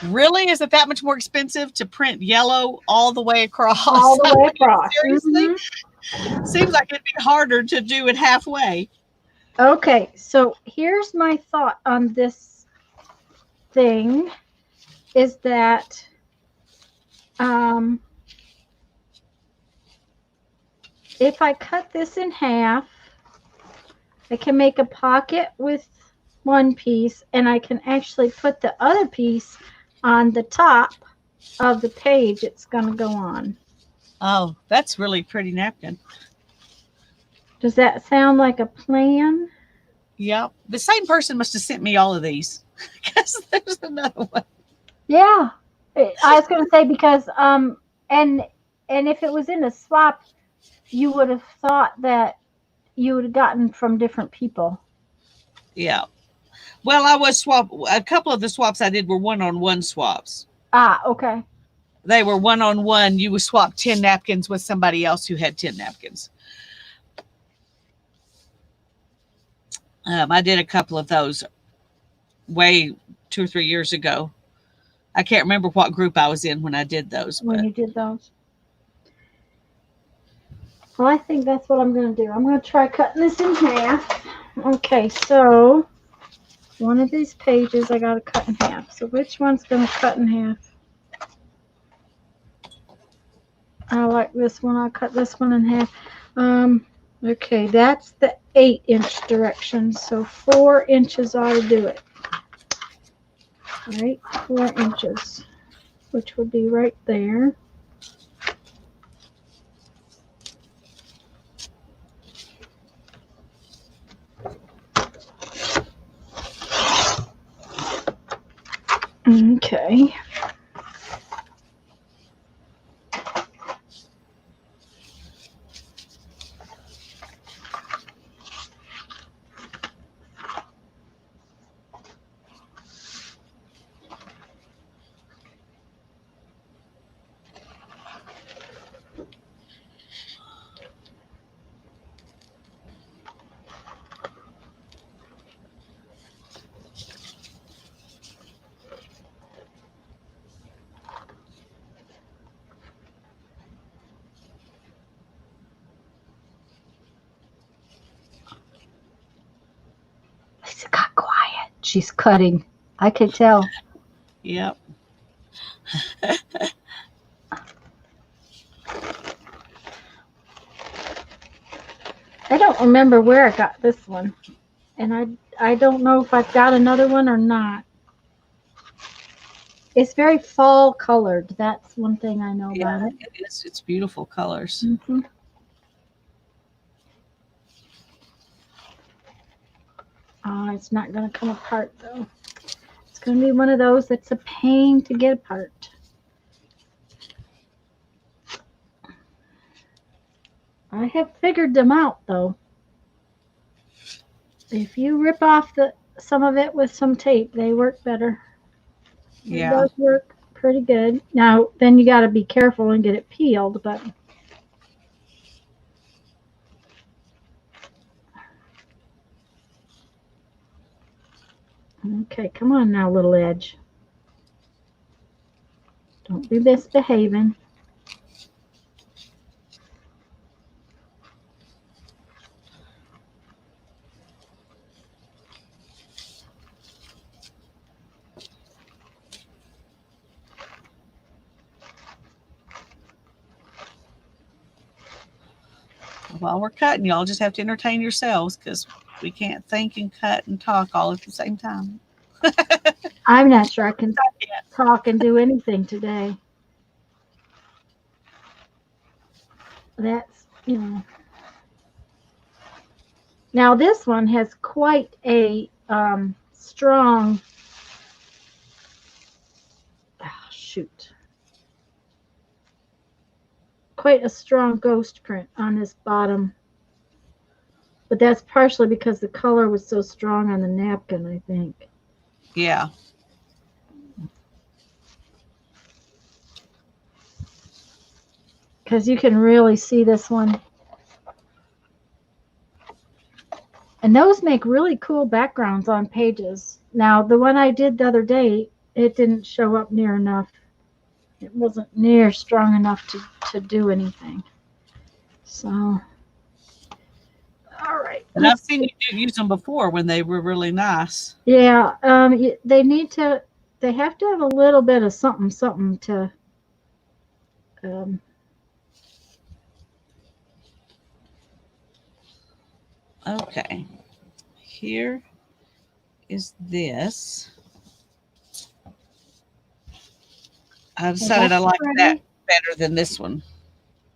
really? Is it that much more expensive to print yellow all the way across? All the I way mean, across. seriously? Mhm. Seems like it'd be harder to do it halfway. Okay, so here's my thought on this thing is that if I cut this in half, I can make a pocket with one piece and I can actually put the other piece on the top of the page it's going to go on. Oh, that's really pretty napkin. Does that sound like a plan? Yep. The same person must have sent me all of these because there's another one. Yeah. I was going to say because and and if it was in a swap, you would have thought that you would have gotten from different people. Yeah. Well, I was swap. A couple of the swaps I did were one-on-one swaps. Ah, okay. They were one-on-one. You would swap 10 napkins with somebody else who had 10 napkins. I did a couple of those way 2 or 3 years ago. I can't remember what group I was in when I did those, When but you did those. Well, I think that's what I'm going to do. I'm going to try cutting this in half. Okay, so one of these pages I got to cut in half. So which one's going to cut in half? I like this one. I'll cut this one in half. Okay, that's the 8-inch direction. So 4 inches ought to do it. Right? 4 inches, which would be right there. Okay. Lisa got quiet. She's cutting. I can tell. yep. I don't remember where I got this one. And I don't know if I've got another one or not. It's very fall colored. That's one thing I know Yeah, about it. it is. It's beautiful colors. Mm-hmm. Oh, it's not going to come apart though. It's going to be one of those that's a pain to get apart. I have figured them out though. If you rip off some of it with some tape, they work better. It Yeah. does work pretty good. Now, then you got to be careful and get it peeled, but okay, come on now, little edge. Don't be misbehaving. While we're cutting, y'all just have to entertain yourselves because we can't think and cut and talk all at the same time. I'm not sure I can talk and do anything today. That's, Now this one has quite a strong, shoot, quite a strong ghost print on this bottom. But that's partially because the color was so strong on the napkin, I think. Yeah. Because you can really see this one. And those make really cool backgrounds on pages. Now, the one I did the other day, it didn't show up near enough. It wasn't near strong enough to do anything. So, all right. And I've seen you use them before when they were really nice. Yeah, they have to have a little bit of something to, um, Okay. Here is this. I Well, decided I that's like that pretty. better than this one.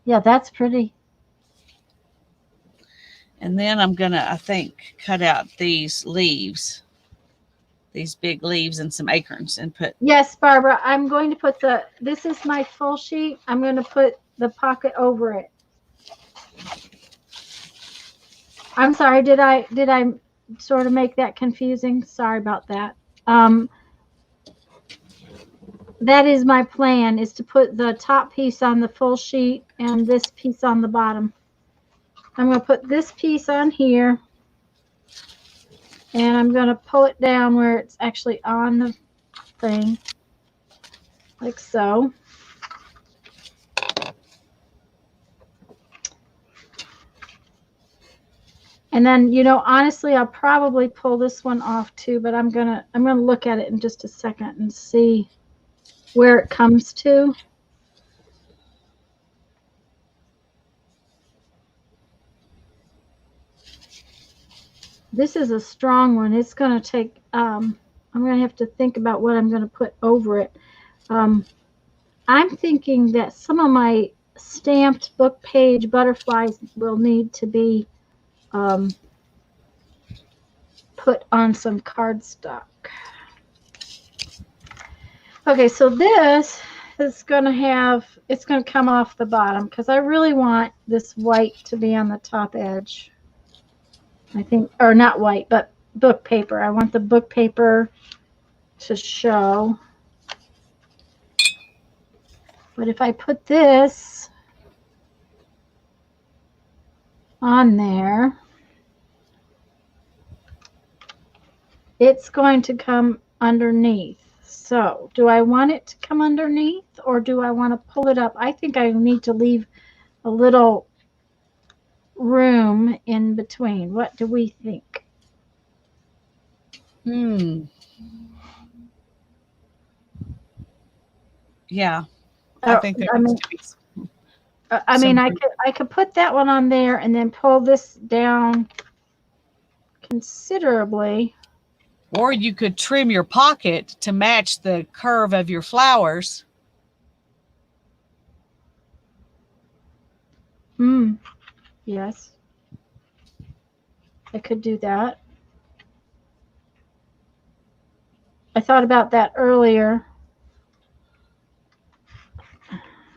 Yeah, that's pretty. And then I'm gonna, I think, cut out these leaves, these big leaves and some acorns, and put. Yes, Barbara, I'm going to put this is my full sheet. I'm going to put the pocket over it. I'm sorry, did I sort of make that confusing? Sorry about that. Um, that is my plan, is to put the top piece on the full sheet and this piece on the bottom. I'm going to put this piece on here, and I'm going to pull it down where it's actually on the thing, like so. And then, honestly, I'll probably pull this one off too, but I'm gonna look at it in just a second and see where it comes to. This is a strong one. It's gonna take. I'm gonna have to think about what I'm gonna put over it. I'm thinking that some of my stamped book page butterflies will need to be put on some cardstock. Okay, so this is it's going to come off the bottom because I really want this white to be on the top edge. I think, or not white, but book paper. I want the book paper to show. But if I put this on there, it's going to come underneath. So do I want it to come underneath, or do I want to pull it up? I think I need to leave a little room in between. What do we think? Yeah, I think there needs to be I could put that one on there and then pull this down considerably. Or you could trim your pocket to match the curve of your flowers. Yes. I could do that. I thought about that earlier.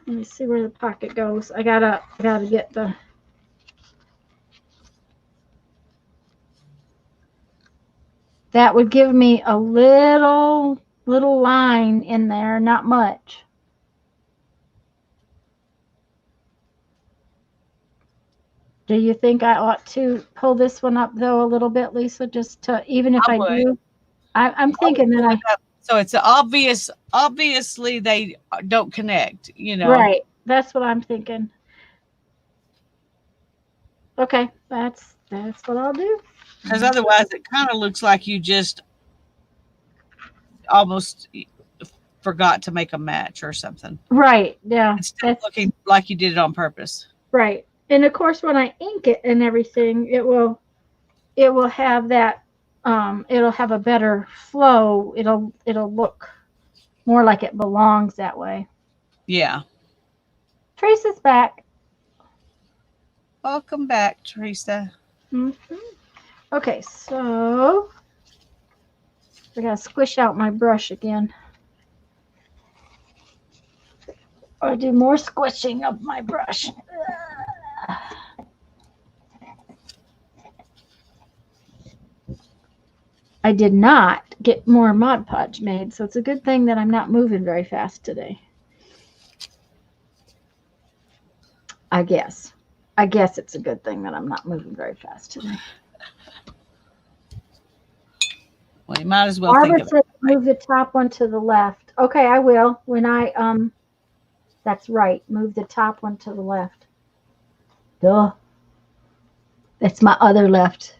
Let me see where the pocket goes. I gotta get the. That would give me a little line in there, not much. Do you think I ought to pull this one up though a little bit, Lisa? Just to, even if I I would. do, I'm I would thinking that pull it up so it's obvious. Obviously, they don't connect. right. That's what I'm thinking. Okay, that's what I'll do. Because otherwise, it kind of looks like you just almost forgot to make a match or something. Right. Yeah. Instead of looking like you did it on purpose. Right. And of course, when I ink it and everything, it will have that. It'll have a better flow. It'll look more like it belongs that way. Yeah. Teresa's back. Welcome back, Teresa. Okay, so I gotta squish out my brush again. Or do more squishing of my brush. I did not get more Mod Podge made, so it's a good thing that I'm not moving very fast today. I guess it's a good thing that I'm not moving very fast today. Well, you might as well Barbara think of said it. move the top one to the left. Okay, I will. When that's right. Move the top one to the left. Duh. That's my other left.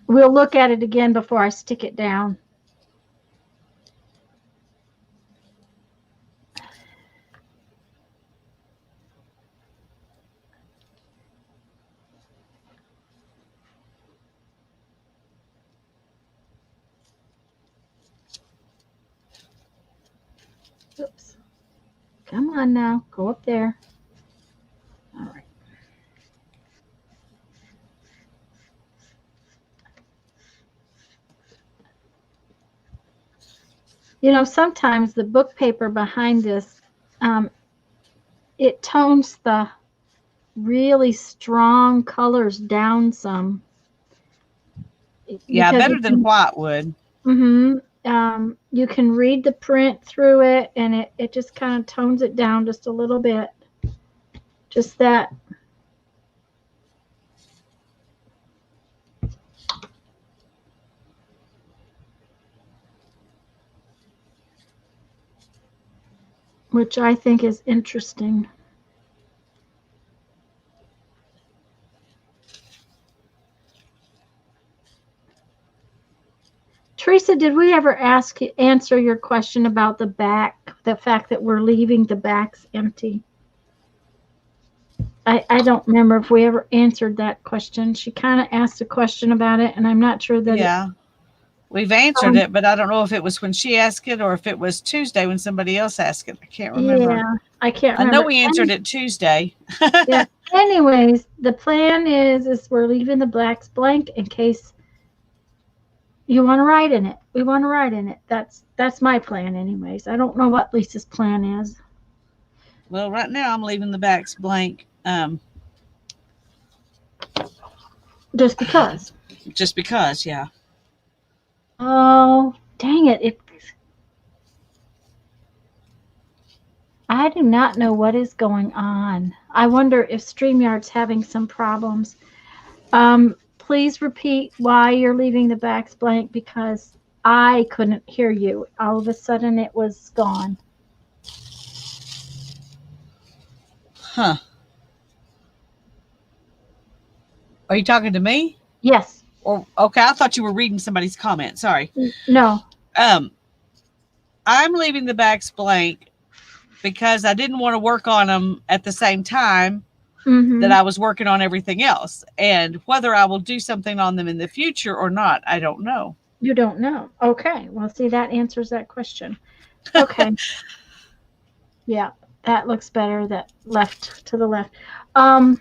We'll look at it again before I stick it down. Come on now. Go up there. All right. You know, sometimes the book paper behind this, um, it tones the really strong colors down some Yeah, because better than white would. you can read the print through it, and it just kind of tones it down just a little bit. Just that. Which I think is interesting. Teresa, did we ever answer your question about the back, the fact that we're leaving the backs empty? I don't remember if we ever answered that question. She kind of asked a question about it, and I'm not sure that Yeah. We've answered it, but I don't know if it was when she asked it or if it was Tuesday when somebody else asked it. I can't remember. yeah, I can't I know remember. we answered it Tuesday. Yeah. Anyways, the plan is we're leaving the blacks blank in case you want to write in it. We want to write in it. That's my plan, anyways. I don't know what Lisa's plan is. Well, right now I'm leaving the backs blank, Just because. just because. Yeah. Oh, dang it! I do not know what is going on. I wonder if StreamYard's having some problems. Please repeat why you're leaving the backs blank because I couldn't hear you. All of a sudden, it was gone. Huh. Are you talking to me? Yes. Or okay, I thought you were reading somebody's comment. Sorry. No. Um, I'm leaving the backs blank because I didn't want to work on them at the same time that I was working on everything else. And whether I will do something on them in the future or not, I don't know. You don't know. Okay. Well, see, that answers that question. Okay. Yeah, that looks better. That left to the left. Um,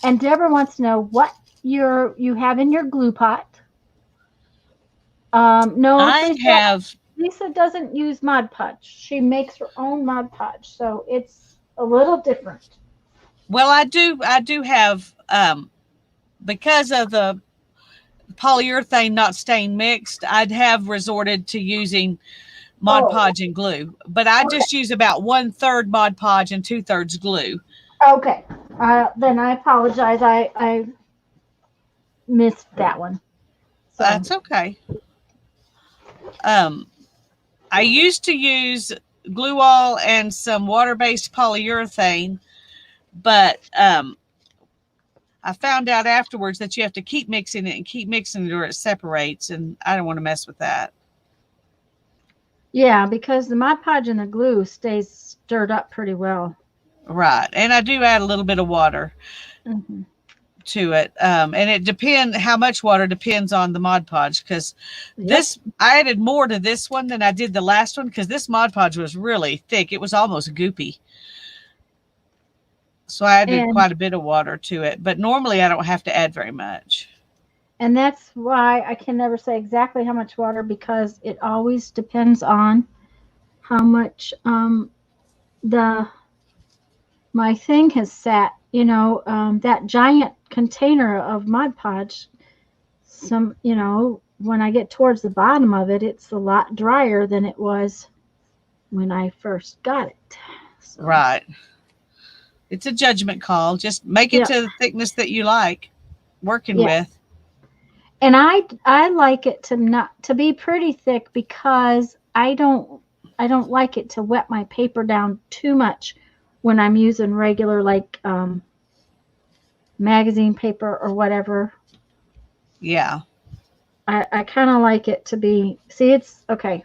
and Deborah wants to know what you have in your glue pot. No, I have. Lisa doesn't use Mod Podge. She makes her own Mod Podge, so it's a little different. Well, I do have because of the polyurethane not staying mixed, I'd have resorted to using Mod Podge and glue, but I just use about 1/3 Mod Podge and 2/3 glue. Okay. Then I apologize. I missed that one. So. That's okay. I used to use glue all and some water-based polyurethane, but I found out afterwards that you have to keep mixing it and keep mixing it or it separates, and I don't want to mess with that. Yeah, because the Mod Podge and the glue stays stirred up pretty well. Right, and I do add a little bit of water to it, and it depends how much water depends on the Mod Podge because this I added more to this one than I did the last one because this Mod Podge was really thick. It was almost goopy. So I added quite a bit of water to it, but normally I don't have to add very much. And that's why I can never say exactly how much water because it always depends on how much my thing has sat. You know, that giant container of Mod Podge. When I get towards the bottom of it, it's a lot drier than it was when I first got it. So. Right. It's a judgment call. Just make it to the thickness that you like working with. And I like it to be pretty thick because I don't like it to wet my paper down too much when I'm using regular like magazine paper or whatever. Yeah. I kind of like it to be, see, it's okay.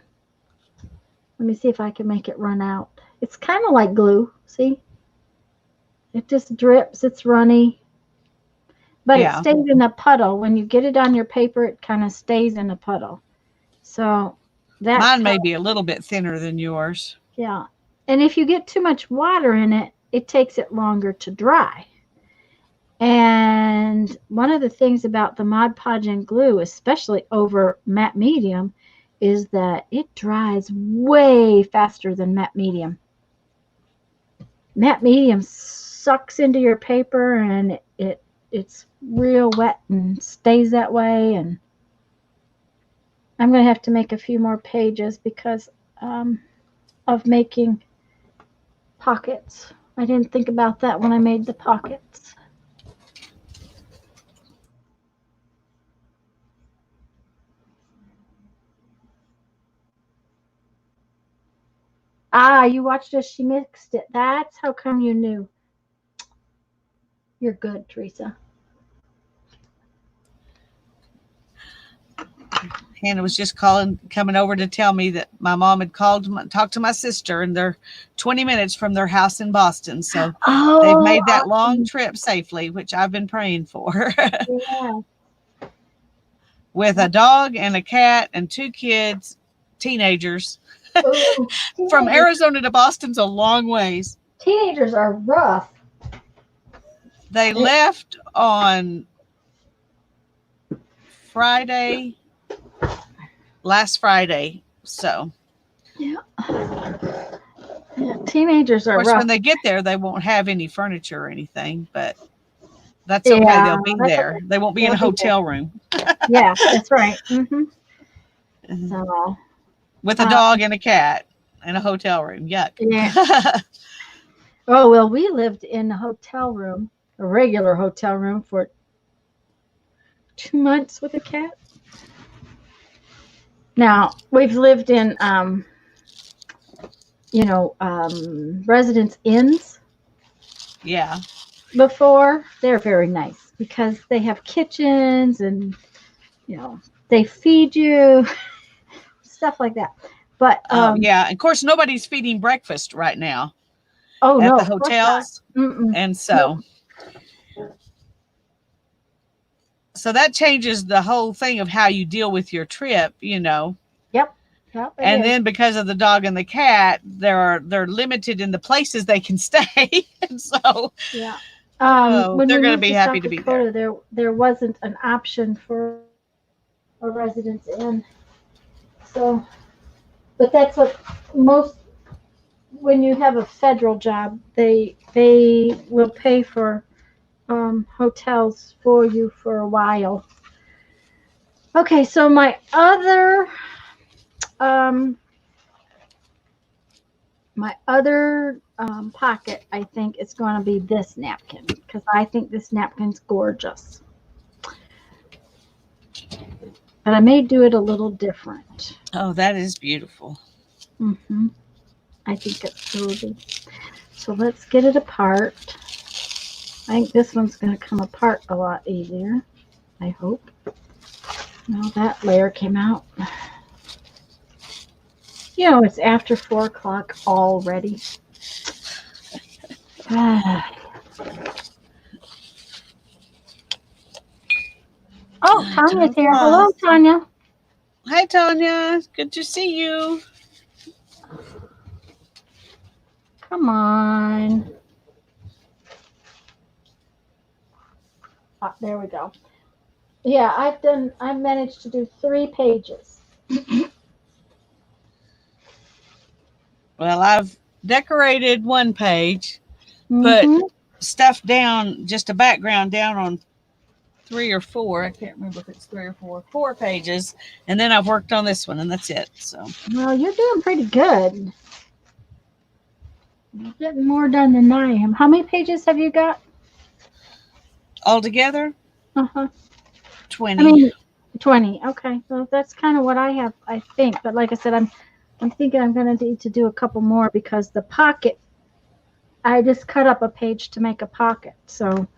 Let me see if I can make it run out. It's kind of like glue, see? It just drips, it's runny. But it stays in a puddle. When you get it on your paper, it kind of stays in a puddle. So that's mine may be a little bit thinner than yours. Yeah. And if you get too much water in it, it takes it longer to dry. And one of the things about the Mod Podge and glue, especially over matte medium, is that it dries way faster than matte medium. Matte medium sucks into your paper and it's real wet and stays that way. And I'm going to have to make a few more pages because of making pockets. I didn't think about that when I made the pockets. Ah, you watched as she mixed it. That's how come you knew. You're good, Teresa. Hannah was just coming over to tell me that my mom had talked to my sister, and they're 20 minutes from their house in Boston. So they've made that long trip safely, which I've been praying for. Yeah. With a dog and a cat and 2 kids, teenagers. Ooh, From Arizona to Boston's a long ways. Teenagers are rough. They left on last Friday. So Yeah, teenagers are of course, rough. when they get there, they won't have any furniture or anything, but that's okay. Yeah, They'll be there. okay. They won't be in a hotel room. Yeah, that's right. So, with a dog and a cat in a hotel room. Yuck. Yeah. Oh, well, we lived in a hotel room, a regular hotel room, for 2 months with a cat. Now, we've lived in, residence inns. Yeah. Before. They're very nice because they have kitchens and, they feed you, stuff like that. But, yeah. Of course, nobody's feeding breakfast right now at the of course not. hotels. And so. So that changes the whole thing of how you deal with your trip, Yep. And then because of the dog and the cat, they're limited in the places they can stay. And so yeah. When they're going to be happy to be there. There wasn't an option for a residence inn. So, but that's what when you have a federal job, they will pay for hotels for you for a while. Okay, so my other pocket, I think, is going to be this napkin because I think this napkin's gorgeous. But I may do it a little different. Oh, that is beautiful. I think it's really. So let's get it apart. I think this one's going to come apart a lot easier. I hope. Now that layer came out. It's after 4 o'clock already. Oh, Tanya's here. Hello, Tanya. Hi, Tanya. Good to see you. Come on. Oh, there we go. Yeah, I've managed to do 3 pages. Well, I've decorated 1 page, put stuff down, just a background down on 3 or 4. I can't remember if it's 3 or 4 pages. And then I've worked on this one, and that's it. So, well, you're doing pretty good. You're getting more done than I am. How many pages have you got? Altogether? 20. I mean, 20. Okay. Well, that's kind of what I have, I think. But like I said, I'm thinking I'm going to need to do a couple more because the pocket, I just cut up a page to make a pocket. So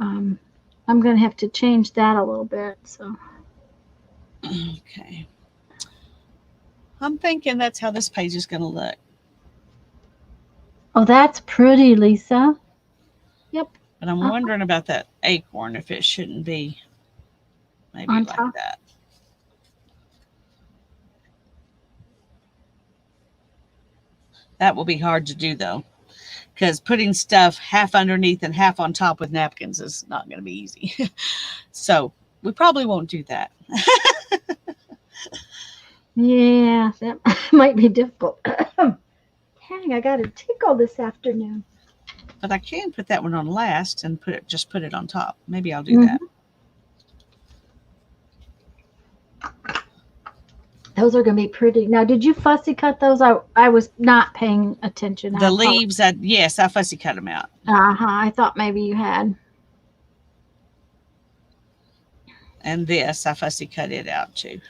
I'm going to have to change that a little bit. So. Okay. I'm thinking that's how this page is going to look. Oh, that's pretty, Lisa. Yep. But I'm wondering about that acorn, if it shouldn't be maybe on like top. that. That will be hard to do though, because putting stuff half underneath and half on top with napkins is not going to be easy. So we probably won't do that. Yeah, that might be difficult. Dang, I got a tickle this afternoon. But I can put that one on last and put it on top. Maybe I'll do Mhm. that. Those are going to be pretty. Now, did you fussy cut those? I was not paying attention. The leaves, yes, I fussy cut them out. I thought maybe you had. And this, I fussy cut it out too.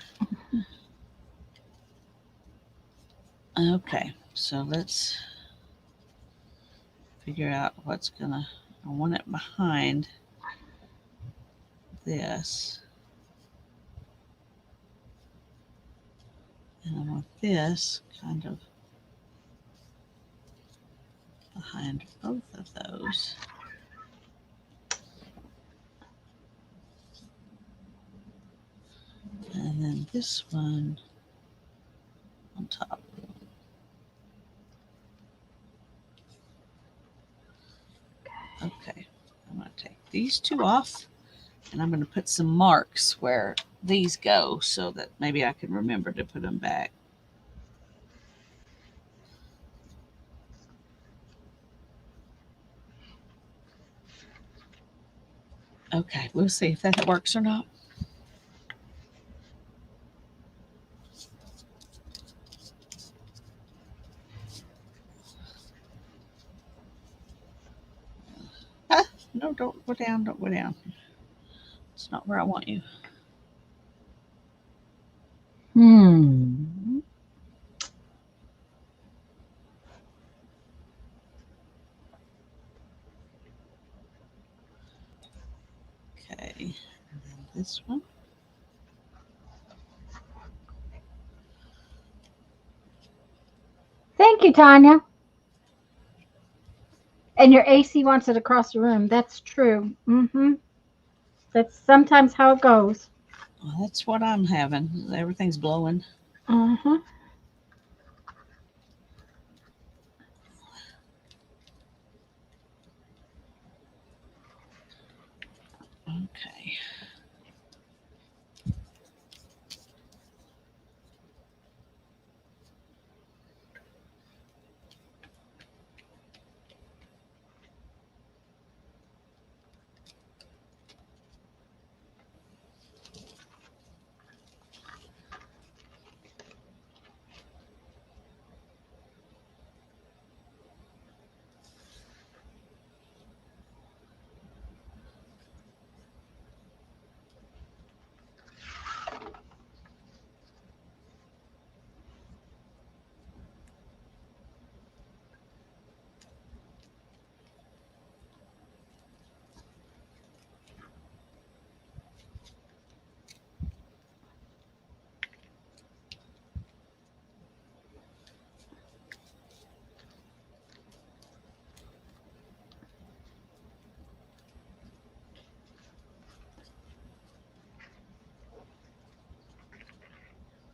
Okay, so let's figure out what's gonna, I want it behind this. And I want this kind of behind both of those. And then this one on top. Okay, I'm going to take these two off and I'm going to put some marks where these go so that maybe I can remember to put them back. Okay, we'll see if that works or not. No, don't go down, don't go down. It's not where I want you. Hmm. Okay, and then this one. Thank you, Tanya. And your AC wants it across the room. That's true. That's sometimes how it goes. Well, that's what I'm having. Everything's blowing. Uh-huh. Okay.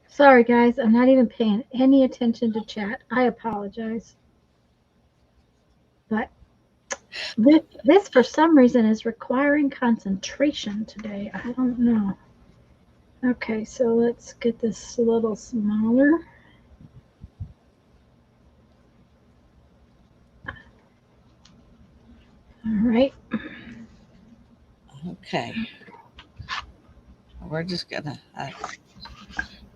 Sorry, guys. I'm not even paying any attention to chat. I apologize. But this for some reason is requiring concentration today. I don't know. Okay, so let's get this a little smaller. All right. Okay. We're just gonna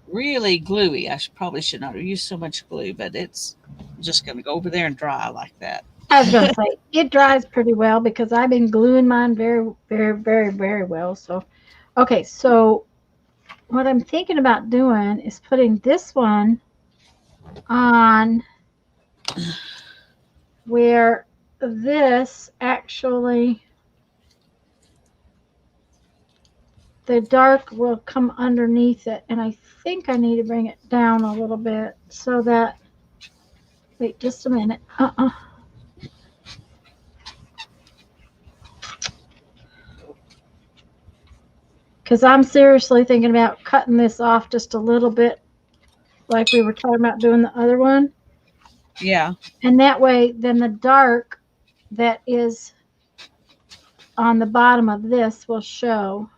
really gluey. Probably should not have used so much glue, but it's just gonna go over there and dry like that. I was going to say it dries pretty well because I've been gluing mine very, very, very, very well. So, okay, so what I'm thinking about doing is putting this one on where this actually, the dark will come underneath it. And I think I need to bring it down a little bit so that, wait just a minute. Because I'm seriously thinking about cutting this off just a little bit like we were talking about doing the other one. Yeah. And that way, then the dark that is on the bottom of this will show.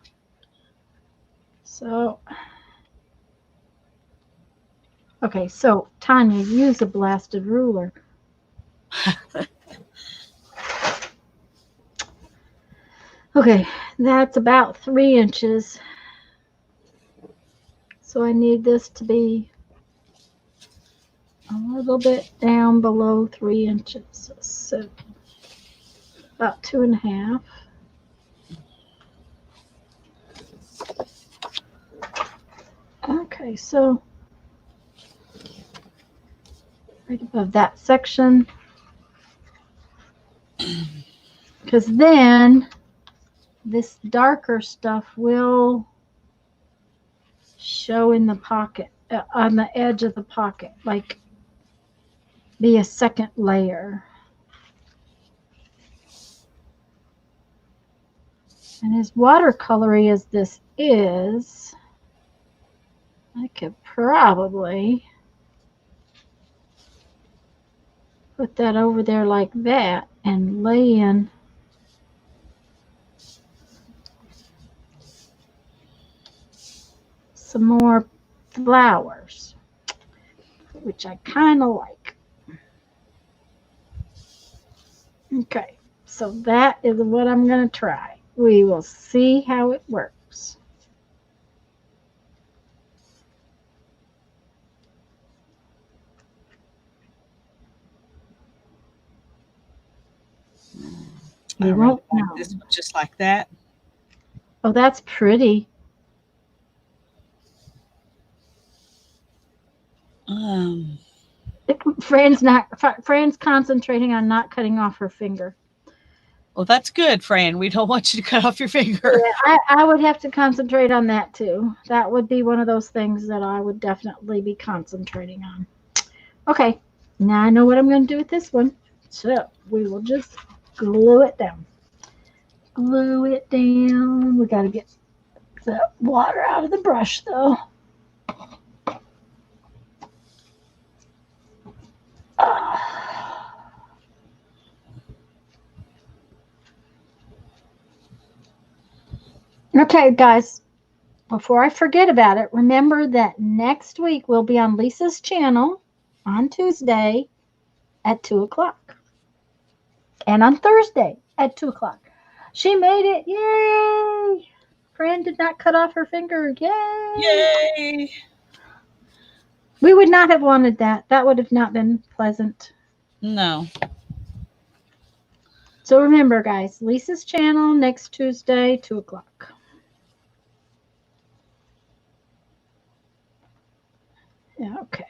So, okay, so Tanya, use a blasted ruler. Okay, that's about 3 inches. So I need this to be a little bit down below 3 inches. So about 2.5. Okay, so right above that section. Because then this darker stuff will show in the pocket, on the edge of the pocket, like be a second layer. And as watercolory as this is, I could probably put that over there like that and lay in some more flowers, which I kind of like. Okay, so that is what I'm going to try. We will see how it works. I You really won't like know. this one just like that. Oh, that's pretty. Um, Fran's concentrating on not cutting off her finger. well, that's good, Fran. We don't want you to cut off your finger. Yeah, I would have to concentrate on that too. That would be one of those things that I would definitely be concentrating on. Okay, now I know what I'm going to do with this one. So we will just glue it down. Glue it down. We got to get the water out of the brush though. Okay, guys, before I forget about it, remember that next week we'll be on Lisa's channel on Tuesday at 2 o'clock. And on Thursday at 2 o'clock. She made it. Yay! Fran did not cut off her finger. Yay! Yay! We would not have wanted that. That would have not been pleasant. No. So remember, guys, Lisa's channel next Tuesday, 2 o'clock. Okay.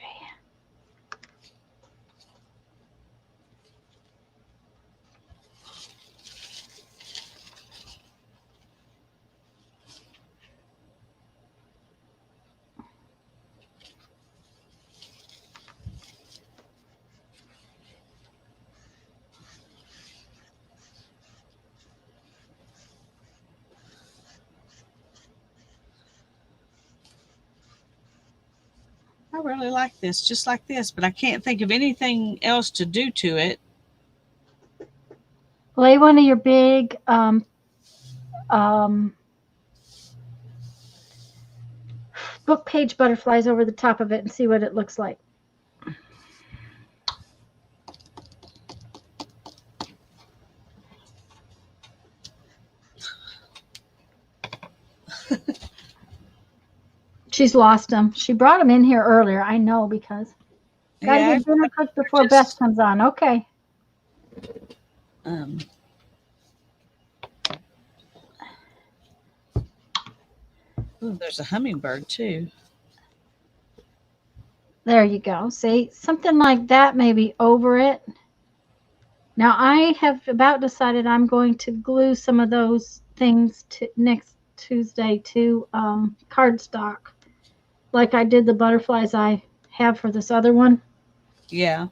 I really like this, just like this, but I can't think of anything else to do to it. Lay one of your big book page butterflies over the top of it and see what it looks like. She's lost them. She brought them in here earlier. I know because gotta Yeah, get dinner cooked before just- Beth comes on. Okay. Um, ooh, there's a hummingbird too. There you go. See, something like that maybe over it. Now I have about decided I'm going to glue some of those things to next Tuesday to cardstock, like I did the butterflies I have for this other one. Yeah.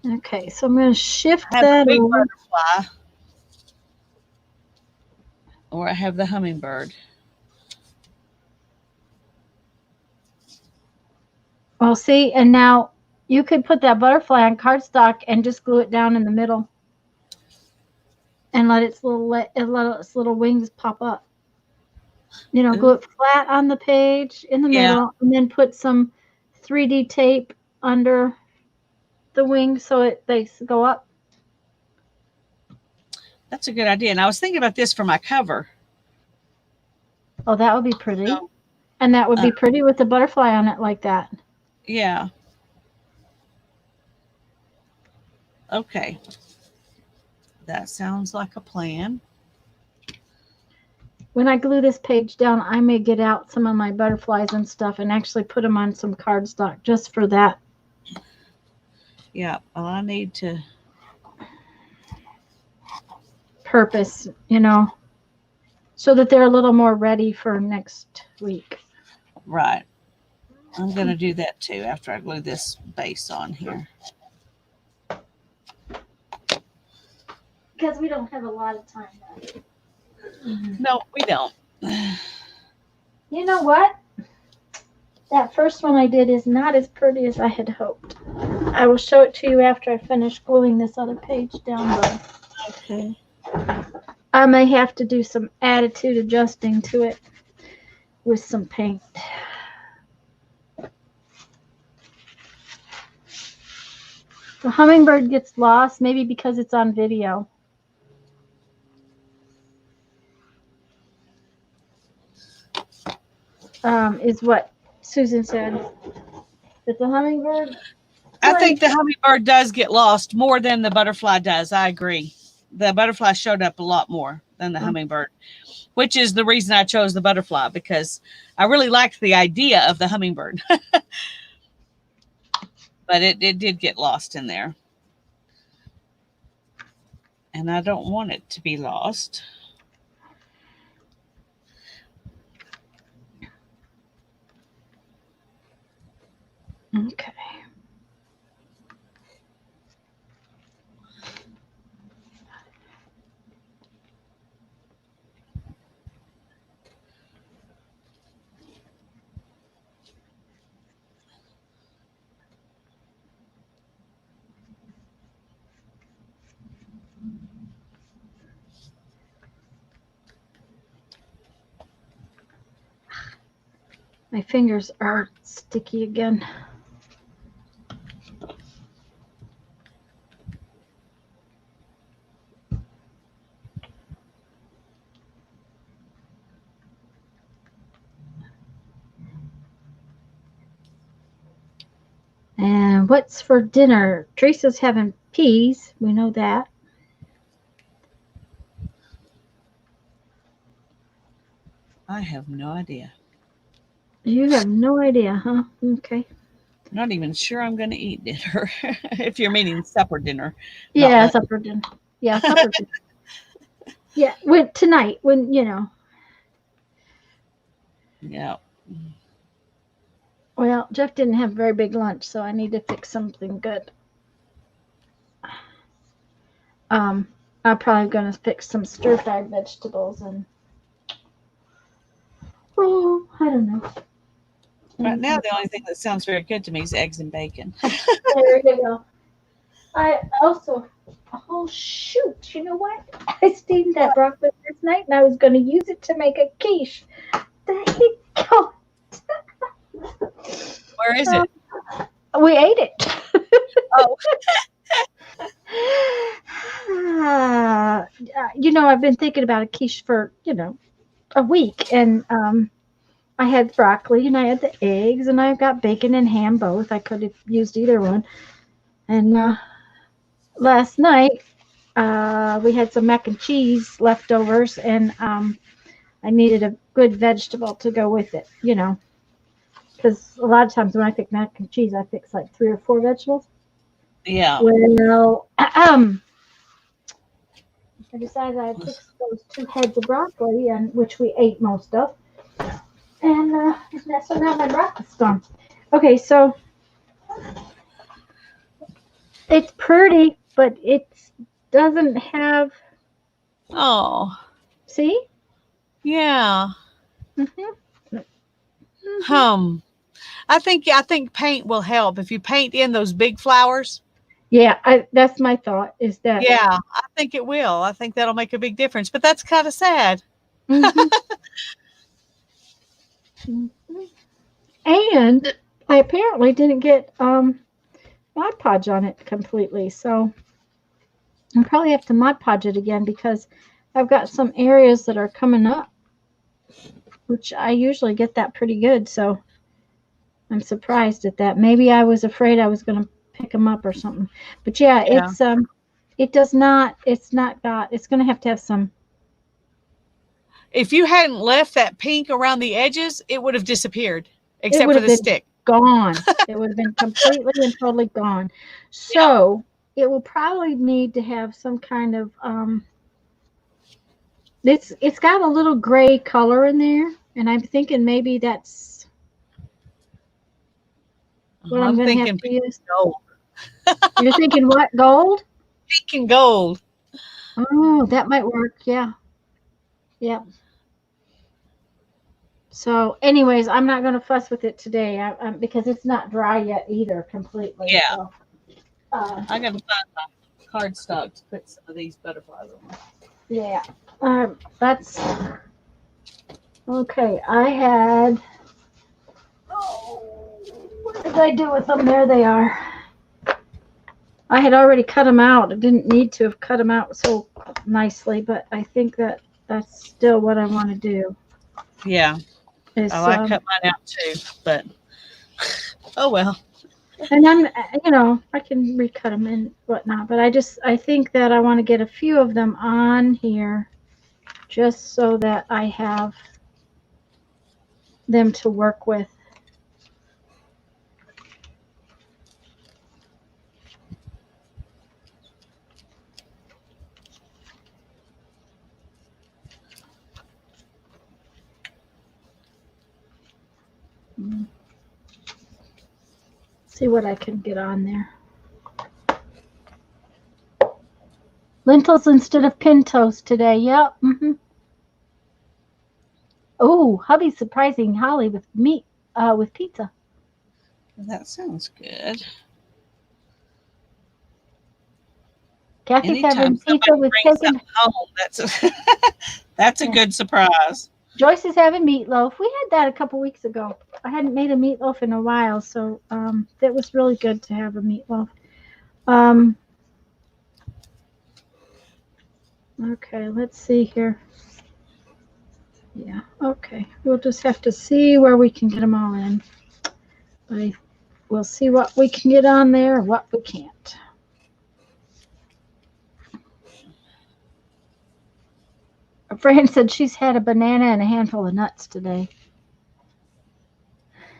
Okay, so I'm going to shift I have the that big over. butterfly, or I have the hummingbird. Well, see, and now you could put that butterfly on cardstock and just glue it down in the middle and let its little wings pop up. You know, glue Ooh, it flat on the page in the yeah, middle, and then put some 3D tape under the wings so they go up. that's a good idea. And I was thinking about this for my cover. Oh, that would be pretty. So, And that would uh, be pretty with the butterfly on it like that. yeah. Okay. That sounds like a plan. When I glue this page down, I may get out some of my butterflies and stuff and actually put them on some cardstock just for that. Yeah. Well, I need to. Purpose, so that they're a little more ready for next week. Right. I'm going to do that too after I glue this base on here. Because we don't have a lot of time left. No, we don't. You know what? That first one I did is not as pretty as I had hoped. I will show it to you after I finish gluing this other page down though. Okay. I may have to do some attitude adjusting to it with some paint. The hummingbird gets lost, maybe because it's on video. Is what Susan said. That the hummingbird. I think the hummingbird does get lost more than the butterfly does. I agree. The butterfly showed up a lot more than the hummingbird, which is the reason I chose the butterfly, because I really liked the idea of the hummingbird. But it did get lost in there. And I don't want it to be lost. Okay. My fingers are sticky again. And what's for dinner? Teresa's having peas. We know that. I have no idea. You have no idea, huh? Okay. I'm not even sure I'm going to eat dinner. If you're meaning supper dinner, not Yeah, lunch. supper dinner. Yeah, supper dinner. Yeah, tonight, Yeah. Well, Jeff didn't have a very big lunch, so I need to fix something good. I'm probably going to fix some stir-fried vegetables and, I don't know. Right now, the only thing that sounds very good to me is eggs and bacon. There you go. I also, oh shoot, you know what? I steamed that broccoli last night and I was going to use it to make a quiche. There you go. Where is it? We ate it. Oh, I've been thinking about a quiche for, a week. And I had broccoli and I had the eggs and I've got bacon and ham both. I could have used either one. And last night, we had some mac and cheese leftovers, and I needed a good vegetable to go with it, because a lot of times when I pick mac and cheese, I fix like 3 or 4 vegetables. yeah. Well, I decided I'd fix those 2 heads of broccoli, and which we ate most of, and so now my broccoli's gone. Okay, so it's pretty, but it doesn't have. Oh, See? yeah. Mm-hmm. Hmm. I think paint will help if you paint in those big flowers. Yeah, that's my thought is that. Yeah, I think it will. I think that'll make a big difference. But that's kind of sad. Mhm, mhm. And I apparently didn't get Mod Podge on it completely, so I'll probably have to Mod Podge it again because I've got some areas that are coming up, which I usually get that pretty good. So I'm surprised at that. Maybe I was afraid I was going to pick them up or something. But yeah, Yeah. it does not. It's not got. It's going to have some. If you hadn't left that pink around the edges, it would have disappeared, It except would for have the been stick. gone. It would have been completely and totally gone. Yeah. So it will probably need to have some kind of it's got a little gray color in there, and I'm thinking maybe that's what I'm I'm going to have thinking to pink use. and gold. You're thinking what, gold? Pink and gold. Oh, that might work. Yeah. Yeah. So, anyways, I'm not going to fuss with it today because it's not dry yet either completely. Yeah. So, uh, I got to find my cardstock to put some of these butterflies on. yeah. That's okay. I had. Oh, what did I do with them? There they are. I had already cut them out. I didn't need to have cut them out so nicely, but I think that that's still what I want to do. Yeah. Is Oh, I cut mine out too, but oh well. and I'm, I can recut them and whatnot, but I think that I want to get a few of them on here just so that I have them to work with. See what I can get on there. Lentils instead of pintos today. Yep. Oh, hubby's surprising Holly with meat, with pizza. That sounds good. Kathy's Anytime having pizza somebody with brings bacon. something home, that's a Yeah. good surprise. Joyce is having meatloaf. We had that a couple weeks ago. I hadn't made a meatloaf in a while, so that was really good to have a meatloaf. Um, okay, let's see here. Yeah, okay. We'll just have to see where we can get them all in. We'll see what we can get on there and what we can't. A friend said she's had a banana and a handful of nuts today.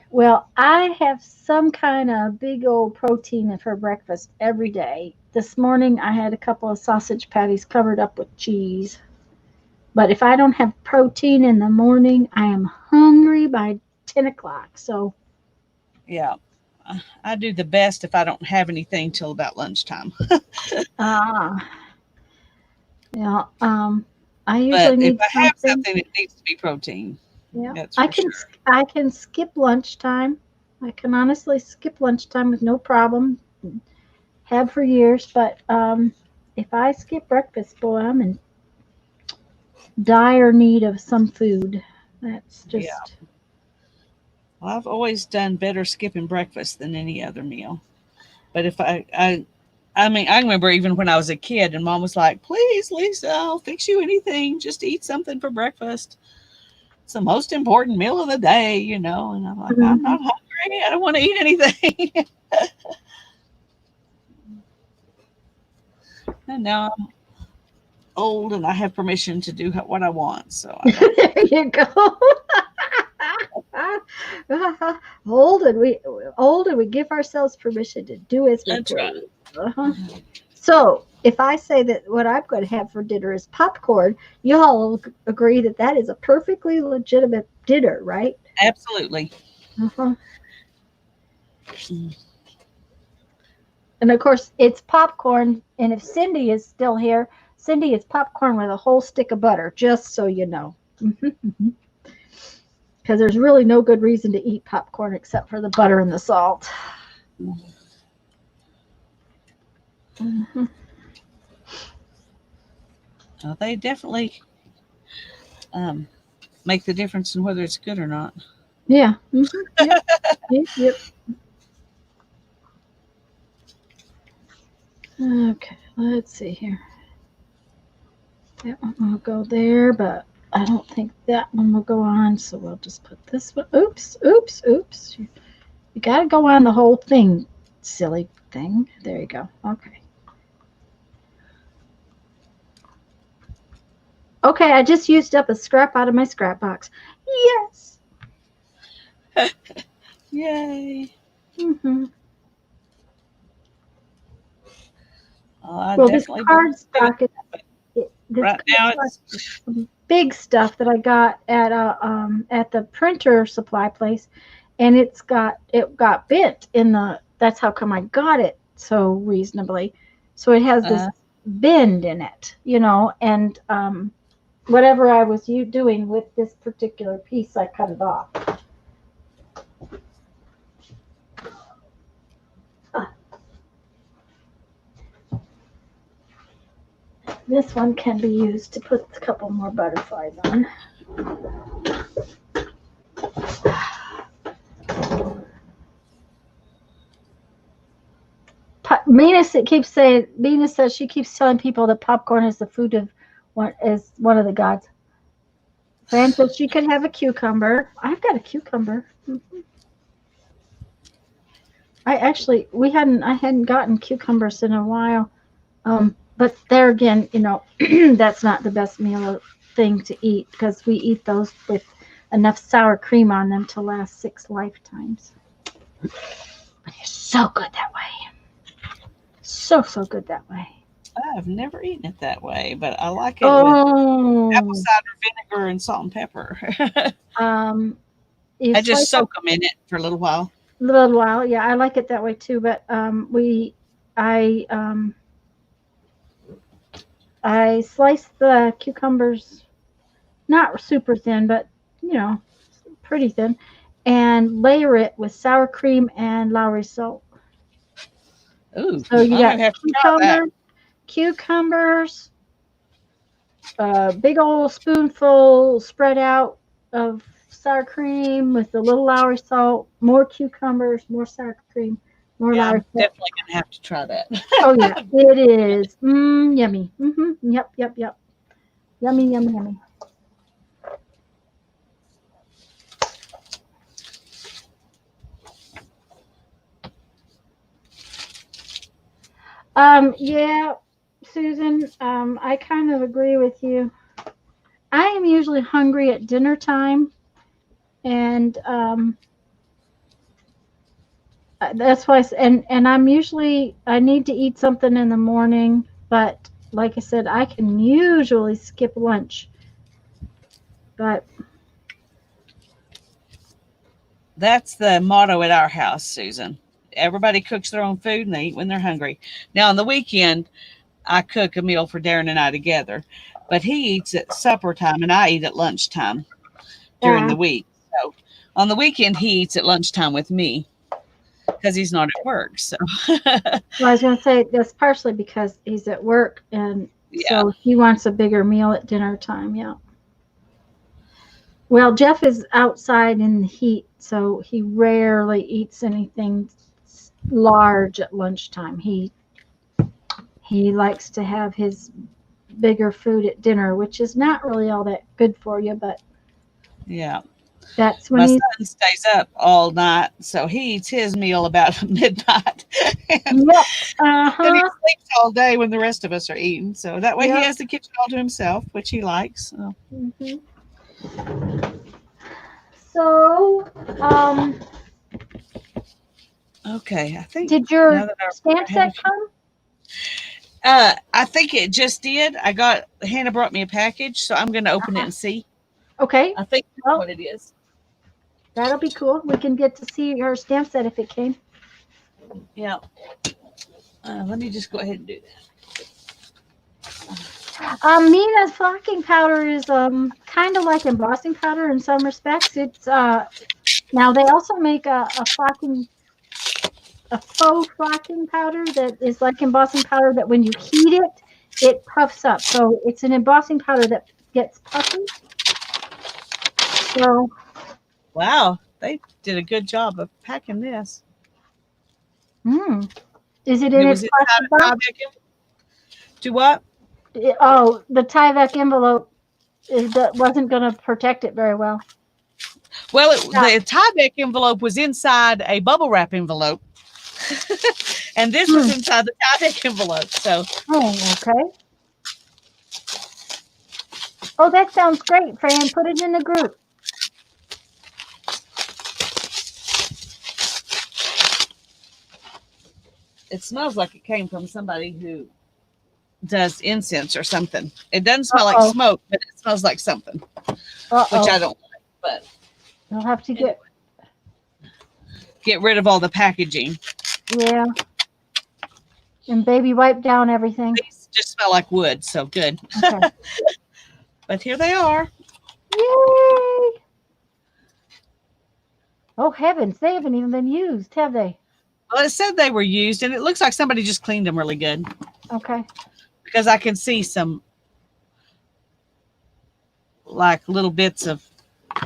Well, I have some kind of big old protein for breakfast every day. This morning I had a couple of sausage patties covered up with cheese. But if I don't have protein in the morning, I am hungry by 10 o'clock. So, Yeah. I do the best if I don't have anything till about lunchtime. uh, yeah, I But usually if need I have something. something, it needs to be protein. Yeah, That's I for can sure. I can skip lunchtime. I can honestly skip lunchtime with no problem. Have for years, but if I skip breakfast, boy, I'm in dire need of some food. That's Yeah. just Well, I've always done better skipping breakfast than any other meal. But if I mean, I remember even when I was a kid, and Mom was like, "Please, Lisa, I'll fix you anything. Just eat something for breakfast. It's the most important meal of the day, you know." And I'm like, "I'm mhm. not hungry. I don't want to eat anything." And now I'm old, and I have permission to do what I want, so I don't. There you go. old and we give ourselves permission to do as we That's right. please. Uh-huh. So if I say that what I'm going to have for dinner is popcorn, you all agree that that is a perfectly legitimate dinner, right? Absolutely. Uh-huh. And of course, it's popcorn. And if Cindy is still here, Cindy is popcorn with a whole stick of butter, just so you know. Because because there's really no good reason to eat popcorn except for the butter and the salt. Hmm. Well, they definitely make the difference in whether it's good or not. Yeah. Hmm. Yep. Yep. Yep. Okay, let's see here. That one will go there, but I don't think that one will go on, so we'll just put this one. Oops, oops, oops. You got to go on the whole thing, silly thing. There you go. Okay. Okay, I just used up a scrap out of my scrap box. Yes. Yay! Hmm. I Well, this definitely believe in cardstock is it. this Right now, cardstock it's is some big stuff that I got at the printer supply place, and it got bent in the. That's how come I got it so reasonably. So it has this uh, bend in it, and whatever I was doing with this particular piece, I cut it off. Ah, this one can be used to put a couple more butterflies on. Mina says she keeps telling people that popcorn is the food of one of the gods. Fran says she could have a cucumber. I've got a cucumber. I hadn't gotten cucumbers in a while. But there again, that's not the best meal thing to eat because we eat those with enough sour cream on them to last 6 lifetimes. But it's so good that way. So, so good that way. I've never eaten it that way, but I like it with apple Oh, cider vinegar and salt and pepper. um, you I just slice up soak them in it for a little while. a little while. Yeah, I like it that way too. But I, um, I slice the cucumbers not super thin, but you know, pretty thin, and layer it with sour cream and Lowry salt. Ooh, So you I'm got gonna have to try that. cucumbers, a big old spoonful spread out of sour cream with a little Lowry salt, more cucumbers, more sour cream, more Yeah, Lowry I'm salt. definitely gonna have to try that. Oh yeah, it is. Yummy. Yep, yep, yep. Yummy, yummy, yummy. Yeah, Susan, I kind of agree with you. I am usually hungry at dinner time, and that's why. And I need to eat something in the morning, but like I said, I can usually skip lunch. But That's the motto at our house, Susan. Everybody cooks their own food and they eat when they're hungry. Now on the weekend, I cook a meal for Darren and I together, but he eats at supper time and I eat at lunchtime during uh, the week. So on the weekend, he eats at lunchtime with me because he's not at work. So well, I was going to say that's partially because he's at work, and yeah, so he wants a bigger meal at dinner time. Yeah. Well, Jeff is outside in the heat, so he rarely eats anything large at lunchtime. He likes to have his bigger food at dinner, which is not really all that good for you, but yeah. that's when My he's. son stays up all night, so he eats his meal about midnight. and Yep. Uh then he huh. sleeps all day when the rest of us are eating. So that way he Yep. has the kitchen all to himself, which he likes. So. Hmm. So, Okay, I think did now your that stamp I have a set few. come? I think it just did. I got Hannah brought me a package, so I'm going to open it Uh-huh. and see. Okay. I think that's Well, what it is. that'll be cool. We can get to see your stamp set if it came. Yeah. Let me just go ahead and do that. Mina's flocking powder is kind of like embossing powder in some respects. It's now they also make a faux flocking powder that is like embossing powder that when you heat it, it puffs up. So it's an embossing powder that gets puffy. So Wow, they did a good job of packing this. is it It in was its inside plastic a box? Tyvek. Do what? Oh, the Tyvek envelope wasn't going to protect it very well. Well, Yeah. the Tyvek envelope was inside a bubble wrap envelope, and this was Hmm. inside the Tyvek envelope. So, Oh, okay. Oh, that sounds great, Fran. Put it in the group. it smells like it came from somebody who does incense or something. It doesn't smell like Uh-oh. smoke, but it smells like something, which I Uh-oh. don't like. But You'll have to anyway, get rid of all the packaging. yeah. And baby wipe down everything. These just smell like wood, so good. Okay. But here they are. Yay! Oh, heavens. They haven't even been used, have they? Well, it said they were used, and it looks like somebody just cleaned them really good Okay. because I can see some like little bits of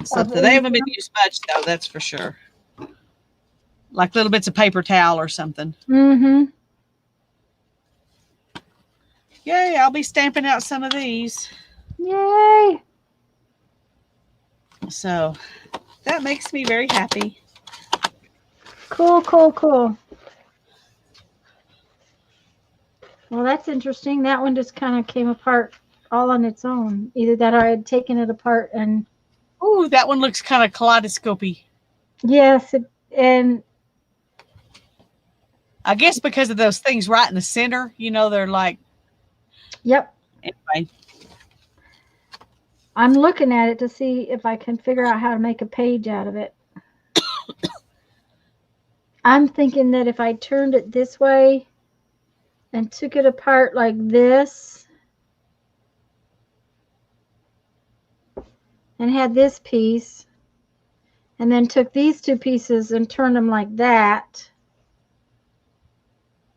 something. They haven't been used much, though, that's for sure. Like little bits of paper towel or something. Mm-hmm. Yay, I'll be stamping out some of these. Yay! So that makes me very happy. Cool, cool, cool. Well, that's interesting. That one just kind of came apart all on its own. Either that or I had taken it apart and Ooh, that one looks kind of kaleidoscopy. yes, and I guess because of those things right in the center, they're like, yep. anyway. I'm looking at it to see if I can figure out how to make a page out of it. I'm thinking that if I turned it this way and took it apart like this and had this piece and then took these two pieces and turned them like that,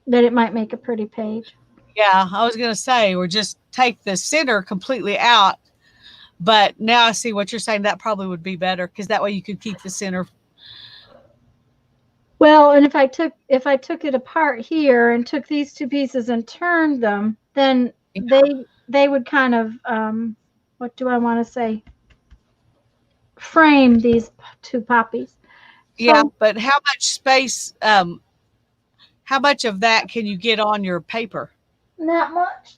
that it might make a pretty page. Yeah, I was going to say, or just take the center completely out. But now I see what you're saying. That probably would be better because that way you could keep the center. Well, and if I took it apart here and took these two pieces and turned them, then they would kind of what do I want to say? Frame these two poppies. Yeah, So, but how much space, how much of that can you get on your paper? not much.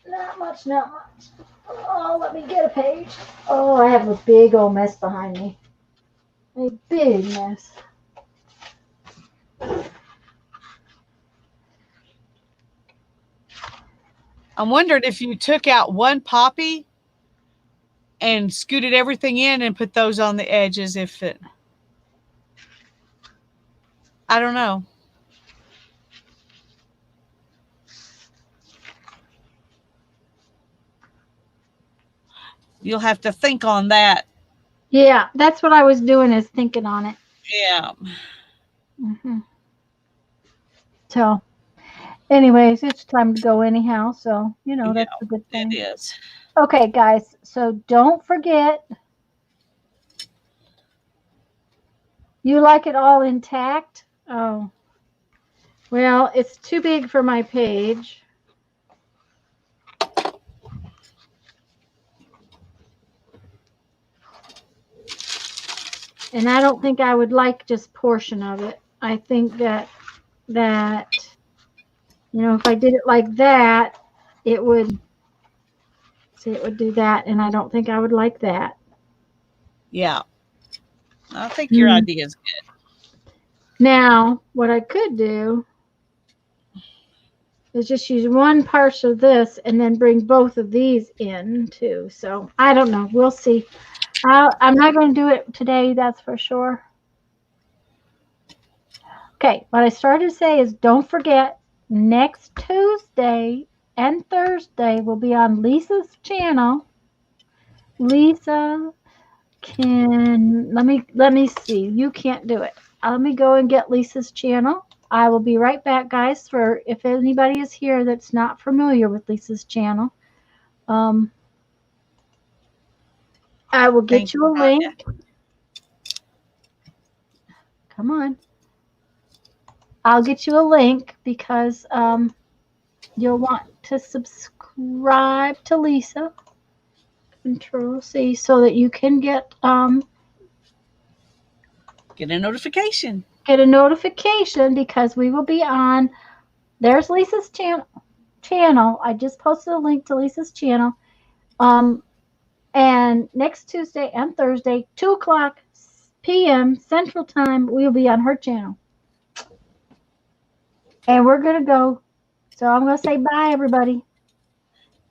Not much, not much. Oh, let me get a page. Oh, I have a big old mess behind me. A big mess. I'm wondering if you took out one poppy and scooted everything in and put those on the edges, I don't know. You'll have to think on that. Yeah, that's what I was doing, is thinking on it. Yeah. So, anyways, it's time to go anyhow. So, that's a good thing. It is. Okay, guys. So don't forget, you like it all intact? Oh, well, it's too big for my page. And I don't think I would like just portion of it. I think that if I did it like that, it would do that, and I don't think I would like that. Yeah. I think your idea is good. Now, what I could do is just use one part of this and then bring both of these in too. So I don't know. We'll see. I'm not going to do it today, that's for sure. Okay, what I started to say is don't forget, next Tuesday and Thursday will be on Lisa's channel. Lisa can let me see. You can't do it. Let me go and get Lisa's channel. I will be right back, guys. For if anybody is here that's not familiar with Lisa's channel, um, I will Thank get you, you a Tanya. link. Come on, I'll get you a link because you'll want to subscribe to Lisa. Control C so that you can Get a notification. get a notification because we will be on. There's Lisa's channel. I just posted a link to Lisa's channel. Um, and next Tuesday and Thursday, 2 o'clock p.m. Central Time, we'll be on her channel. And we're gonna go. So I'm gonna say bye, everybody.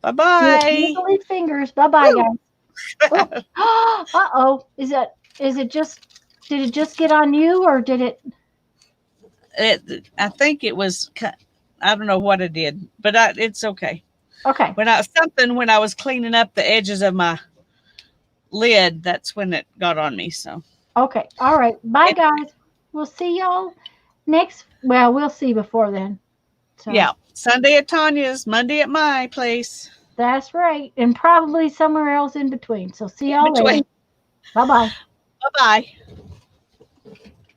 Bye bye. Usually fingers. Bye bye, guys. Oh, uh-oh. Is it just did it just get on you or did it I think it was. I don't know what it did, but it's okay. okay. When I was cleaning up the edges of my lid, that's when it got on me. So Okay. All right. Bye it, guys. We'll see y'all we'll see before then. So yeah, Sunday at Tanya's, Monday at my place. that's right. And probably somewhere else in between. So see In y'all later. between. Bye bye. Bye bye.